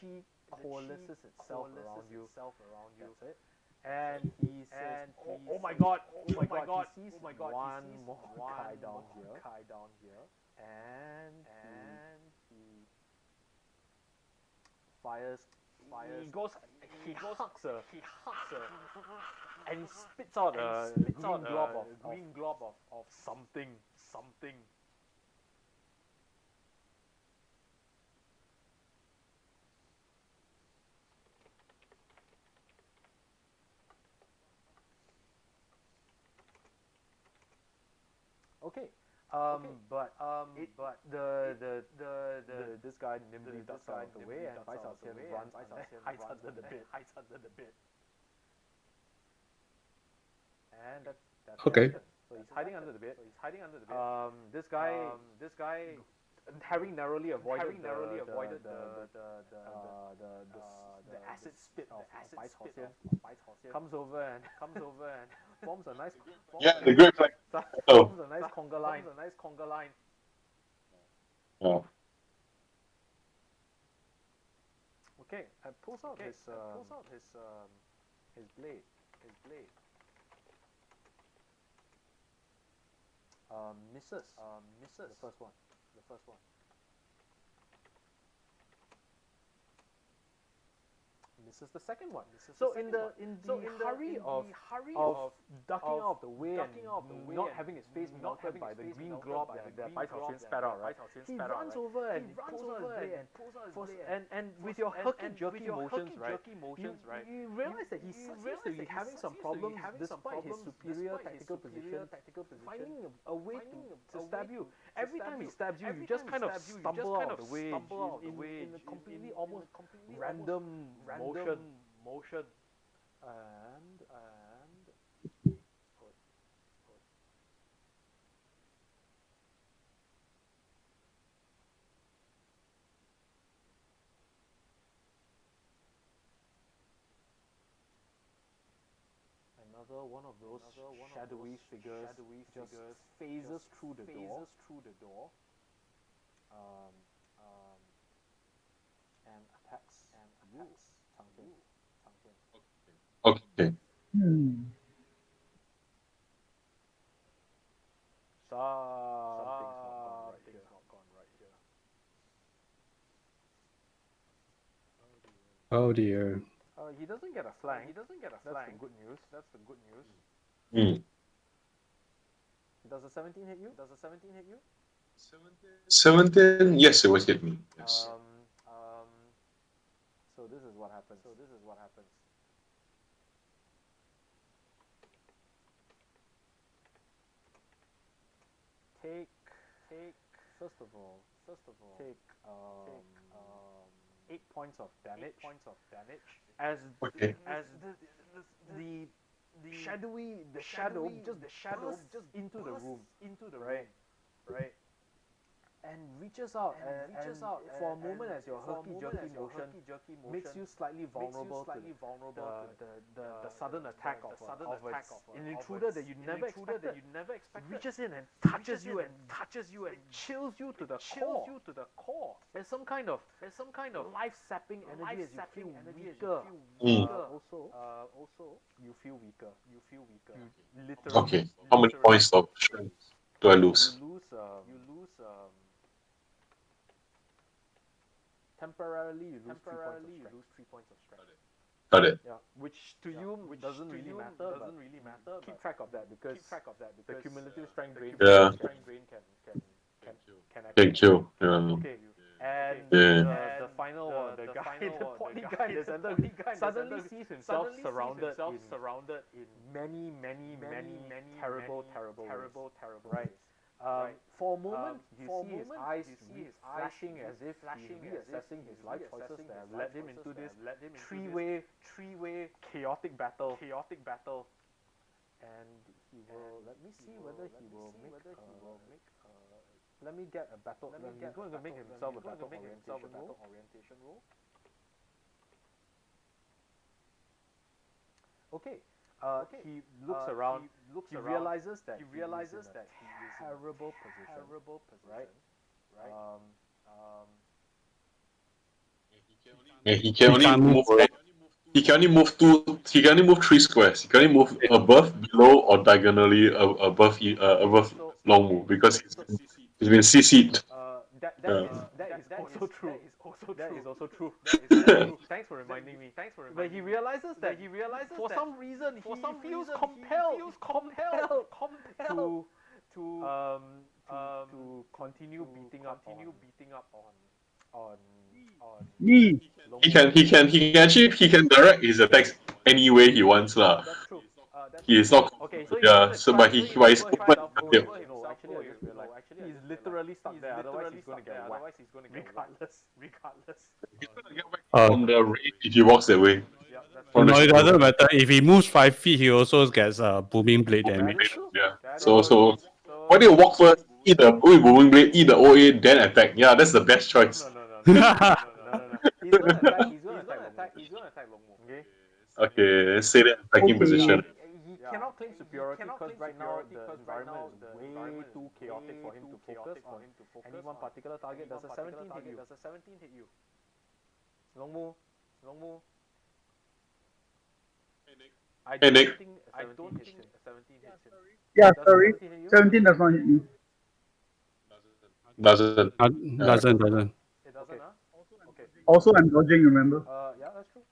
S1: chi coalesces itself around you. That's it. And he says, "Oh my God! He sees one more guy down here, and he fires. He hucks her, and he spits out a green glob of something. Okay. But this guy nimbly ducks out of the way and Bai Cao Xian runs and hides under the bed. And that's
S2: Okay.
S1: it. So he's hiding under the bed. This guy, having narrowly avoided the acid spit of Bai Cao Xian, comes over and forms a nice
S3: The Great Flag.
S1: forms a nice conga line.
S3: Oh.
S1: Okay, and pulls out his blade. Misses. The first one. Misses the second one. So in the hurry of ducking out of the way and not having his face melted by the green glob that Bai Cao Xian spat out, right? He runs over and pulls out his blade and with your herky-jerky motions, right? You realize that he seems to be having some problems despite his superior tactical position, finding a way to stab you. Every time he stabs you, you just kind of stumble out of the way in a completely almost random motion. And another one of those shadowy figures just phases through the door and attacks you, Cang Tian.
S3: Okay.
S1: Something's not gone right here.
S2: Oh dear.
S1: He doesn't get a flank. That's the good news. Does a 17 hit you?
S3: 17? Yes, it was hit me. Yes.
S1: So this is what happens. Take first of all, take 8 points of damage. As
S3: Okay.
S1: the shadow bursts into the room, right? And reaches out and for a moment as your herky-jerky motion makes you slightly vulnerable to the sudden attack of an intruder that you never expected. Reaches in and touches you and chills you to the core. There's some kind of life-sapping energy as you feel weaker. Also, you feel weaker. You literally.
S3: Okay. How many points of strength do I lose?
S1: You lose. Temporarily, you lose 3 points of strength.
S3: Got it.
S1: Yeah, which to you doesn't really matter. Keep track of that because the cumulative strength drain
S3: Yeah.
S1: can
S3: Thank
S1: actually.
S3: you.
S1: Okay. And
S3: Yeah.
S1: the final one, the guy, the portly guy in the center, suddenly sees himself surrounded in many terrible ways. Right? For a moment, you see his eyes flashing as if he's reassessing his life choices that have led him into this three-way chaotic battle. And he will. Let me see whether he will make. Let me get a battle. He's going to make himself a battle orientation roll. Okay. He looks around. He realizes that he is in a terrible position. Right.
S3: And he can only
S2: can't
S3: move. He can only move two. He can only move 3 squares. He can only move above, below, or diagonally above long move because he's been CC'd.
S1: That is also true. That is also true. Thanks for reminding me. But he realizes that for some reason he feels compelled to continue beating up on
S4: Me.
S3: He can direct his attacks any way he wants lah.
S1: That's true.
S3: He is not.
S1: Okay, so
S3: Yeah. So but he's open.
S1: No, actually, I just realized he's literally stuck there. Otherwise, he's going to get whacked. Regardless.
S3: From the range if he walks that way.
S1: Yeah, that's
S3: From
S2: No,
S3: the
S2: it doesn't matter. If he moves 5 feet, he also gets booming blade damage.
S3: Yeah. So why do you walk first? Eat the booming blade, eat the OA, then attack. Yeah, that's the best choice.
S1: No. He's gonna attack Longmo. Okay.
S3: Okay, let's say that attacking
S4: Okay.
S3: position.
S1: He cannot claim superiority because right now the environment is way too chaotic for him to focus on any one particular target. Does a 17 hit you? Longmo. I
S3: Hey,
S1: don't
S3: Nick.
S1: think a 17 hits him.
S4: Yeah,
S1: Does a
S4: sorry.
S1: 17 hit you?
S4: 17 does not hit me.
S3: Doesn't.
S2: Doesn't.
S1: It doesn't, huh? Okay.
S4: Also, I'm dodging, remember?
S1: Yeah, that's true.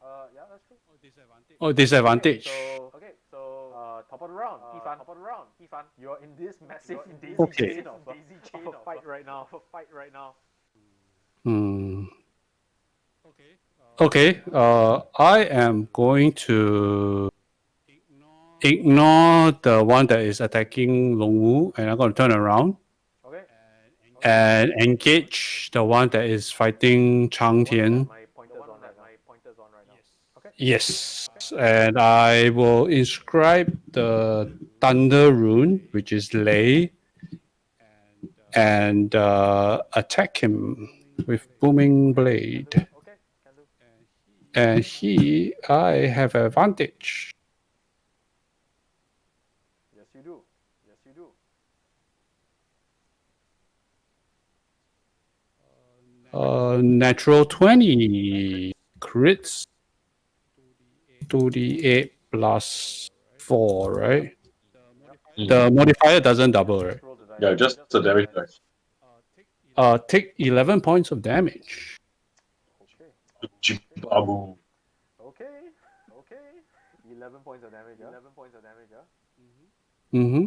S2: Oh, disadvantage.
S1: So top of the round, Yifan. You're in this massive daisy
S2: Okay.
S1: chain of a fight right now.
S2: Okay. I am going to ignore the one that is attacking Longwu, and I'm going to turn around
S1: Okay.
S2: and engage the one that is fighting Cang Tian.
S1: My pointer's on right now. Okay.
S2: Yes, and I will inscribe the Thunder Rune, which is Lei, and attack him with Booming Blade.
S1: Okay. Can do.
S2: And I have advantage.
S1: Yes, you do.
S2: Natural 20 crits. 2d8 plus 4, right? The modifier doesn't double, right?
S1: Roll the dice.
S3: Yeah, just the damage dice.
S2: Take 11 points of damage.
S3: Babu.
S1: Okay. 11 points of damage. Yeah.
S2: Mm-hmm.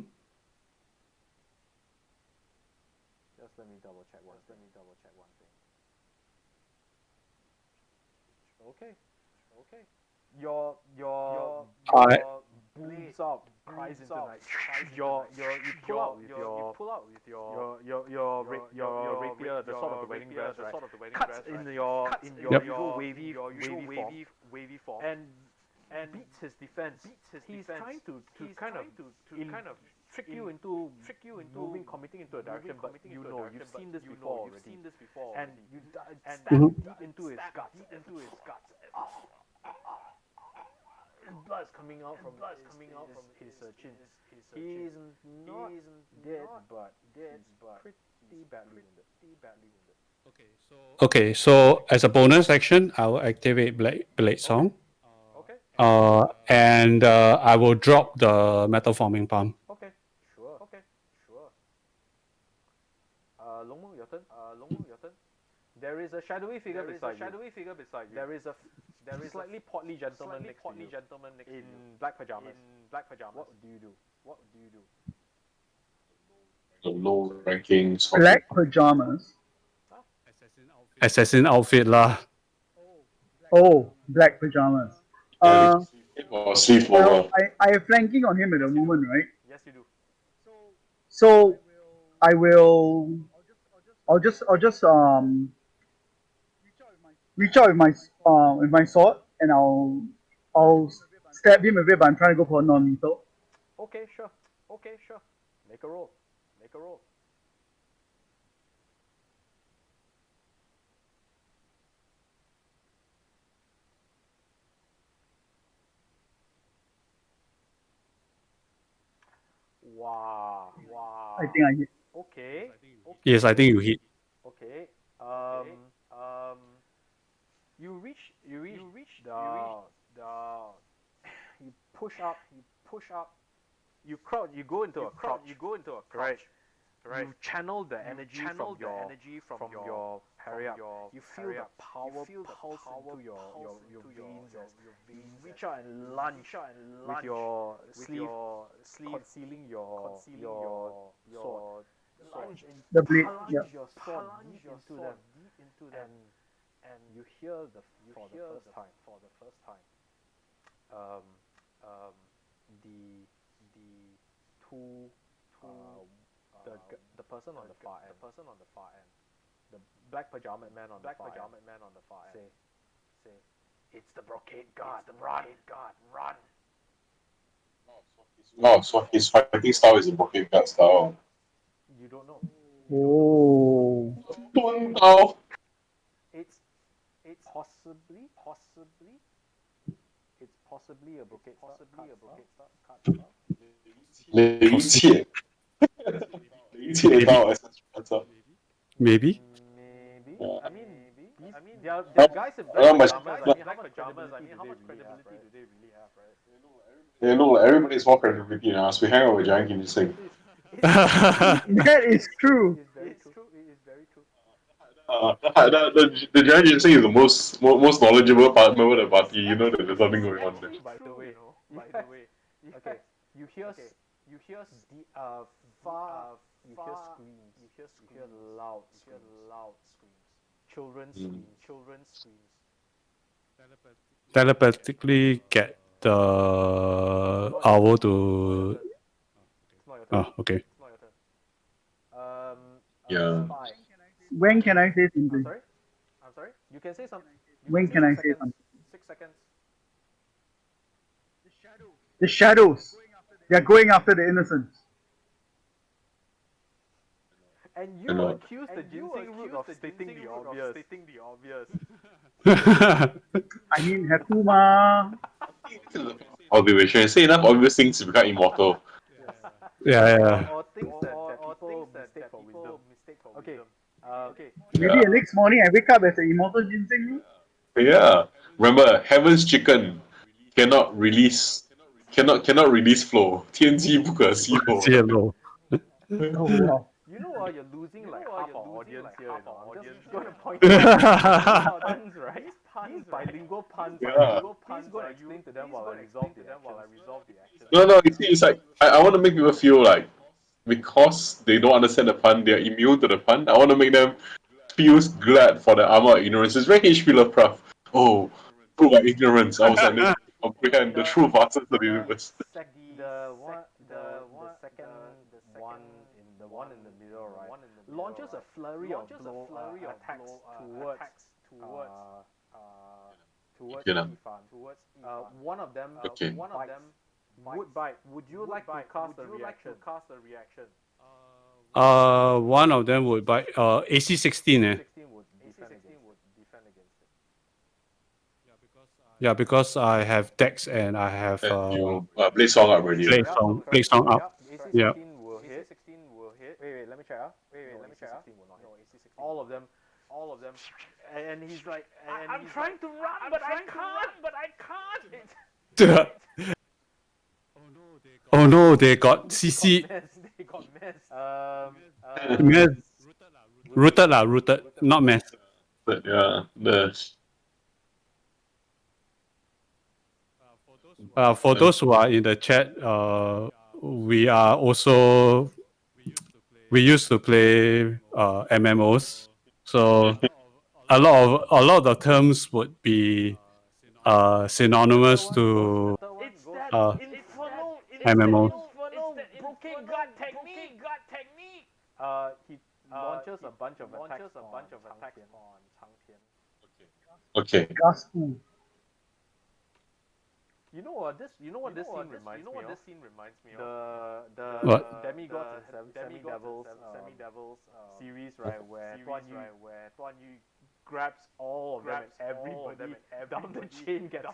S1: Just let me double check one thing. Okay. Your booms up, cries into night. You pull out with your rapier, the sword of the wedding dress, right? Cuts in your usual wavy form, and beats his defense. He's trying to kind of trick you into committing into a direction, but you've seen this before already, and you stab deep into his guts. Blood's coming out from his chin. He's not dead, but pretty badly wounded.
S2: Okay, so as a bonus action, I will activate Blade Song.
S1: Okay.
S2: And I will drop the Metal Forming Palm.
S1: Okay. Sure. Longmu, your turn. There is a shadowy figure beside you. There is a there is slightly portly gentleman next to you in black pajamas. What do you do?
S3: The low-ranking
S4: Black pajamas.
S2: Assassin outfit lah.
S4: Oh, black pajamas.
S3: or sleeve
S4: Well,
S3: over.
S4: I am flanking on him at the moment, right?
S1: Yes, you do.
S4: So I will. I'll just reach out with my sword and I'll stab him a bit, but I'm trying to go for a non-lethal.
S1: Okay, sure. Make a roll. Wow.
S4: I think I hit.
S1: Okay.
S2: Yes, I think you hit.
S1: Okay. You reach the you push up. You crouch. You go into a crouch. Right. You channel the energy from your parry-up. You feel the power pulse into your veins as you reach out and lunge with your sleeve concealing your sword. Lunge and
S4: The blade,
S1: plunge
S4: yeah.
S1: your sword deep into them, and you hear for the first time the two the person on the far end, the black pajama man on the far end, say, it's the brocade guard, run.
S3: Oh, so his fighting style is a brocade guard style.
S1: You don't know.
S4: Oh.
S3: Oh,
S1: It's possibly a brocade card.
S3: 雷切，雷切刀 SS
S2: Maybe.
S1: I mean, they're guys in black pajamas. I mean, how much credibility do they really have, right?
S3: They look like everybody's more credibility now. As we hang out with Giant King this thing.
S4: That is true.
S1: It is very true.
S3: The Giant Ginseng is the most knowledgeable member of the party. You know that there's something going on there.
S1: By the way, okay, you hear far screams. You hear loud screams. Children's screams.
S2: Telepathically get the owl to.
S1: It's not your turn.
S2: Oh, okay.
S1: It's not your turn.
S3: Yeah.
S1: Spy.
S4: When can I say
S1: I'm
S4: something?
S1: sorry. You can say something.
S4: When can I say something?
S1: 6 seconds.
S4: The shadows. They're going after the innocents.
S1: And you
S3: I know.
S1: accuse the ginseng root of stating the obvious.
S4: I mean, Hakuma.
S3: Observation. Say enough obvious things to become immortal.
S2: Yeah.
S1: Or things that people mistake for wisdom. Okay.
S4: Maybe the next morning I wake up as an immortal ginseng.
S3: Yeah. Remember, Heaven's Chicken cannot release flow. 天机不可吸flow.
S2: 泄露。
S4: Oh, wow.
S1: You know you're losing like half our audience here. I'm just going to point out puns, right? These bilingual puns.
S3: Yeah.
S1: Please go and explain to them while I resolve the action.
S3: No, you see, it's like I want to make people feel like because they don't understand the pun, they're immune to the pun. I want to make them feel glad for the armor of ignorance. It's very HP Lovecraft. Oh, prove my ignorance. I was unable to comprehend the true facets of the universe.
S1: The second one in the middle, right? Launches a flurry of attacks towards Yifan. One of them
S3: Okay.
S1: would bite. Would you like to cast a reaction?
S2: One of them would buy AC 16.
S1: 16 would defend against it.
S2: Yeah, because I have Dex and I have
S3: You play song up already.
S2: Play song up.
S1: AC 16
S2: Yeah.
S1: will hit. Wait, let me check. AC 16 will not hit. All of them. And he's like, I'm trying to run, but I can't.
S2: Oh no, they got CC.
S1: They got
S2: Mess. Rooted, not mess.
S3: But yeah,
S2: For those who are in the chat, we are also we used to play MMOs, so a lot of the terms would be synonymous to
S1: It's that
S2: uh,
S1: infernal,
S2: MMOs.
S1: broken gut technique. He launches a bunch of attacks on Cang Tian.
S3: Okay.
S4: Gastu.
S1: You know what this scene reminds me of? The
S2: What?
S1: demigods and semi-devils series, right, where Tuan Yu grabs all of them and everybody down the chain gets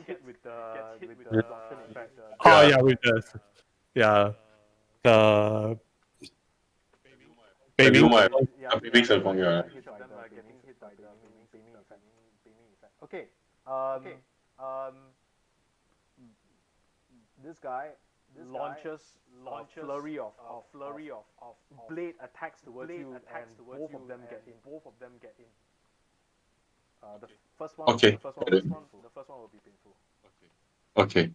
S1: hit with the absorption effect.
S2: Oh yeah, with the
S3: I do
S2: Beiming.
S3: my
S1: Yeah,
S3: big cell phone, yeah.
S1: getting hit by the beaming effect. Okay. This guy launches a flurry of blade attacks towards you, and both of them get in. The first one.
S3: Okay.
S1: The first one will be painful.
S3: Okay.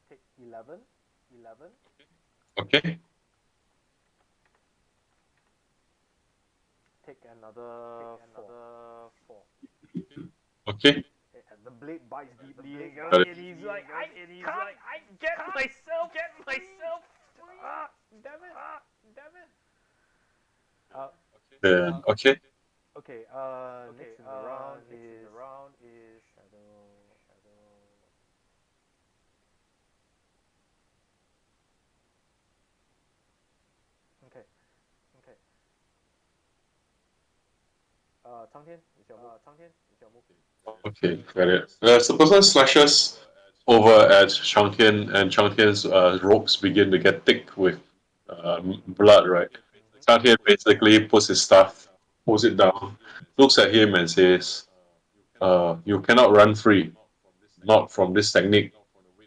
S1: Take 11.
S3: Okay.
S1: Take another 4.
S3: Okay.
S1: And the blade bites deeply,
S3: Got it.
S1: and he's like, I get myself free. Damn it.
S3: Then okay.
S1: Okay. Next in the round is Shadow. Okay. Cang Tian, it's your move.
S3: Okay, got it. So the person slashes over at Chang Tian, and Chang Tian's ropes begin to get thick with blood, right? Chang Tian basically puts his staff, pulls it down, looks at him and says, you cannot run free, not from this technique,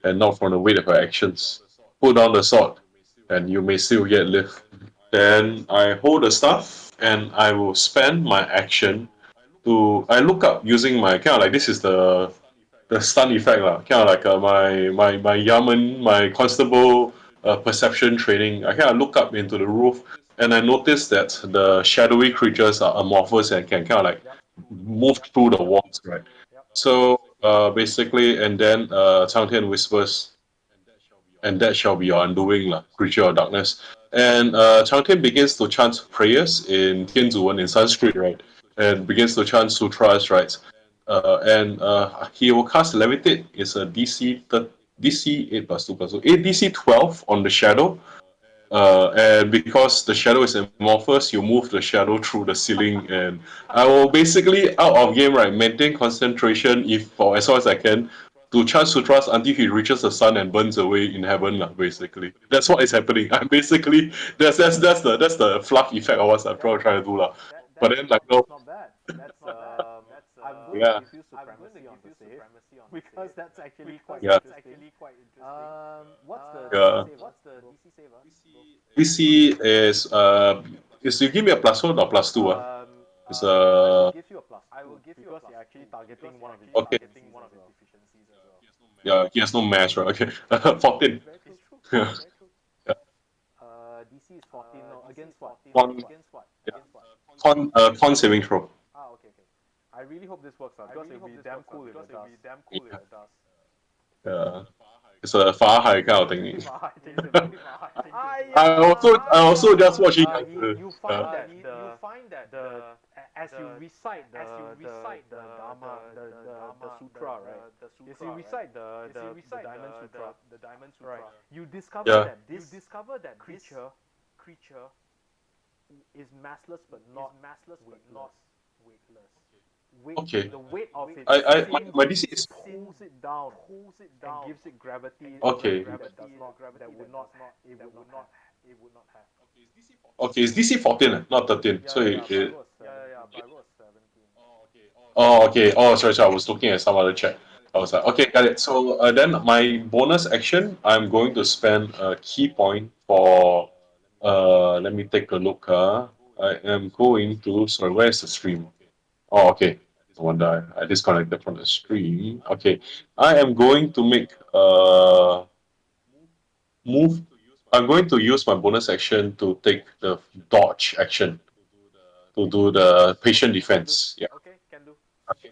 S3: and not from the weight of your actions. Put down the sword, and you may still yet live. Then I hold the staff, and I will spend my action I look up using my kind of like this is the stun effect lah, kind of like my yamen, my constable perception training. I kind of look up into the roof, and I notice that the shadowy creatures are amorphous and can kind of like move through the walls, right? So basically, and then Chang Tian whispers, and that shall be your undoing, lah, creature of darkness. And Chang Tian begins to chant prayers in Tianzuwen in Sanskrit, right? And begins to chant sutras, right? And he will cast Levitate. It's a DC 8 plus 2 plus 2, DC 12 on the shadow. And because the shadow is amorphous, you move the shadow through the ceiling, and I will basically out of game, right, maintain concentration if for as long as I can to chant sutras until he reaches the sun and burns away in heaven, lah. Basically, that's what is happening. I'm basically that's the fluff effect of what I'm trying to do, lah. But then like no,
S1: That's not bad. I'm going
S3: yeah.
S1: to give you supremacy on the save because that's actually quite
S3: Yeah.
S1: interesting. What's
S3: Yeah.
S1: the DC save?
S3: DC is you give me a +1 or +2, It's
S1: I will give you a plus. Because you're actually targeting one of his
S3: Okay.
S1: deficiencies as well.
S3: Yeah, he has no mass, right? Okay. 14.
S1: It's true.
S3: Yeah.
S1: DC is 14. No, against what?
S3: Con-
S1: Against what?
S3: yeah.
S1: Against what?
S3: Con saving throw.
S1: Okay. I really hope this works out because it would be damn cool if it does.
S3: Yeah. It's a far high kind of thing.
S1: I
S3: also just watching.
S1: You find that as you recite the Dharma, the sutra, right? As you recite the diamond sutra, right? You discover that this creature is massless but not weightless.
S3: Okay.
S1: The weight of it
S3: my DC is
S1: pulls it down, and gives it gravity.
S3: Okay.
S1: That would not have.
S3: okay. It's DC 14, not 13. So
S1: But I
S3: it.
S1: wrote 17.
S3: Oh, okay. Oh, sorry. I was looking at some other chat. I was like, okay, got it. So then my bonus action, I'm going to spend a key point for Let me take a look. I am going to. Sorry, where's the stream? Oh, okay. No wonder I disconnected from the stream. Okay, I am going to make move. I'm going to use my bonus action to take the dodge action to do the patient defense. Yeah.
S1: Okay, can do.
S3: Okay.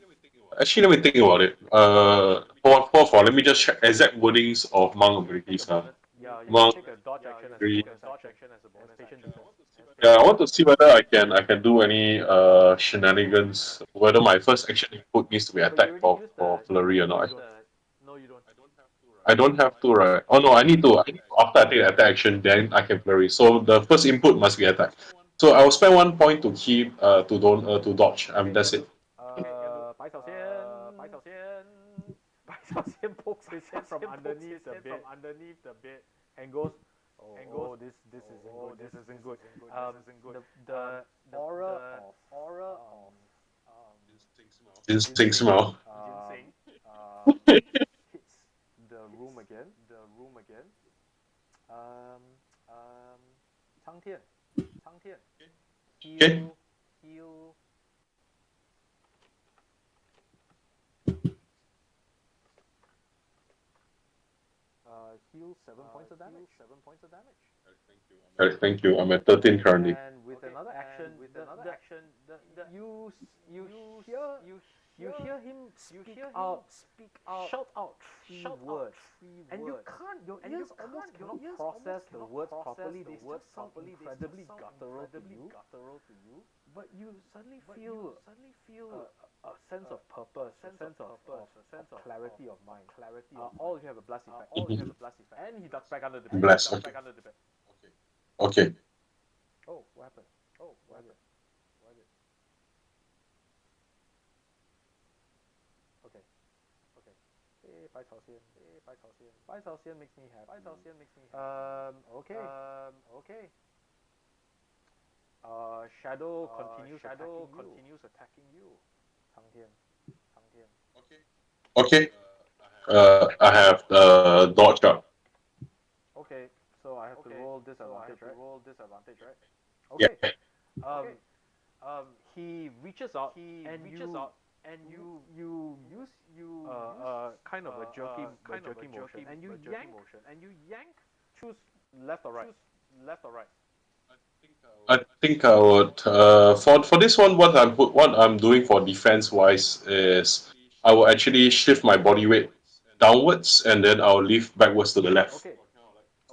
S3: Actually, let me think about it. Let me just check exact wordings of monk abilities.
S1: Yeah, you can
S3: Monk.
S1: take a dodge action as a
S3: Three.
S1: bonus action as patient defense.
S3: Yeah, I want to see whether I can do any shenanigans. Whether my first action input needs to be
S1: But you
S3: attack
S1: already
S3: for
S1: used
S3: for
S1: the.
S3: flurry or not.
S1: No, you don't.
S3: I don't have to, right? Oh no, I need to. After I take attack action, then I can flurry. So the first input must be attack. So I will spend 1 point to keep to dodge. That's it.
S1: 百草仙 pokes his head from underneath the bed and goes, oh, this isn't good. The aura of
S3: Instinct smell.
S1: hits the room again. Cang Tian,
S3: Okay.
S1: heal. Heal 7 points of damage.
S3: Alright, thank you. I'm at 13 currently.
S1: And with another action, you hear him speak out, shout out three words, and you can't. Your ears almost cannot process the words properly. They just sound incredibly guttural to you. But you suddenly feel a sense of purpose, a sense of clarity of mind. All you have a blast effect. And he ducks back under the bed.
S3: Blast. Okay.
S1: Oh, what happened? Okay. Hey, 百草仙 makes me happy. Okay. Shadow continues attacking you. Cang Tian.
S3: Okay. I have dodge up.
S1: Okay, so I have to roll disadvantage, right?
S3: Yeah.
S1: Okay. He reaches out and you use kind of a jerky motion and you yank. Choose left or right.
S3: I think I would for this one what I'm doing for defense wise is I will actually shift my body weight downwards and then I'll lift backwards to the left.
S1: Okay.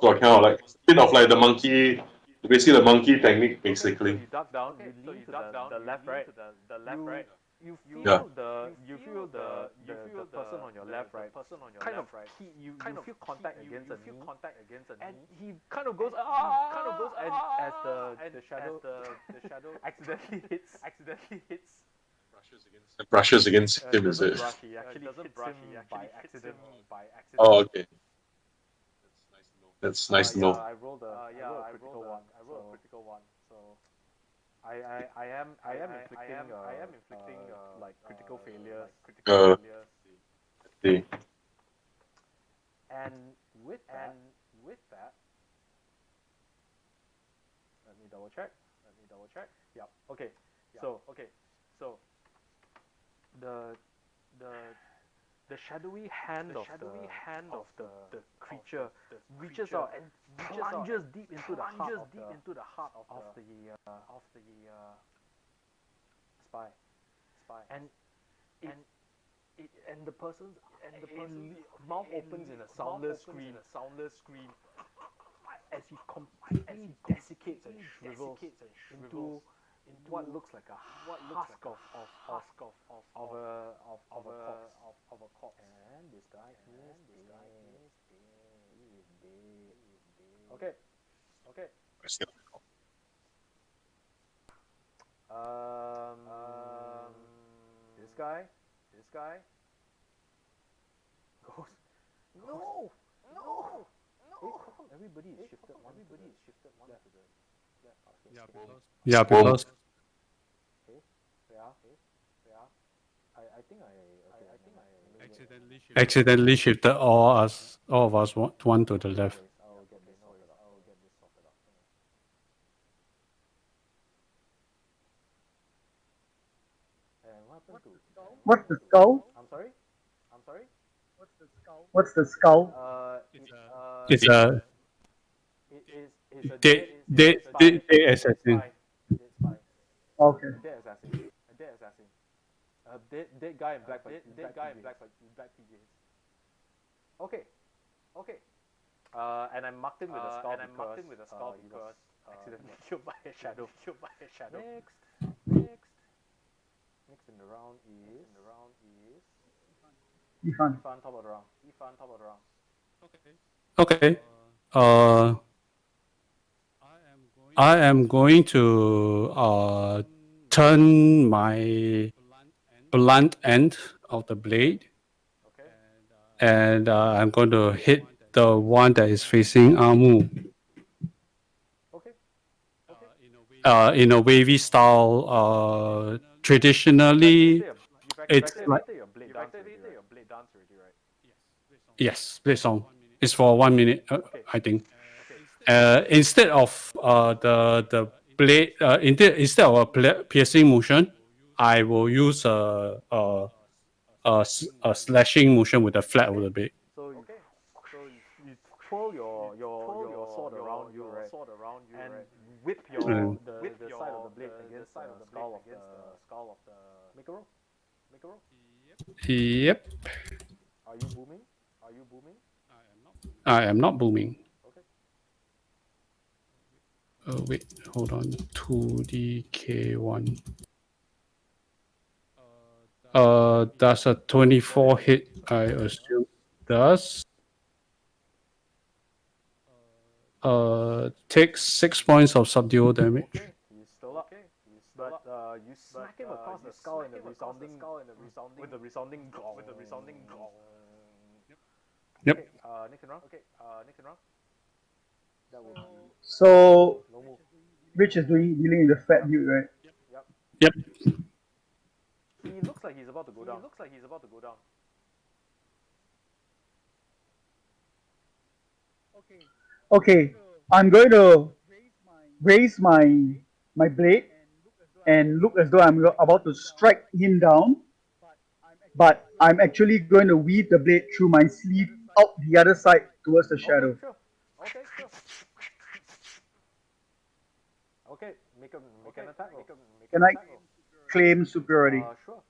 S3: So I kind of like bit of like the monkey, basically the monkey technique basically.
S1: So you duck down, you lean to the left, right? You feel
S3: Yeah.
S1: the person on your left, right? Kind of you feel contact against a knee, and he kind of goes and as the shadow accidentally hits.
S3: Brushes against him, is
S1: Doesn't
S3: it?
S1: brush. He actually hits him by accident.
S3: Oh, okay. That's nice to know.
S1: I rolled a critical one. So I am inflicting like critical failures.
S3: See.
S1: And with that, let me double check. Yeah. Okay. So the shadowy hand of the creature reaches out and plunges deep into the heart of the spy. And the person's mouth opens in a soundless scream as he completely desiccates and shrivels into what looks like a husk of a corpse. And this guy is dead. Okay. This guy goes, no. Hey, how come everybody is shifted one to the left?
S2: Yeah, because
S1: Okay. Yeah. I think I
S2: accidentally shifted all of us one to the left.
S1: I'll get this sorted out.
S4: What's the skull?
S1: I'm sorry.
S4: What's the skull?
S2: It's a
S1: It's a
S2: dead assassin.
S1: Dead spy.
S4: Okay.
S1: A dead assassin. A dead guy in black PJs. Okay. And I marked him with a skull because he was accidentally killed by a shadow. Next in the round is
S4: Yifan.
S1: Yifan top of the round.
S2: Okay. I am going to turn my blunt end of the blade,
S1: Okay.
S2: and I'm going to hit the one that is facing Amu.
S1: Okay.
S2: In a wavy style. Traditionally, it's like
S1: your blade dance already, right?
S2: yes, blade song. It's for 1 minute, I think. Instead of the blade, instead of a piercing motion, I will use a slashing motion with the flat of the blade.
S1: So you twirl your sword around you, right? And whip the side of the blade against the skull of the. Make a roll.
S2: Yep,
S1: Are you booming?
S2: I am not booming.
S1: Okay.
S2: Wait, hold on. 2DK1. That's a 24 hit, I assume. Does. Takes 6 points of subdual damage.
S1: Okay. He's still up. But you smack him across the skull with a resounding gong.
S2: Yep.
S1: Okay. Next round. That will be
S4: So
S1: no move.
S4: Rich is dealing with the fat dude, right?
S2: Yep.
S1: He looks like he's about to go down.
S4: Okay. I'm going to raise my blade and look as though I'm about to strike him down, but I'm actually going to weave the blade through my sleeve out the other side towards the shadow.
S1: Okay, sure. Okay, make an attack roll.
S4: Can I claim superiority?
S1: Sure.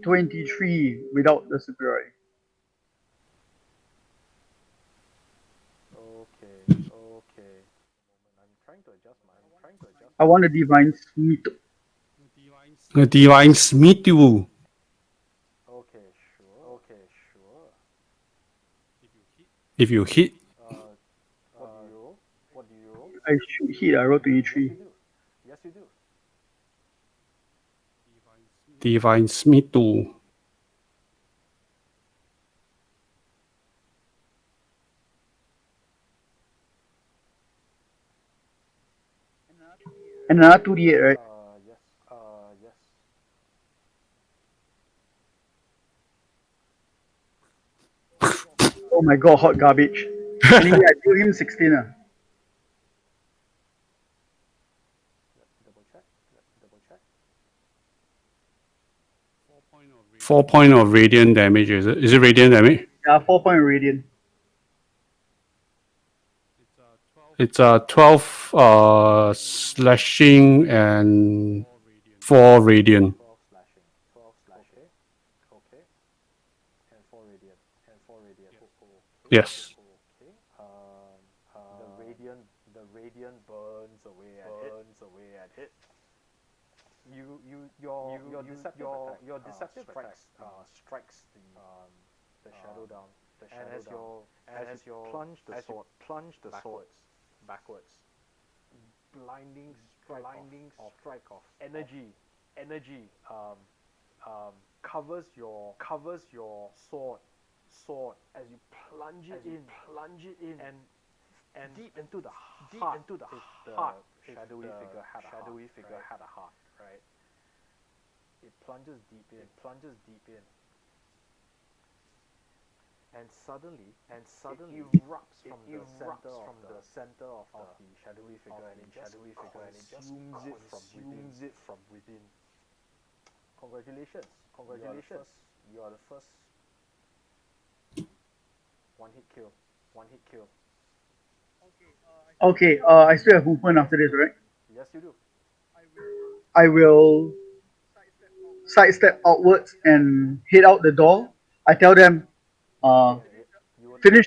S4: 23 without the superiority.
S1: Okay. I'm trying to adjust my.
S4: I want a divine smite.
S2: A divine smite you.
S1: Okay, sure.
S2: If you hit,
S1: What do you roll?
S4: I should hit. I rolled 23.
S1: Yes, you do.
S2: divine smite you.
S4: And another 2d8, right?
S1: Yes.
S4: Oh my god, hot garbage. Anyway, I blew him 16.
S1: Double check.
S2: 4 point of radiant damage, is it? Is it radiant damage?
S4: Yeah, 4-point radiant.
S2: It's 12 slashing and 4 radiant.
S1: 12 slashing. Okay. And 4 radiant.
S2: Yes.
S1: Okay. The radiant burns away at it. Your deceptive attack strikes the shadow down. And as you plunge the sword backwards, blinding strike of energy covers your sword as you plunge it in and deep into the heart. Shadowy figure had a heart, right? it plunges deep in, and suddenly it erupts from the center of the shadowy figure, and it just consumes it from within. Congratulations, you are the first one hit kill.
S4: Okay, I still have movement after this, right?
S1: Yes, you do.
S4: I will sidestep outwards and head out the door. I tell them,
S1: You will
S4: finish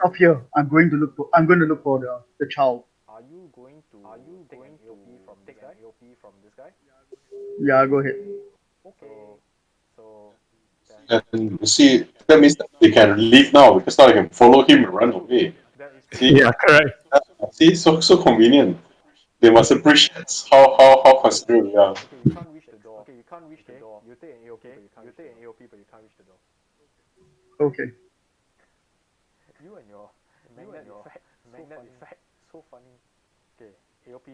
S4: off here. I'm going to look for the child.
S1: Are you going to take an AOP from this guy?
S4: Yeah, go ahead.
S1: Okay. So
S3: And you see, that means that they can leave now because now they can follow him and run away.
S1: that is
S3: See,
S2: Yeah, correct.
S3: see, so convenient. They must appreciate how considerate we are.
S1: okay. You can't reach the door. You take an AOP, but you can't reach the door.
S4: Okay.
S1: You and your magnet effect, so funny. Okay, AOP.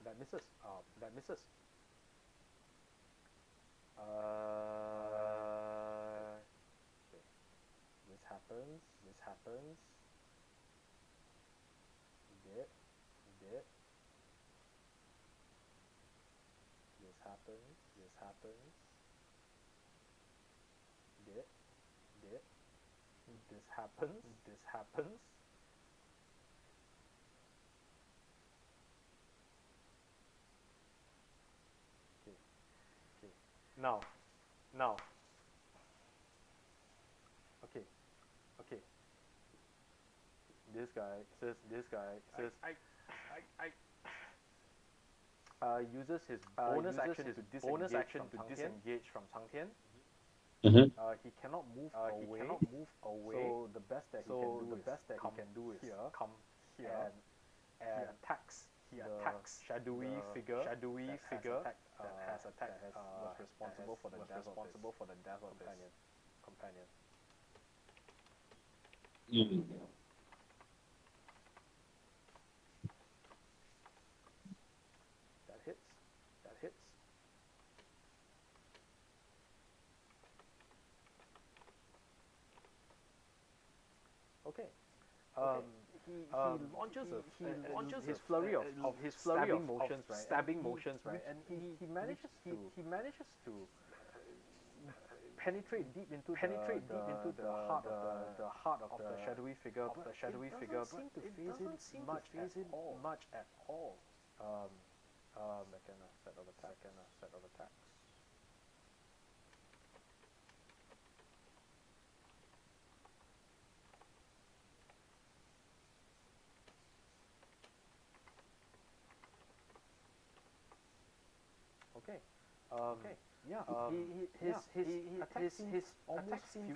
S1: That misses. Okay. This happens. Dead. This happens. Dead. This happens. Okay. Now. Okay. This guy says uses his bonus action to disengage from Cang Tian.
S3: Mm-hmm.
S1: He cannot move away. So the best that he can do is come here and attacks the shadowy figure that has attacked was responsible for the death of his companion.
S3: Mm.
S1: That hits. Okay. He launches his flurry of stabbing motions, right? And he manages to penetrate deep into the heart of the shadowy figure, but it doesn't seem to phase him much at all. Second set of attacks. Okay. Yeah. His attack seems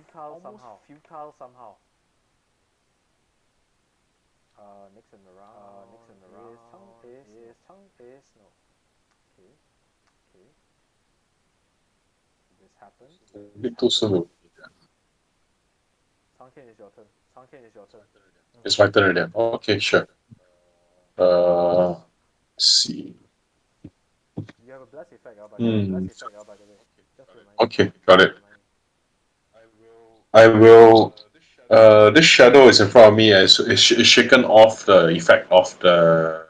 S1: futile somehow. Next in the round is no. Okay. This happens.
S3: A bit too soon.
S1: Cang Tian is your turn.
S3: It's my turn already. Okay, sure. Let's see.
S1: You have a blast effect, by the way. Just to remind you.
S3: Okay, got it. I will. This shadow is in front of me. It's shaken off the effect of the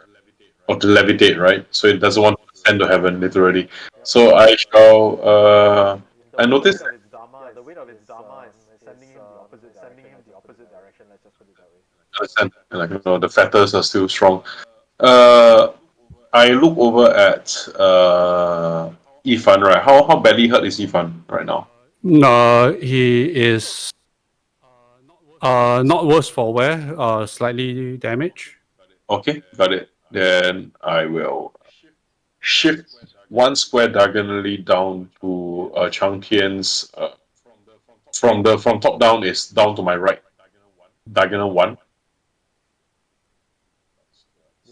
S3: levitate, right? So it doesn't want to ascend to heaven, literally. So I shall. I noticed.
S1: The weight of its dharma is sending him the opposite direction. Let's just put it that way.
S3: Understand? Like, the fetters are still strong. I look over at Yifan, right? How badly hurt is Yifan right now?
S2: No, he is not worse for wear, slightly damaged.
S3: Okay, got it. Then I will shift one square diagonally down to Cang Tian's. From top down is down to my right. Diagonal 1.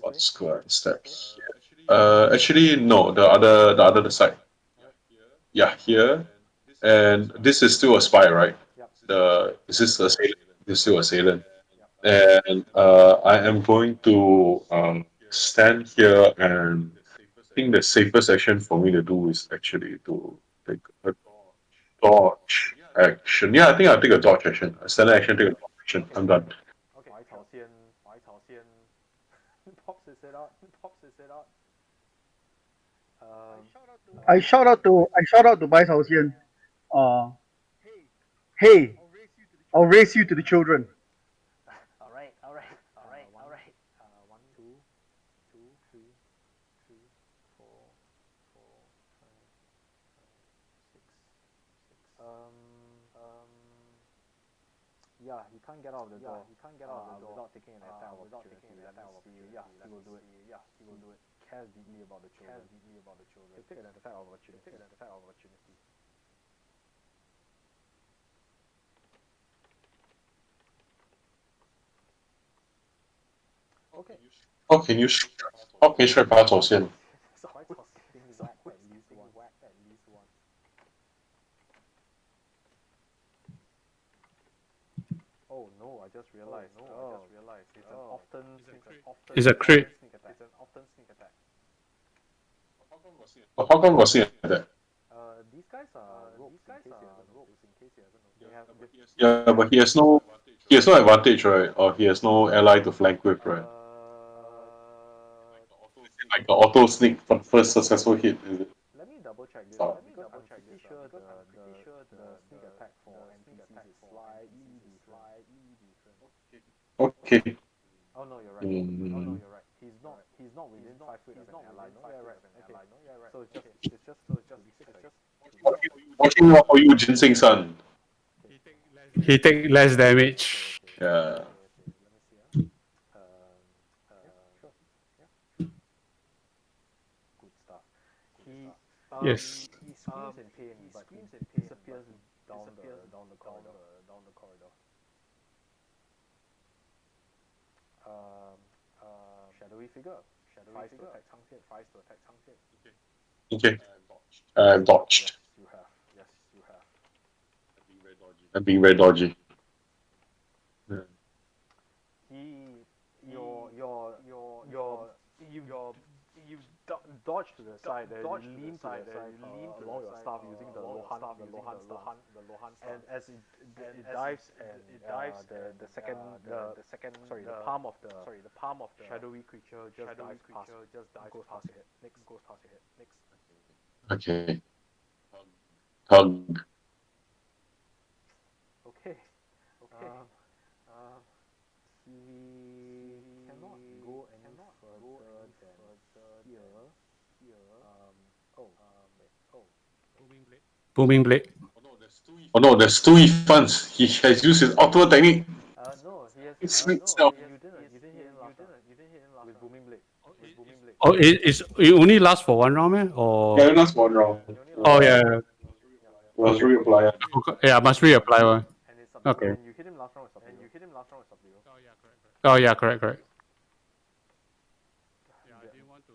S3: One square step here. Actually, no. The other side. Yeah, here. And this is still a spy, right? This is assailant. And I am going to stand here, and I think the safest action for me to do is actually to take a dodge action. Yeah, I think I'll take a dodge action. A standard action, take a dodge action. I'm done.
S1: Okay, 怀草仙 pops his head out. Pops his head out.
S4: I shout out to Bai Cao Xian. Hey, I'll raise you to the children.
S1: All right. One, two, three, four, five, six. Yeah, he can't get out of the door. Without taking an attack of opportunity. Yeah, he will do it. Cares deeply about the children. He'll take an attack of opportunity. Okay.
S3: How can you strike 八爪仙?
S1: Whack at least one. Oh no! I just realized. It's an often.
S2: It's a crit.
S1: It's an often sneak attack.
S3: How come got seen like that?
S1: These guys are ropes. In case you haven't noticed. They have.
S3: Yeah, but he has no advantage, right? Or he has no ally to flank with, right? Like the auto sneak for the first successful hit, is it?
S1: Let me double check this.
S3: Oh.
S1: Because I'm pretty sure the sneak attack for NPCs is slightly different.
S3: Okay.
S1: Oh no, you're right. He's not within 5 feet of an ally. No, you're right. Okay. So it's just.
S3: Watching out for you, Ginseng Sun.
S2: He take less damage.
S3: Yeah.
S1: Let me see. Sure. Yeah. Good stuff.
S2: Yes.
S1: He screams in pain, but he disappears down the corridor. Shadowy figure. Tries to attack Cang Tian.
S3: Okay. I've dodged.
S1: Yes, you have.
S3: I'm being very dodgy.
S1: You dodge to the side, you lean to the side, along your staff using the Lohan staff. And as it dives and the palm of the shadowy creature just dives past your head. Next.
S3: Okay. Hug.
S1: Okay. He cannot go any further than here.
S2: Booming blade.
S3: Oh no, there's two Yifans. He has used his ultimate technique.
S1: No, he has.
S3: It's itself.
S1: You didn't hit him last round. With booming blade.
S2: Oh, it only lasts for one round, man? Or
S3: Yeah, that's one round.
S2: oh yeah.
S3: Must reapply.
S2: Yeah, must reapply one. Okay.
S1: And you hit him last round with subdue.
S2: Oh yeah, correct.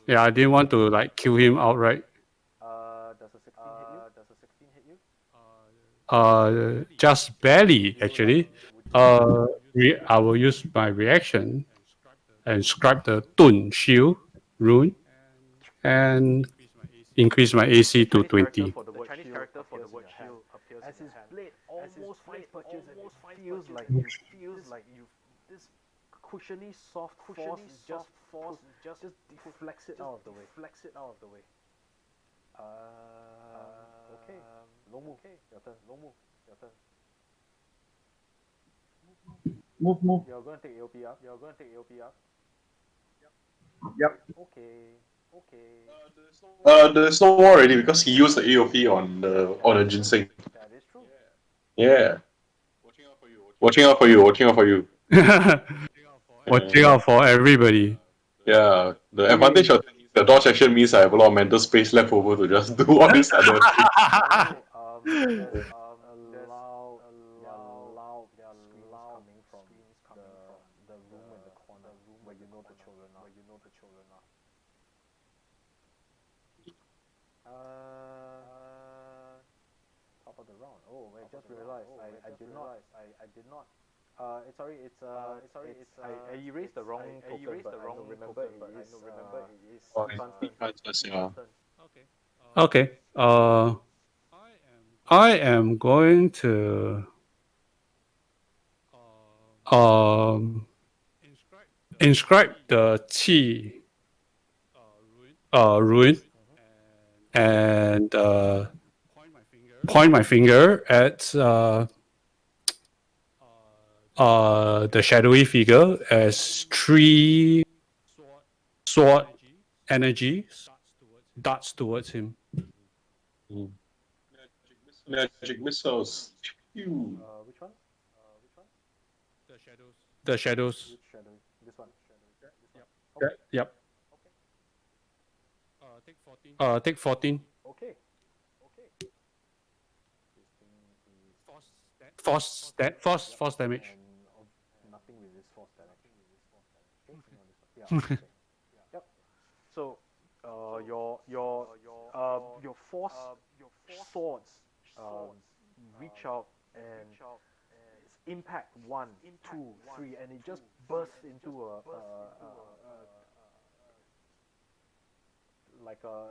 S2: Yeah, I didn't want to like kill him outright.
S1: Does a 16 hit you?
S2: Just barely actually. I will use my reaction and scribe the Dun Shield rune and increase my AC to 20.
S1: The Chinese character for the word shield appears as his blade almost finds purchase and it feels like you this cushiony soft force just deflects it out of the way. Okay. Lomu, your turn.
S4: Move.
S1: You're gonna take AOP up.
S4: Yep.
S1: Okay.
S3: There's no more already because he used the AOP on the ginseng.
S1: That is true.
S3: Yeah. Watching out for you.
S2: Watching out for everybody.
S3: Yeah. The advantage of the dodge action means I have a lot of mental space left over to just do all these other things.
S1: There's loud screams coming from the room in the corner where you know the children are. Top of the round. Oh, I just realized I did not I erased the wrong token, but I know remember it is
S3: Oh,
S1: Yifan's turn.
S3: yeah.
S2: Okay. I am going to inscribe the qi rune and point my finger at the shadowy figure as three sword energy darts towards him.
S3: Mm. Magic missiles. Phew.
S1: Which one?
S2: The shadows.
S1: Which shadow? This one.
S2: Yep. Take 14.
S1: Okay.
S2: Force damage.
S1: And nothing with this force damage. Okay, yeah. Okay. Yep. So, your force swords reach out and its impact 1, 2, 3, and it just bursts into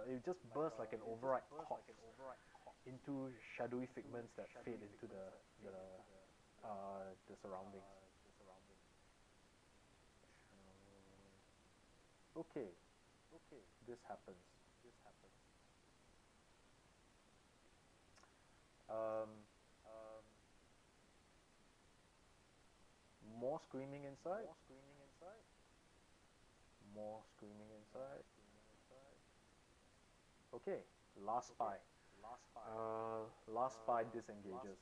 S1: it just bursts like an override corpse into shadowy figments that fade into the surroundings. Okay, this happens. More screaming inside. Okay, last spy. Last spy disengages.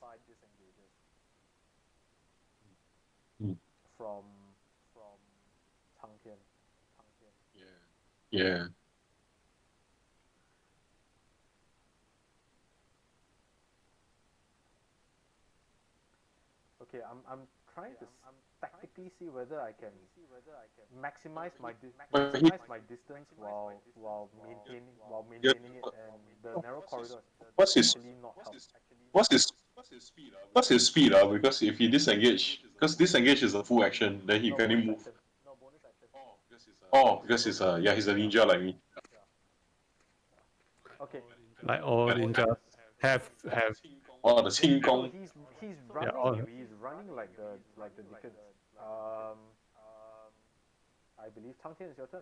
S1: From Cang Tian.
S3: Yeah.
S1: Okay, I'm trying to tactically see whether I can maximize my distance while maintaining it, and the narrow corridor
S3: What's his
S1: actually not help.
S3: what's his speed? Because if he disengage, because disengage is a full action, then he can move.
S1: No bonus action.
S3: Oh, because he's a ninja like me.
S1: Okay.
S2: Like all ninjas have.
S3: Oh, the
S1: No,
S3: Qing Gong.
S1: he's running. He's running like the Dickens. I believe Cang Tian is your turn.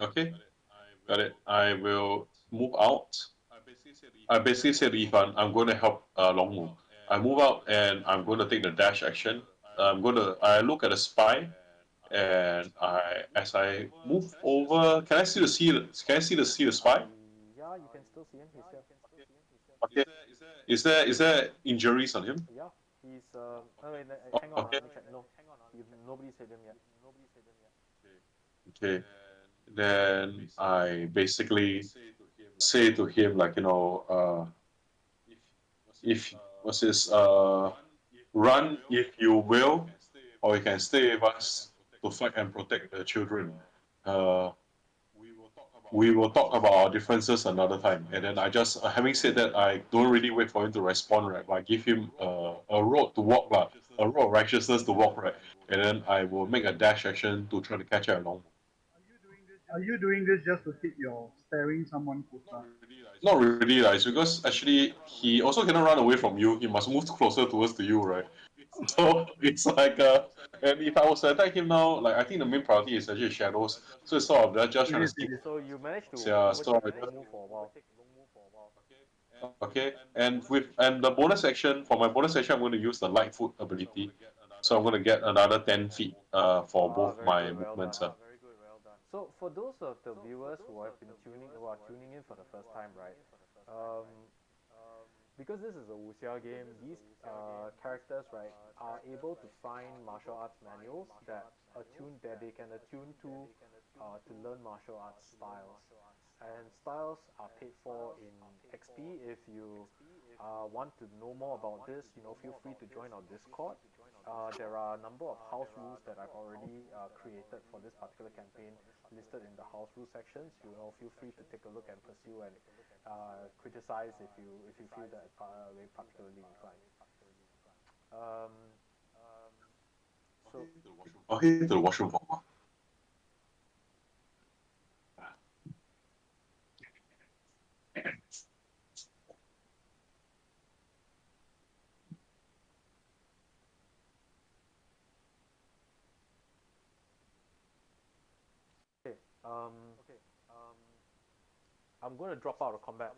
S3: Okay, got it. I will move out. I basically said Yifan, I'm going to help Long Mu. I move out and I'm going to take the dash action. I look at the spy, and as I move over, can I see the spy?
S1: Yeah, you can still see him. He's here.
S3: Okay. Is there injuries on him?
S1: Yeah, he's wait, hang on.
S3: Okay.
S1: Let me check. No, nobody's hit him yet.
S3: Okay. Then I basically say to him, like, if what's this run if you will, or you can stay with us to fight and protect the children. We will talk about our differences another time. And then I just, having said that, I don't really wait for him to respond, right? But I give him a road to walk, a road of righteousness to walk, right? And then I will make a dash action to try to catch her along.
S4: Are you doing this just to keep your sparing someone quota?
S3: Not really, it's because actually he also cannot run away from you. He must move closer towards to you, right? So it's like, and if I was to attack him now, like I think the main priority is actually shadows. So it's sort of that just trying to skip.
S1: So you managed to
S3: Yeah,
S1: overtake
S3: so
S1: Long Mu for a while.
S3: Okay, and the bonus action for my bonus action, I'm going to use the Lightfoot ability. So I'm going to get another 10 feet for both my movements.
S1: Very good, well done. So for those of the viewers who are tuning in for the first time, right? Because this is a wuxia game, these characters, right, are able to find martial arts manuals that they can attune to learn martial arts styles. And styles are paid for in XP. If you want to know more about this, feel free to join our Discord. There are a number of house rules that I've already created for this particular campaign, listed in the house rule sections. Feel free to take a look and pursue and criticize if you feel that way particularly inclined.
S3: Oh, head to the washroom for a while.
S1: I'm going to drop out of combat.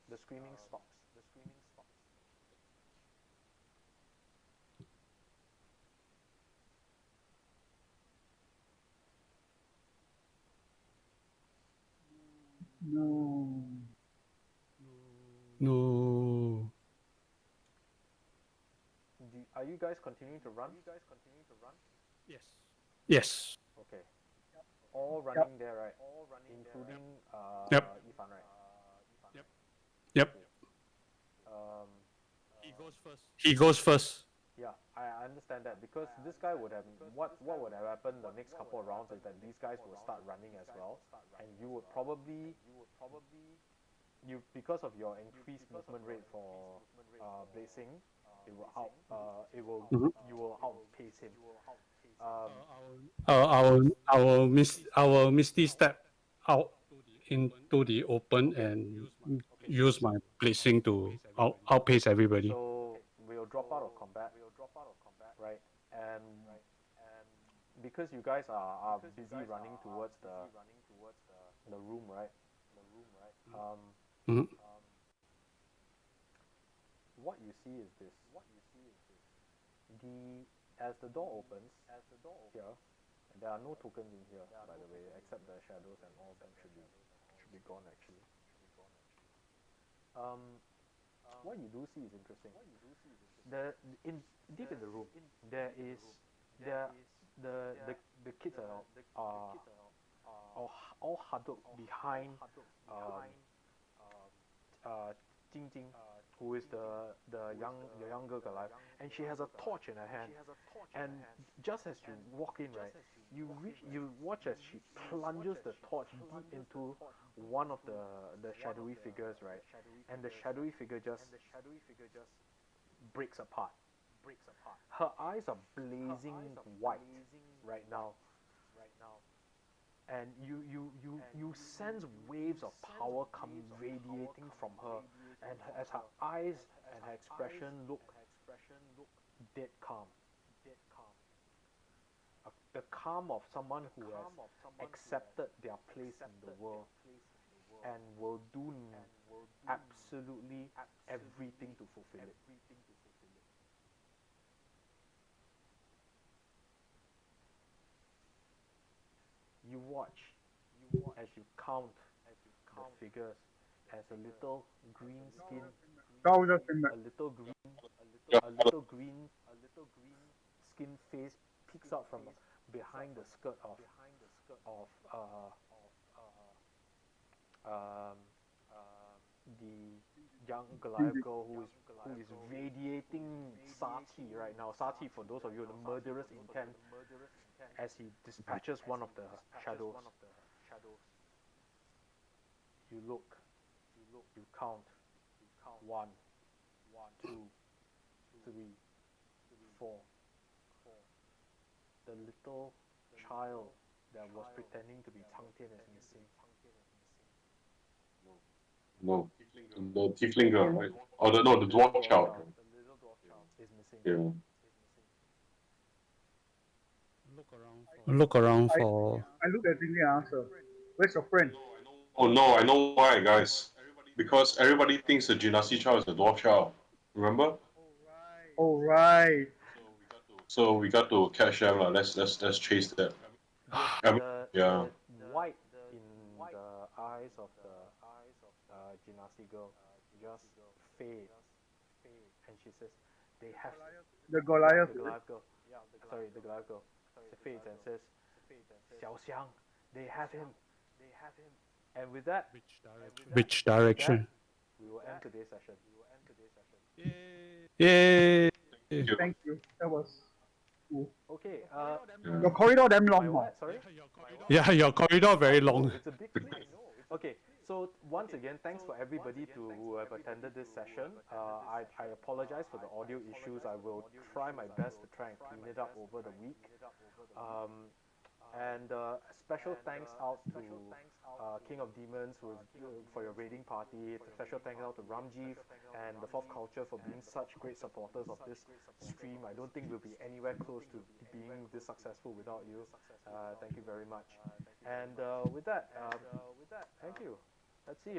S1: The screaming stops.
S4: No.
S2: No.
S1: Are you guys continuing to run?
S2: Yes. Yes.
S1: Okay. All running there, right? Including
S2: Yep.
S1: Yifan, right?
S2: Yep. He goes first.
S1: Yeah, I understand that because this guy would have what would have happened the next couple of rounds is that these guys will start running as well, and you would probably because of your increased movement rate for blazing, you will outpace him.
S2: I will misty step out into the open and use my blessing to outpace everybody.
S1: So we'll drop out of combat, right? And because you guys are busy running towards the room, right?
S2: Mhm.
S1: What you see is this. As the door opens here, and there are no tokens in here, by the way, except the shadows, and all of them should be gone actually. What you do see is interesting. Deep in the room, the kids are all huddled behind Jing Jing, who is the younger Goliath, and she has a torch in her hand. And just as you walk in, right, you watch as she plunges the torch deep into one of the shadowy figures, right, and the shadowy figure just breaks apart. Her eyes are blazing white right now, and you sense waves of power come radiating from her, and as her eyes and her expression look dead calm. The calm of someone who has accepted their place in the world and will do absolutely everything to fulfill it. You watch as you count the figures as a little green skin, a little green skin face peeks out from behind the skirt of the young Goliath girl who is radiating Sati right now. Sati, for those of you, the murderous intent, as he dispatches one of the shadows. You look, you count. 1, 2, 3, 4. The little child that was pretending to be Cang Tian is missing.
S3: No, the tiefling girl, right? Oh, the dwarf child.
S1: The little dwarf child is missing.
S3: Yeah.
S2: Look around for.
S4: I look at Jing and answer. Where's your friend?
S3: Oh no, I know why, guys. Because everybody thinks the Genasi child is a dwarf child. Remember?
S4: Oh right.
S3: So we got to catch them. Let's chase that.
S1: The white in the eyes of the Genasi girl just fades, and she says, "They have
S4: The Goliath.
S1: the Goliath girl. Sorry, the Goliath girl." She fades and says, "Xianxia, they have him." And with that,
S2: Which direction?
S1: we will end today's session.
S2: Yay!
S4: Thank you. That was cool.
S1: Okay.
S4: Your corridor damn long,
S1: My
S4: man.
S1: what? Sorry.
S2: Yeah, your corridor very long.
S1: It's a big place. Okay. So once again, thanks for everybody who have attended this session. I apologize for the audio issues. I will try my best to try and clean it up over the week. And special thanks out to King of Demons for your raiding party. Special thanks out to Ramjeev and the Fourth Culture for being such great supporters of this stream. I don't think we'll be anywhere close to being this successful without you. Thank you very much. And with that, thank you. Let's see if